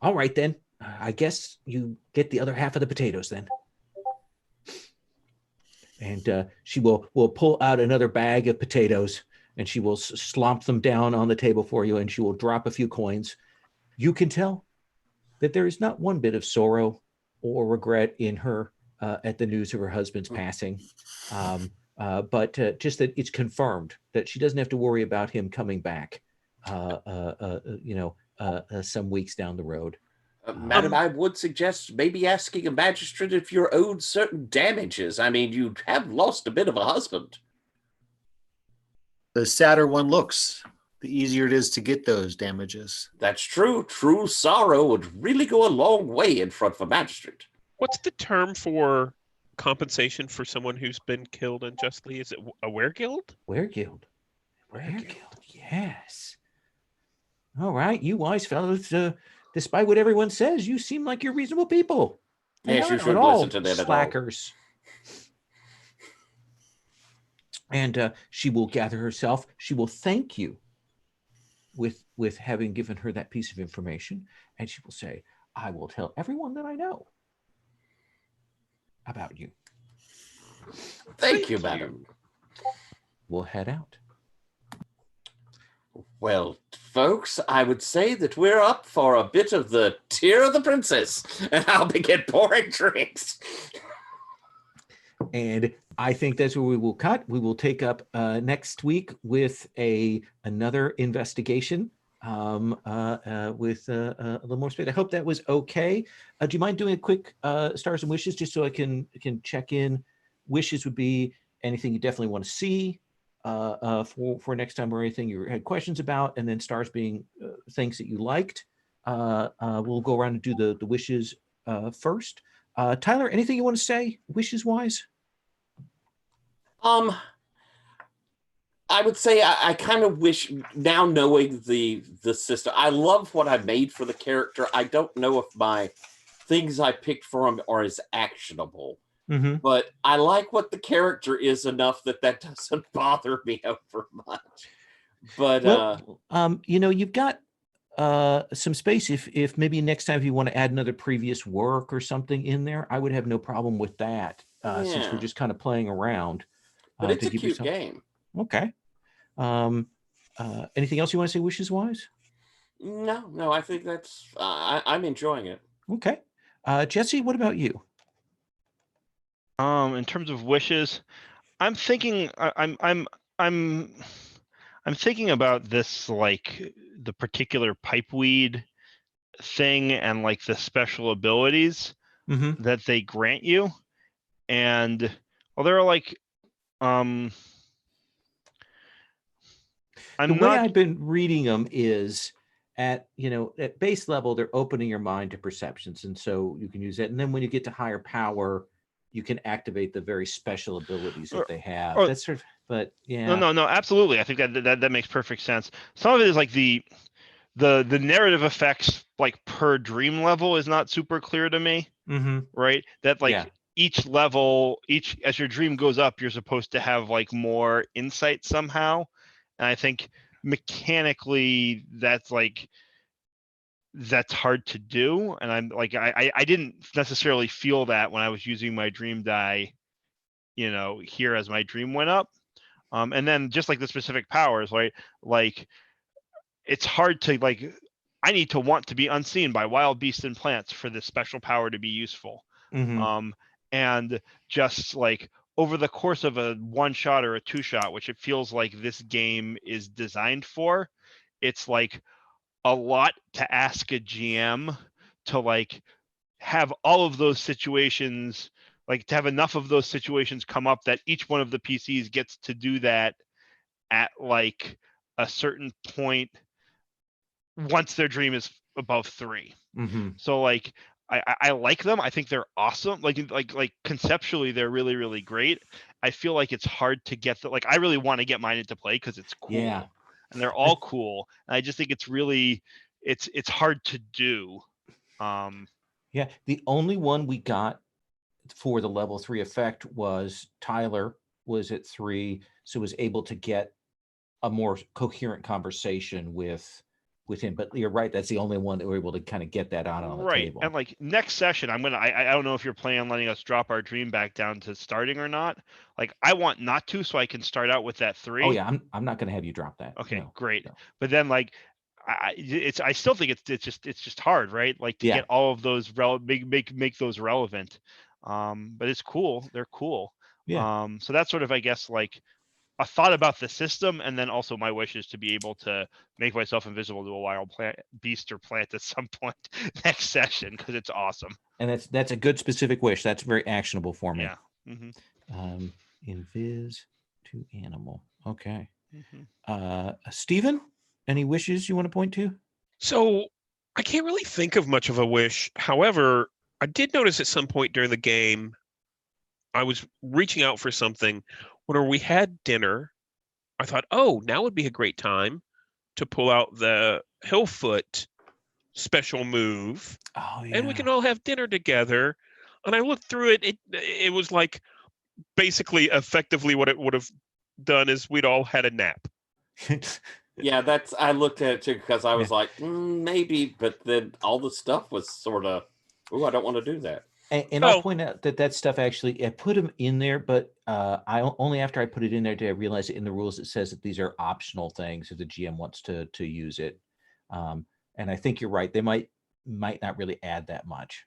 all right then. I guess you get the other half of the potatoes then. And she will pull out another bag of potatoes, and she will slump them down on the table for you, and she will drop a few coins. You can tell that there is not one bit of sorrow or regret in her at the news of her husband's passing. But just that it's confirmed that she doesn't have to worry about him coming back, some weeks down the road. Madam, I would suggest maybe asking a magistrate if you're owed certain damages. I mean, you have lost a bit of a husband. The sadder one looks, the easier it is to get those damages. That's true. True sorrow would really go a long way in front of a magistrate. What's the term for compensation for someone who's been killed unjustly? Is it a weregild? Weregild. Yes. All right, you wise fellows. Despite what everyone says, you seem like you're reasonable people. Yes, you should all listen to them slackers. And she will gather herself. She will thank you with having given her that piece of information, and she will say, "I will tell everyone that I know about you." Thank you, madam. We'll head out. Well, folks, I would say that we're up for a bit of the Tear of the Princess, and I'll begin pouring drinks. And I think that's where we will cut. We will take up next week with another investigation with a little more speed. I hope that was okay. Do you mind doing a quick stars and wishes just so I can check in? Wishes would be anything you definitely want to see for next time, or anything you had questions about, and then stars being things that you liked. We'll go around and do the wishes first. Tyler, anything you want to say wishes wise? I would say I kind of wish, now knowing the system, I love what I made for the character. I don't know if my things I picked for him are as actionable, but I like what the character is enough that doesn't bother me over much. But you've got some space. If maybe next time if you want to add another previous work or something in there, I would have no problem with that. Since we're just kind of playing around. But it's a cute game. Okay. Anything else you want to say wishes wise? No, I think that's I'm enjoying it. Okay. Jesse, what about you? In terms of wishes, I'm thinking I'm thinking about this, like the particular pipeweed thing and like the special abilities that they grant you. And there are like the way I've been reading them is at base level, they're opening your mind to perceptions, and so you can use it. And then when you get to higher power, you can activate the very special abilities that they have. That's sort of, but yeah. No, absolutely. I think that makes perfect sense. Some of it is like the narrative effects, like per dream level, is not super clear to me. Right? That like each level, as your dream goes up, you're supposed to have like more insight somehow. And I think mechanically that's hard to do. And I'm like, I didn't necessarily feel that when I was using my dream die, here as my dream went up. And then just like the specific powers, right? Like it's hard to I need to want to be unseen by wild beasts and plants for this special power to be useful. Mhm. And just like over the course of a 1-shot or a 2-shot, which it feels like this game is designed for, it's like a lot to ask a GM to like have all of those situations, like to have enough of those situations come up that each one of the PCs gets to do that at like a certain point once their dream is above 3. Mhm. So like I like them. I think they're awesome. Like conceptually, they're really, really great. I feel like it's hard to get like I really want to get mine into play because it's cool. Yeah. And they're all cool. And I just think it's really it's hard to do. Yeah. The only one we got for the level 3 effect was Tyler was at 3, so was able to get a more coherent conversation with him. But you're right, that's the only one that we're able to kind of get that out on the Right. table. And like next session, I don't know if you're planning on letting us drop our dream back down to starting or not. Like I want not to, so I can start out with that 3. Oh yeah, I'm not going to have you drop that. Okay, No, great. no. But then like I still think it's just hard, right? Like to Yeah. get all of those make those relevant. But it's cool. They're cool. Yeah. So that's sort of, I guess, like a thought about the system, and then also my wish is to be able to make myself invisible to a wild beast or plant at some point next session because it's awesome. And that's a good specific wish. That's very actionable for me. Yeah. Mm-hmm. Invis to animal. Okay. Mm-hmm. Stephen, any wishes you want to point to? So I can't really think of much of a wish. However, I did notice at some point during the game, I was reaching out for something. Whenever we had dinner, I thought, oh, now would be a great time to pull out the Hillfoot special move, Oh yeah. and we can all have dinner together. And I looked through it. It was like basically effectively what it would have done is we'd all had a nap. Yeah, I looked at it too because I was Yeah. like, maybe, but then all the stuff was sort of, oh, I don't want to do that. And I'll point out that stuff actually, I put them in there, but only after I put it in there did I realize that in the rules it says that these are optional things if the GM wants to use it. And I think you're right; they might not really add that much.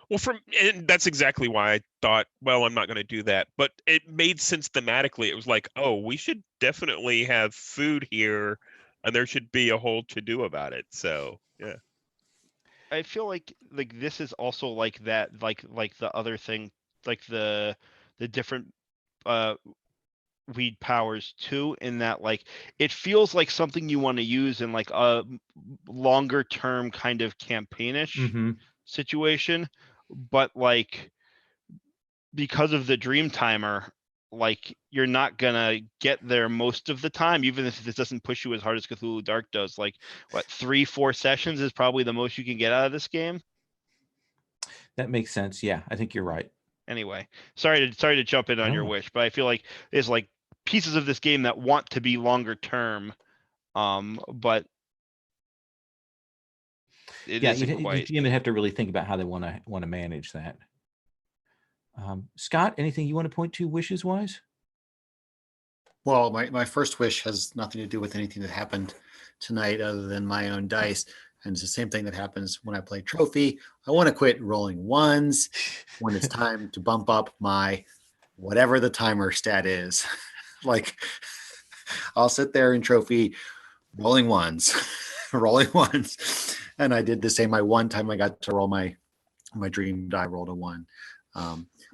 Well, and that's exactly why I thought, well, I'm not going to do that. But it made sense thematically. It was like, oh, we should definitely have food here, and there should be a whole to-do about it. So, yeah. I feel like this is also like that, like the other thing, like the different weed powers too, in that like it feels like something you want to use in like a longer term kind of campaignish situation, but like because of the dream timer, like you're not gonna get there most of the time, even if this doesn't push you as hard as Cthulhu Dark does. Like what, 3-4 sessions is probably the most you can get out of this game. That makes sense. Yeah, I think you're right. Anyway, sorry to jump in on your wish, but I feel like there's like pieces of this game that want to be longer term, but it isn't quite. The GM would have to really think about how they want to manage that. Scott, anything you want to point to wishes wise? Well, my first wish has nothing to do with anything that happened tonight other than my own dice. And it's the same thing that happens when I play Trophy. I want to quit rolling ones when it's time to bump up my whatever the timer stat is. Like I'll sit there in Trophy rolling ones, rolling ones. And I did the same. My one time I got to roll my dream die, rolled a 1.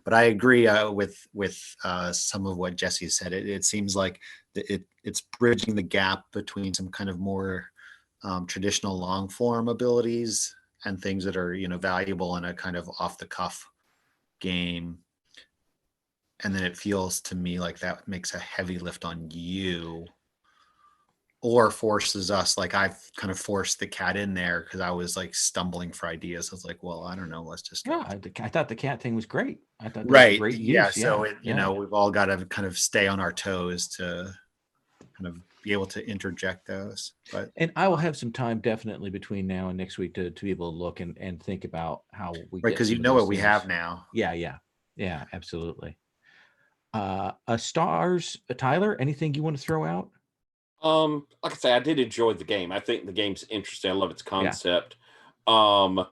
But I agree with some of what Jesse said. It seems like it's bridging the gap between some kind of more traditional long form abilities and things that are valuable in a kind of off the cuff game. And then it feels to me like that makes a heavy lift on you, or forces us, like I've kind of forced the cat in there because I was like stumbling for ideas. I was like, well, I don't know, let's just go. I thought the cat thing was great. I thought that right. was great use. Yeah. So we've all got to kind of stay on our toes to kind of be able to interject those. And I will have some time definitely between now and next week to be able to look and think about how we right, because what we have now. Yeah, absolutely. Stars, Tyler, anything you want to throw out? Like I say, I did enjoy the game. I think the game's interesting. I love its concept. Yeah.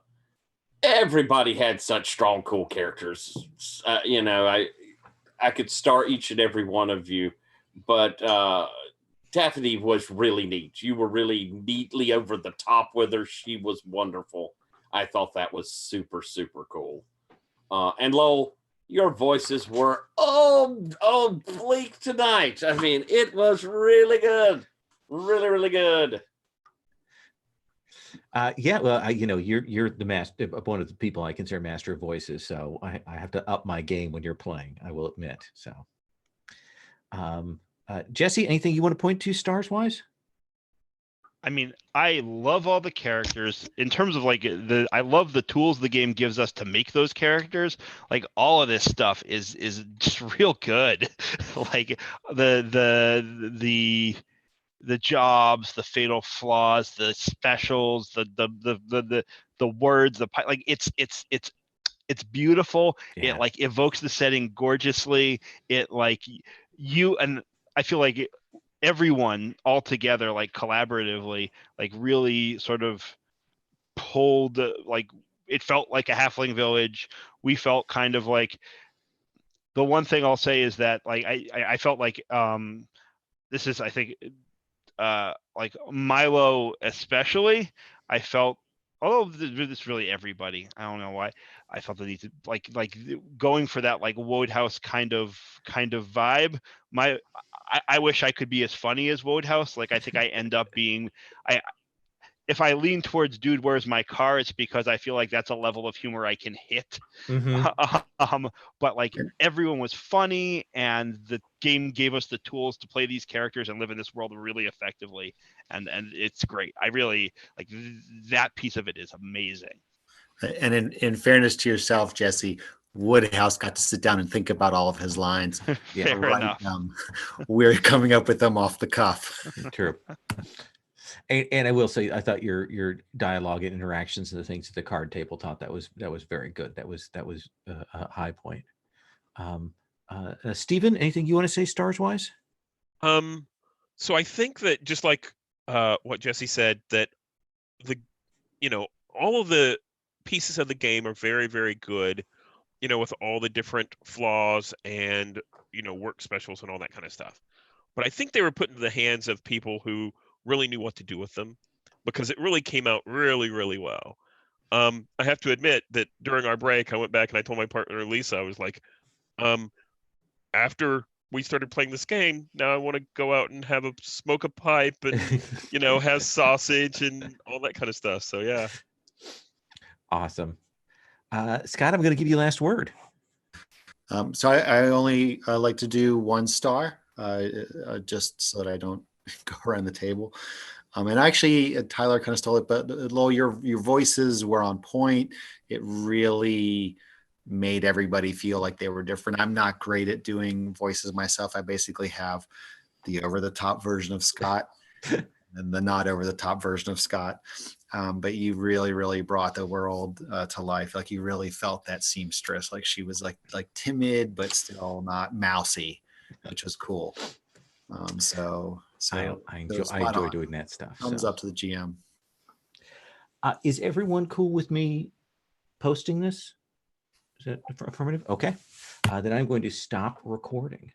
everybody had such strong, cool characters. You know, I could star each and every one of you, but Daphne was really neat. You were really neatly over the top with her. She was wonderful. I thought that was super, super cool. And Lowell, your voices were bleak tonight. I mean, it was really good, really, really good. Yeah, well, you know, you're the master, one of the people I consider master of voices, so I have to up my game when you're playing, I will admit. So, Jesse, anything you want to point to stars wise? I mean, I love all the characters in terms of like I love the tools the game gives us to make those characters. Like all of this stuff is just real good. Like the jobs, the fatal flaws, the specials, the words, like it's beautiful. Yeah. It like evokes the setting gorgeously. It like you and I feel like everyone all together, like collaboratively, like really sort of pulled, like it felt like a halfling village. We felt kind of like, the one thing I'll say is that like I felt like this is, I think, like Milo especially, I felt, although this really everybody, I don't know why I felt the need to like going for that like Wodehouse kind of vibe. I wish I could be as funny as Wodehouse. Like I think I end up being, if I lean towards Dude, Where's My Car, it's because I feel like that's a level of humor I can hit. But like everyone was funny, and the game gave us the tools to play these characters and live in this world really effectively, and it's great. I really like that piece of it is amazing. And in fairness to yourself, Jesse, Woodhouse got to sit down and think about all of his lines. Fair enough. We're coming up with them off the cuff. True. And I will say, I thought your dialogue and interactions and the things at the card table taught that was very good. That was a high point. Stephen, anything you want to say stars wise? So I think that just like what Jesse said, that all of the pieces of the game are very, very good, with all the different flaws and work specials and all that kind of stuff. But I think they were put into the hands of people who really knew what to do with them, because it really came out really, really well. I have to admit that during our break, I went back and I told my partner Lisa, I was like, after we started playing this game, now I want to go out and smoke a pipe and have sausage and all that kind of stuff. So yeah. Awesome. Scott, I'm going to give you last word. So I only like to do 1 star, just so that I don't go around the table. And actually, Tyler kind of stole it, but Lo, your voices were on point. It really made everybody feel like they were different. I'm not great at doing voices myself. I basically have the over-the-top version of Scott and the not over-the-top version of Scott. But you really, really brought the world to life. Like you really felt that seamstress. Like she was like timid, but still not mousy, which was cool. So I enjoy doing that stuff. Thumbs up to the GM. Is everyone cool with me posting this? Is it affirmative? Okay. Then I'm going to stop recording.